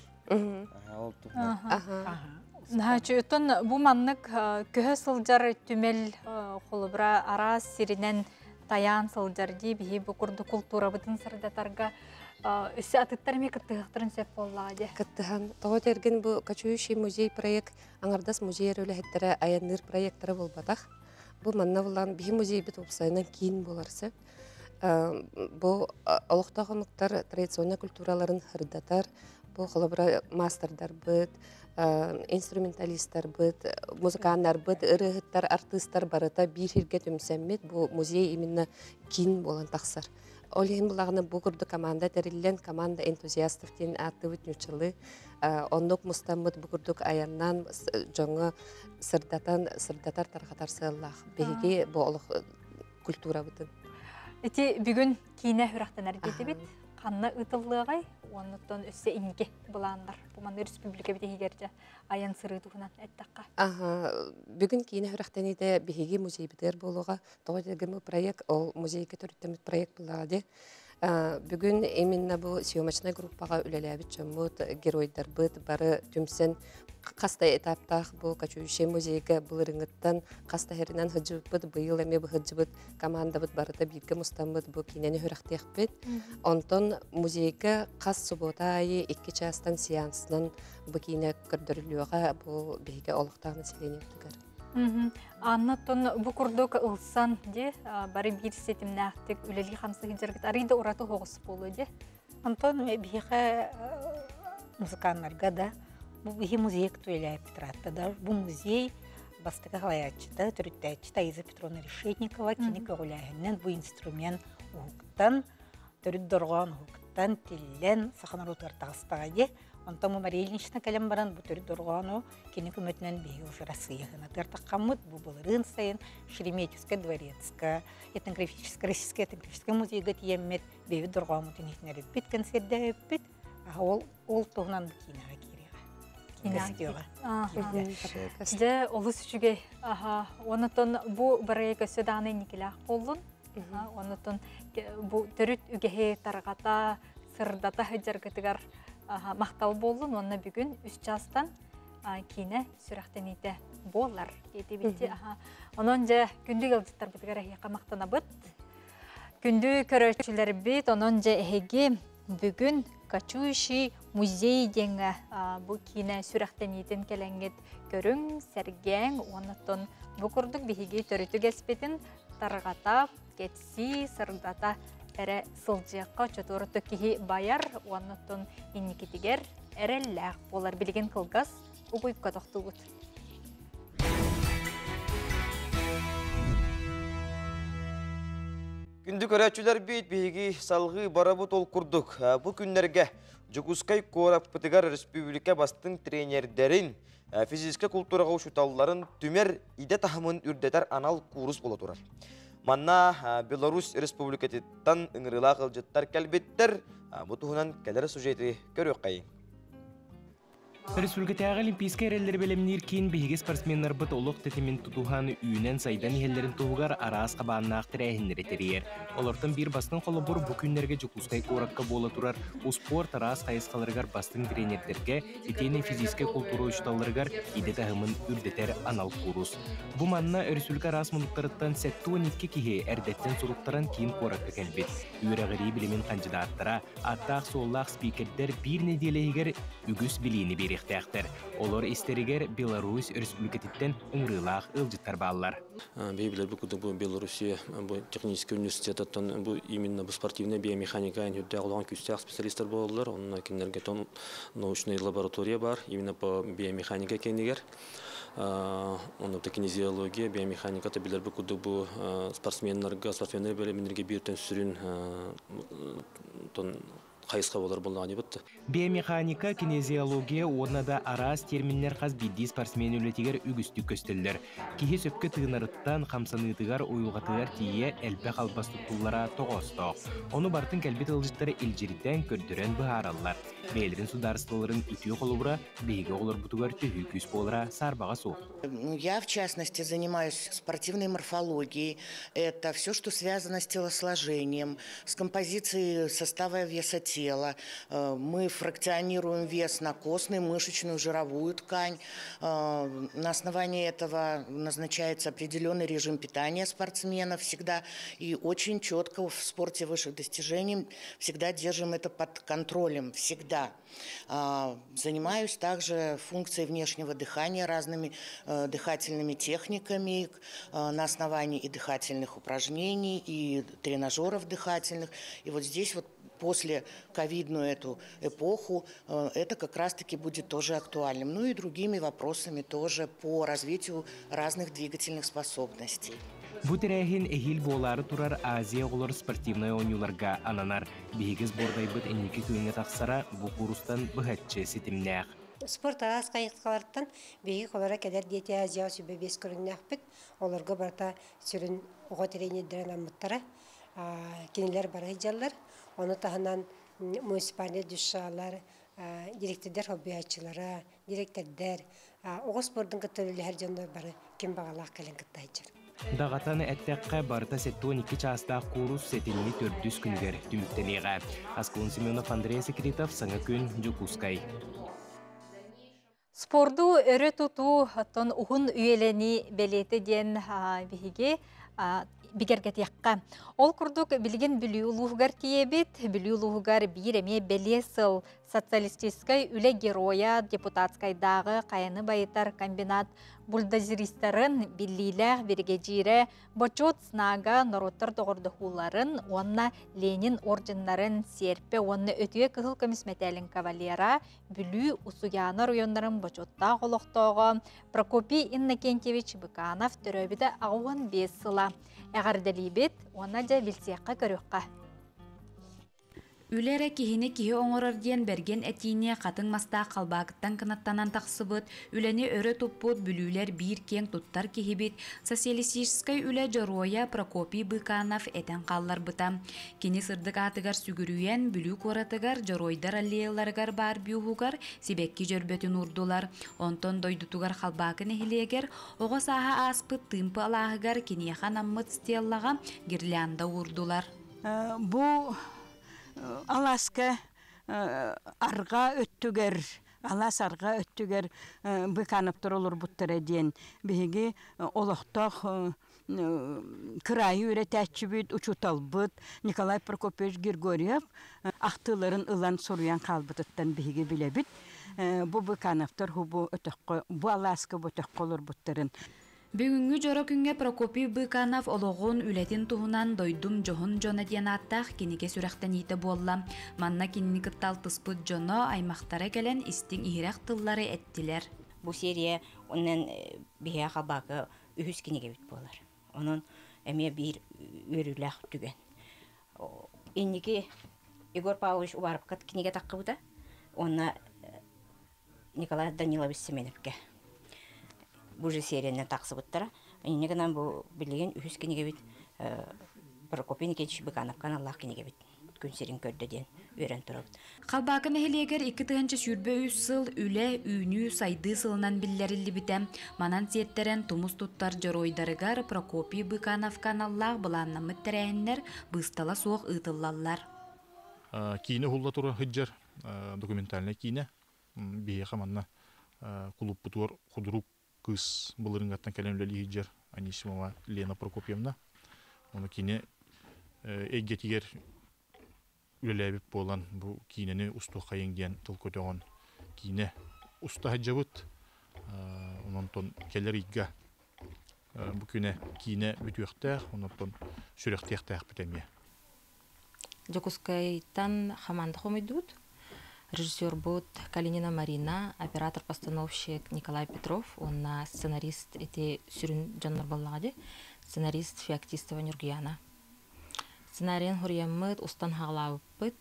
Өттін бұл маннық көһі сылжар түмел қолыбыра арас сирінен таян сылжар дей бейі бұл күрді культура бұтын сырдатарға Үсі атыттар ме кіттіғықтырын сәп боллады? Кіттіған. Тоғыт ерген бұл качующий музей проект, аңардас музей өрілі аяныр проекттары болбадақ. Бұл манна болған бей музей біт опсайынан кейін болар сәп. Бу олохтогонуктар традиционный культураларын хырдатар, бу холобра мастердар быт, инструменталисттар быт, музыканнар быт, ырыгыттар, артисттар барыта бир хирге төмсәммет, бу музей именно кин болан тахсар. Олеген булагына бу курду команда терилен, команда энтузиастов тен атыбыт нючылы, оннук мустаммыт бу курдук аяннан жоңа сырдатар тархатар сыллах. Беге бу олох культура бытын. Эти бүгүн кийне хүрактанар кетибит. Канна ытыллыгай, онуттан өссө инге буландар. Бу маны республика битегерже аян сыры тугунан эттакка. Бүгүн кийне хүрактаниде биһиги музей битер болуга тоодегем проект, ол музейге төрүттөмүт проект булагы. Бүгүн именно бу съемочный группага үлелебит чөмөт геройдар быт бары түмсен каста этаптах бу качующий музейге булырыңыттан каста херинен хыжыбыт быйыл эме бу хыжыбыт команда быт барыта бирге мустамбыт бу кинени хүрактыйбыт. Онтон музейге кас суббота айы 2 частан сеанснан бу кине көрдөрүлүгө бу биге олуктагы население түгөр. Аннаттон бу курдук ылсан де бары бир сетимнактык үлели хамсыгы жергит арыйда ураты хогус болу де. Антон биге музыканнарга да бу биге музейк туйлап турат да. Бу музей бастыга халаячта төрүттәчтә Таиза Петровна Решетникова кинеке гуләһеннән бу инструмент уктан төрүт дорган уктан тиллен саханару тартастага де. Антон Мария Ильинична калем баран бу төрүт доргану кинеке өтнән биге уже Россияны тартаккамыт бу булырын сайын Шереметьевская дворецкая этнографическая российская этнографическая музейга тиеммет беви доргамы тинехнәре бит концертдә бит. Ол тогнан кинага Де олыс үшіге, онытын бұ барайға сөданы никелі болын. Онытын бұ түріт үгеге тарғата, сырдата хөджергітігер мақтал болын. Онына бүгін үш жастан кейіне сүрақтен еті болар. Онын же күнді келдіктар бітігер әйеқа мақтана бұд. Күнді көрөчілер бет, онын же әйеге бүгін Качующий музей денге бу кине сүрәктен етін келеңгет көрің, сәрген, онытын бу курдук биһиги төрүтү кеспетин таргата, кетси, сырдата әрі сылжыққа чөтөрүтү кихи баяр, онытын инникетигер әрелләк болар билген кылгас угуйка тоқтубут. Күнді көрәчілер бейт бейгі салғы барабы тол күрдік. Бұл күнлерге Жукускай Корап Пытыгар Республика бастың тренердерін, физическа культураға ұшыталыларын түмер иде тахымын үрдетер анал курус болу тұрар. Манна Беларусь Республикатеттан ұңырыла қылжыттар кәлбеттер, бұтығынан кәлері сюжеті көрек қайын. Республикатағы олимпийская әрелер белемнер кейін бейге спортсменлар бұт олық тетімен тұтуғаны үйінен сайдан ехелерін тұғығар арас қабанына ақтыр әйінлері терейер. Олардың бір бастың қолы бұр бүкіндерге Жукускай Корапқа бола тұрар, спорт арас қайысқаларығар бастың тренердерге, етені физическа культура ұшталарығар идет ағымын үрдетер анал курус. Бұл манна Республика арас мұндықтарыттан сәтті нетке кеге әрдеттен сұруқтаран кейін Корапқа кәлбет. Үйрағыри білімен қанжыдаттыра, аттақ соллақ спикердер бір неделегер үгіс білейіні бері. Олар истеригер Беларусь Республикатеттен ұңрылақ ылжыттар баллар. Бейбілер бұл Беларусия технический университеттен именно спортивная биомеханика әнюдді ағылған күстіғ специалистер болдылар. Оның кенерге научный лаборатория бар, именно по биомеханика кенегер. Оның кинезиология, биомеханика білер бұл спортсменлерге бөлімінерге бертен сүрін қайысқа болар болған ебітті. Биомеханика, кинезиология, орнада арас терминлер қаз бидді спортсмен өлетігер үгістік көстелдер. Кихе сөпкі тығынарыттан қамсанытығар ойылғатығар тие әлбі қалбасты тұллара тоғыстық. Оны бартын кәлбет ылжыттары елжерден көрдірен бұхаралар. Бейлерін сударыстыларын үтіе қолыбыра, бейге олар бұтығар түйі күс болыра сарбаға соқ. Я, в частности, занимаюсь спортивной морфологией. Это все, что связано с телосложением, с композицией состава веса тела. тела. Мы фракционируем вес на костную, мышечную, жировую ткань. На основании этого назначается определенный режим питания спортсменов всегда. И очень четко в спорте высших достижений всегда держим это под контролем. Всегда. Занимаюсь также функцией внешнего дыхания, разными дыхательными техниками на основании и дыхательных упражнений, и тренажеров дыхательных. И вот здесь вот после ковидную эту эпоху это как раз-таки будет тоже актуальным. Ну и другими вопросами тоже по развитию разных двигательных способностей. Бу тирәһин эхил болары турар Азия олар спортивный ойнуларга ананар. Бигез бордайбыт энники күнгә тақсара бу курстан быһатчы ситимнәк. Спорт ас кайыткалардан беги колара кедер диете Азия сүбе бес көрүннәкпит. Оларга барта сүрүн ого тренердерен аммыттара. Кинилер бар хиҗаллар. Оны таһанан муниципаль дүшалар, директорлар, хоббиячылары, директорлар, ого спорттун кытылы жонда бары ким багалак келен кыттайчыр. Дағатаны әттәққа барта 12 частақ курус сетилini 400 күнгер түміктенеға. Аскун Семенов, Андрей Секретов, саңа күн Джукускай. Спорду өрі тұту тон ұғын үйелені белеті ден бігеге бігергет яққа. Ол күрдік білген білі ұлығығар тиебет, білі ұлығығар бір әме белесіл социалистическай үлі героя депутатскайдағы қайыны байытар комбинат бульдозеристарын биллилер бергежире бочот снага народтар тоғырдықуларын, онна Ленин орденларын серпе, онна өтуе кығыл комиссметелін кавалера, бүлі усуяны районларын бочотта қолықтоғы Прокопий Иннокентьевич Быканов түрөбіді ағуан 5 сыла. Әғарделибет, онна да білсеққа көріққа. Үлері кихини кихи оңорор диен берген әтиіне қатын маста қалбағыттан кынаттанан тақсыбыт, үлені өрі туппут бүлүүлер бір кен туттар кихибит, социалистическай үлі Жороя Прокопий Быканов әтен қаллар бұта. Кені сырдық атыгар сүгірүйен бүлүү коратыгар Жоройдар аллеяларыгар бар бүйуғығар себекки жөрбетін урдулар. Онтон дойдутугар қалбағын эхилегер, оғы саха аспыт тымпы алағығар кенехан аммыт стеллаға гирлянда урдулар. Бұ Аласка арга өттүгер, алас арга өттүгер Быкановтар олар буттар әден. Беге олықтақ кырайы үретәтчі бүт, учутал бұт, Николай Прокопьевич Григорьев ақтыларын ылан соруян қалбытыттан беге біле бүт. Бұ Быкановтар бұ Аласка бұтық қолыр буттарын. Бүгүнгү жоро күнгө Прокопий Быканов ологон үлетин туһунан дойдум жоһун жона диен аттах киниге сүрәхтен ите болла. Манна кинни кыттал тыспыт жоно аймактара келен истиң ихирак тыллары эттилер. Бу серия оннан бия хабакы үһүс киниге бит болар. Онун эме бир өрүләх түген. Инники Егор Павлович убарып кат киниге таккыбыта. Онна Николай Данилович Семеновке Бу же серияны тақсыбыттара. Негенен бу билеген үһүс кинеге бит Прокопий Никитич Быканов каналлах кинеге бит күн серин көрдө ден өрен турабыт. Қалбакын эхилегер 2 сүрбө 3 сыл үле үйнү сайды сылынан биллерилли битем. Манан сиеттерен тумус туттар Жоройдарыгар Прокопий Быканов каналлах буланнамыт терәһиннер быстала суох ытыллаллар. Кине хулла тура хыджар документальный кине бие хаманна клуб бутур худрук кыз былырынгаттан кәлемләли хиджар Анисимова Лена Прокопьевна. Оны кине эггетигер үлеләбип болан бу кинени усту кайын диен тыл көтөгөн кине уста хаҗабыт. Онтон келер игга бу күне кине бүтүктә, онтон сүрәктәктә битемия. Джокускайтан хаманда хомидут. Режиссер будет Калинина Марина, оператор-постановщик Николай Петров, он сценарист эти Сюрин Джаннар Баллади, сценарист Феоктистова Нюргияна. Сценарийн Хурьяммыт устан хаглауппыт,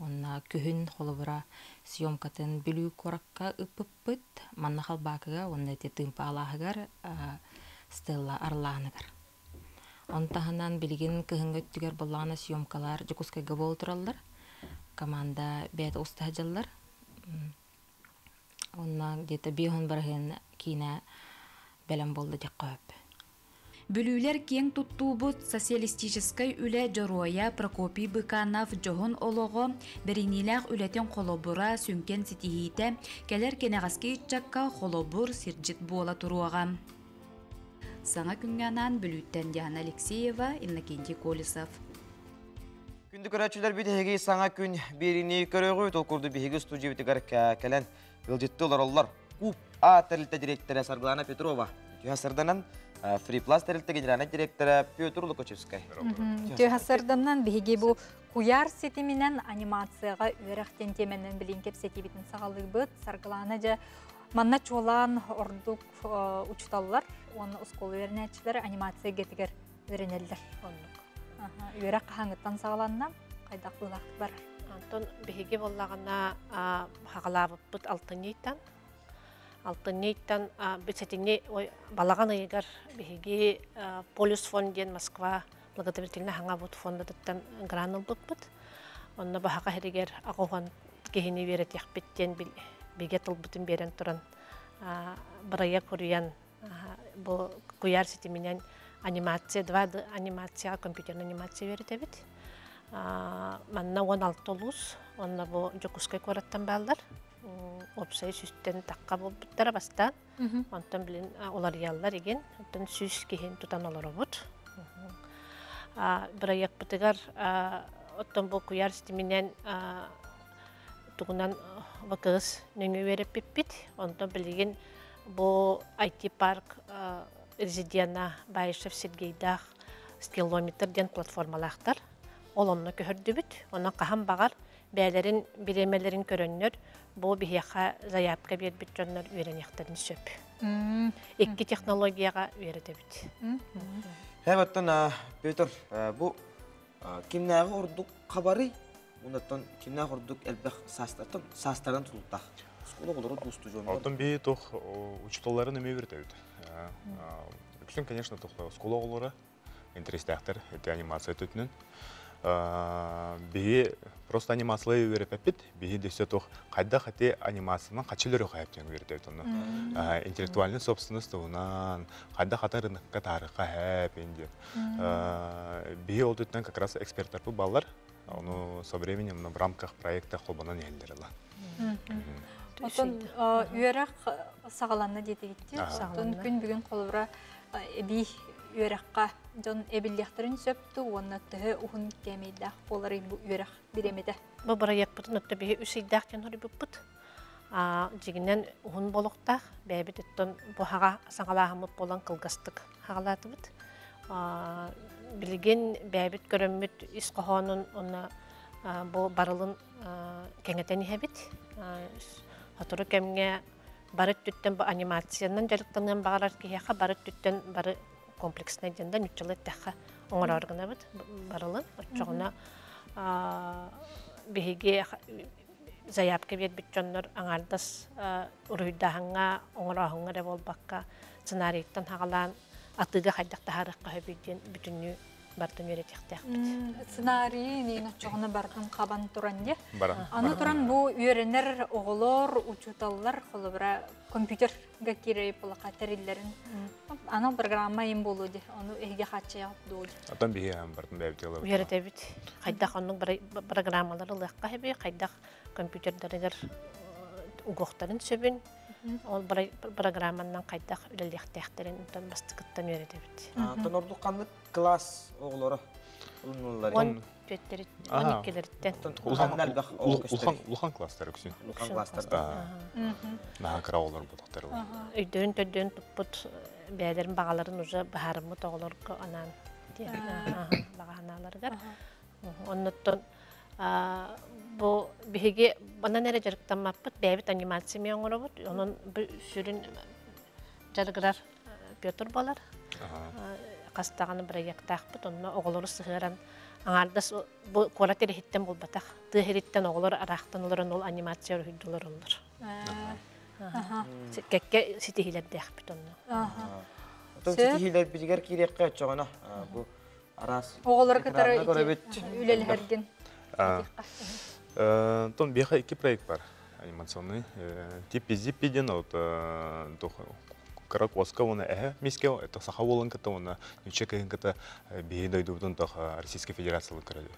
он күхін холовыра съемкатын бүлүү коракка ыппыппыт, манна халбакыга, он эти тымпа алахыгар, стелла арланыгар. Он таханан билигин кыхынгөттүгер боллана съемкалар Жокускайга болтураллар. Команда бәді ұстағылар. Онна где-то бейхон барген кине бәлем болды деп қойып. Бүлүүлер кең туттуубут социалистической үле Жороя Прокопий Быканов жоғын олығы беринилях үлетен холобура сүнкен ситихите келер кенеғаске итчакка холобур сирджит буола туруаға. Саңа күнгенан бүлүттен Диана Алексеева, Иннокентий Колесов. Күнді көрәтшілер бітігі саңа күн беріне көріғі толқұрды бігігі студия бітігер кәлін ғылжетті олар Куб А тәрілті директоры Сарглана Петрова. Түйасырданан Фриплас тәрілті генеральный директоры Петр Лукачевскай. Түйасырданан бігігі бұл Куяр сетімінен анимацияға өрәқтен теменен білін кеп сетебетін сағалығы бұд. Сарглана жа манна чолан ордук учталлар, оны ұсколы өрінәтшілер анимация кетігер өрінелдер. Өрәк қаңыттан сағаланна қайдақ бұлақ бар. Антон бігігі болағына хағалабып бұд алтын нейттан бітсетіне балаған айығар бігігі полюс фонден Москва благотворительна хаңа бұд фондадыттан гранул бұд. Онына бағаға әрігер ағуған кейіне берет яқпеттен беге тұлбытын берен тұрын бірая көріян бұл куяр сетіменен анимация, 2D анимация, компьютерный анимация верит бит. Манна 16 олус, онна бұл жокускай көраттан балдар. Опсай сүстен таққа болбыттара бастан. Онтан білін олар яллар еген, онтан сүс кейін тұтан олар обыд. Біраяқ бұтығар, оттан бұл куяр сетіменен тугунан вакыз нөңө беріп бит. Онтан білеген бұл IT парк Резидиана Байышев Сергейдах скиллометр ден платформалақтар. Ол онны көрді бүт. Онна қахан бағар бәлерін, биремелерін көріннер. Бұл бігеқа заябқа бер бүт жонлар үйренектерін сөп. Екі технологияға үйреті бүт. Әбаттан, Петр, бұл кемнәғі ордық қабары, онаттан кемнәғі ордық әлбәқ састардан тұлықтақ. Скола олары тұлысты жонлар. Алтын бей тоқ учталарын өме берді өйді. Күшін, конечно, скола олары интерестәқтір, әте анимация төтінін. Бейі просто анимациялай өріп әппет, бейі десе тоқ қайда қате анимацияның қачылыры қайыптен өрді өйді. Интеллектуальный собственность ұғынан, қайда қата рыныққа тарыққа әпенде. Бейі ол төтінен как раз эксперттар бұл балар, оны со временем в рамках проекта қолбанан елдерілі. Отын үйерақ сағаланна деті кетті. Отын күн бүгін қолыра әбей үйераққа жон әбілдіқтірін сөпті, оны түхі ұғын кәмейдақ олары бұл үйерақ беремеді. Бұл біраяқ бұтын өтті бейі үсейдақ кен ұры бұт. Жегінен ұғын болуқтақ, бәйбет өттін бұхаға саңалағымыт болан қылғастық хағалаты бұт. Білген бәйбет көріммет іс қоғанын оны бұл барылын кәңетен ехебет. Атыры кәмге барыт түттен бұл анимацияның жарықтанын бағалар кейеға барыт түттен бары комплексный денден үтчілі тәқі оңыр арғына бұд барылын. Отчоғына бейге заябқа бет бүтчонлар аңардас ұрыйдағыңа оңыр ағыңа рәбол баққа сценарийттан хағалан атыға қайдақта харыққа хөбейден бүтінні бартын өретектәк бит. Сценарий нейін отчоғына бартын қабан тұран де. Аны Бара. тұран бұл үйерінер оғылар, учуталар, қолыбыра компьютерға керейіп олақа тәрелерін. Аны программа ем болу де, оны әйге қатшы яғып доғыды. Atan bihi hem bartın bäbti alar. Үйерете бит. Қайдақ оның программалары лыққа хебе, қайдақ компьютердерігер уғықтарын сөбін. Ол программанан қайдақ үлелектәқтерін ұнтан бастықыттан үйерете бит. Антон ордық қанды класс оғылары. 12-лерден. Улхан класстары күсін. Улхан класстары. Наға қыра олар бұдақтары. Үйден төдден тұппыт бәдерін бағаларын ұжы бағарымы тоғылырғы анан бағаналарғар. Оннаттан бұл бігі банан әрі жарықтан маппыт, бәбіт анимация мен оңыры бұд. Оның сүрін жарғырар Петр балар. Қастағаны бір аяқтақпыт, оны оғылыры сығыран аңардас бұл қорат әріхеттен бұл батақ. Тұғыреттен оғылыр арақтан оларын ол анимация өрхүйділер олар. Кәкке сетихилерді әқпіт оны. Отын сетихилер бізгер керекке өтчоғына. Бұл арас. Оғылыр кітары үлелі әрген. Тон беха 2 проект бар анимационный. Тип Зиппиден, Карак воска оны миске это саха болын кыта оны нючек кыта бей дойдубутун тох Российской Федерациялы көрөлү.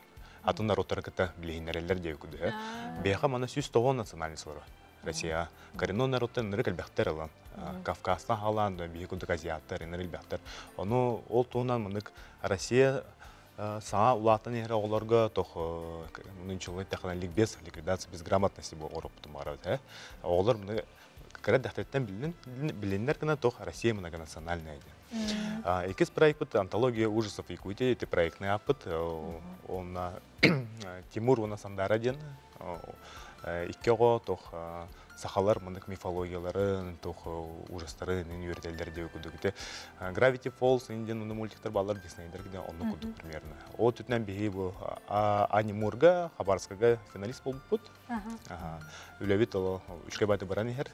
Атын народтар кыта билейнерелер деп күдө. Беха мана 109 национальный сора. Россия коренной народтар нырык элбехтер алан. Кавказдан халан бей күдө азиаттар элбехтер. Ону ол туунан мынык Россия саңа улатын ері оларға тоқ мұнынчылы тәқынан ликбез, ликвидация безграмотности бұл орыптым арады. Олар мұны кәрі дәқтеттен білінлер кіна тоқ Россия многонациональная еді. Екіз проект бұд антология ужасов Якутии, это проектный апыт. Онна Тимур оны сандара ден. Иккеға тоқ сақалар мұндық мифологиялары, тоқ ужастары, нүйертелдер деп күдігіде. Gravity Falls, инден оны мультиктер балар Диснейдер кеден оны күдік примерно. О түтінен бейі бұл Ани Мурга, Хабарскага финалист болып бұд. Үләбет ол үшке байды баран ехер.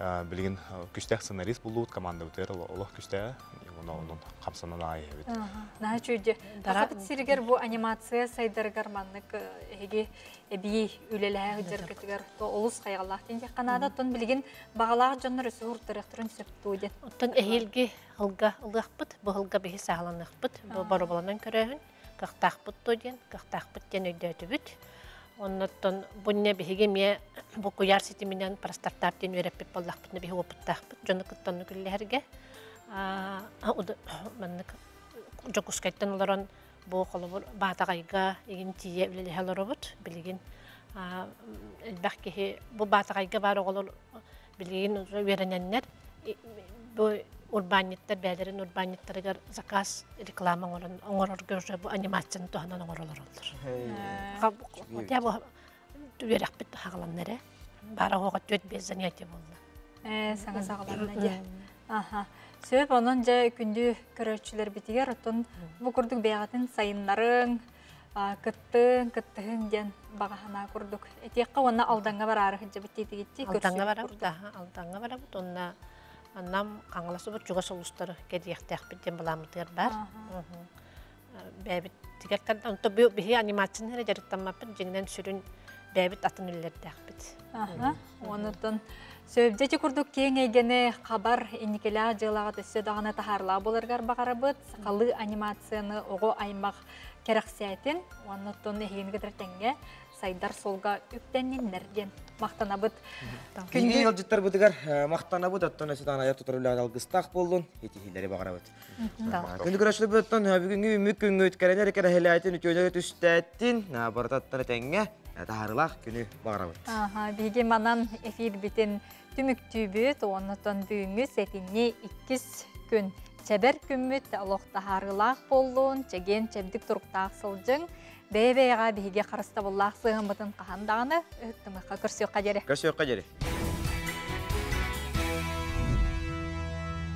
Білген күстәк сценарист болуыд, команда өтер, олық күстәк, оның қамсанан ай ебет. Наға чүйде. Тақапыт сирігер бұл анимация сайдарғар маннық әге әбей үлеләғі жергетігер олыс қайғалақ дейінде қанада тұн білген бағалағы жаныр өсі ұрттырықтырын сөпті өден. Оттан әйелге ылғақпыт, бұл ылға бейі сағаланықпыт, бұл бару баланан көрәхін, қақтақпыт өден, қақтақпыт ден өйді өтібіт. Оннаттан бұнне беге ме бұл құяр сетіменен парастартаптен өреппет болдақпытны беге опыттақпыт, жоны күттанны күллерге. Жоқ ұскайттан оларан бұл қолы батағайға еген тие үлелі әлір обыт, білеген. Әлбәқ кеге бұл батағайға бары олар білеген өрененлер. Бұл урбаниттер, бәлерін урбаниттергер заказ реклама оңырыр көрі бұл анимацияны туғанан оңырылыр олар. Отя бұл үйерек бітті қағыланлары. Бары оға төт без занятия болды. Саңа сағыланлары. Сөйіп, оның жа күнді көрәтшілер бітігер, ұттын бұл күрдік бәғатын сайынларын, кыттығын ден бағахана күрдік. Әтеққа оны алданға бар арығы жа біттейді кетті. Алданға бар бұд, онына аннам қаңыласы бұд жүға солыстары кәдияқтақ біттен бұламытығыр бар. Бәбіт тігерттен, ұнты бігі анимацияны әрі жарықтанмаппын, жеңнен сүрін бәбіт атын үлердәқ біт. Оныттын сөйбдеті күрдік кейін әйгені қабар енекелі жылаға төсі дағына тахарла болырғар бағары бұд, сақалы анимацияны оғы аймақ керақсиятын, оныттын әйгені кедіртенге сайдар солға үптеннен нәрден мақтана бұд. Күнгі елжіттар бұдығар мақтана бұд, аттон әсі дағына аяқ тұтырылы адалғыстақ болдың, етихилері бағара бұд. Күнді көрәшілі бұдтан бүгінгі үмік күнгі өткәрәнер кәрі әйтін үтөйлері түстәттін, бардаттан әтәңге тахарылақ күні бағара бұд. Бейге манан эфир бітін түміктүй бүт, оныттан бүгінгі сәтіне 2 күн чәбір күмміт алоқтахарылақ болуын, чәген чәбдік тұрықтақ сылжың, бәйбәйға бейге қарыста боллақ сығын бұтын қағандағыны, үттіміққа көрсеуққа жәрі.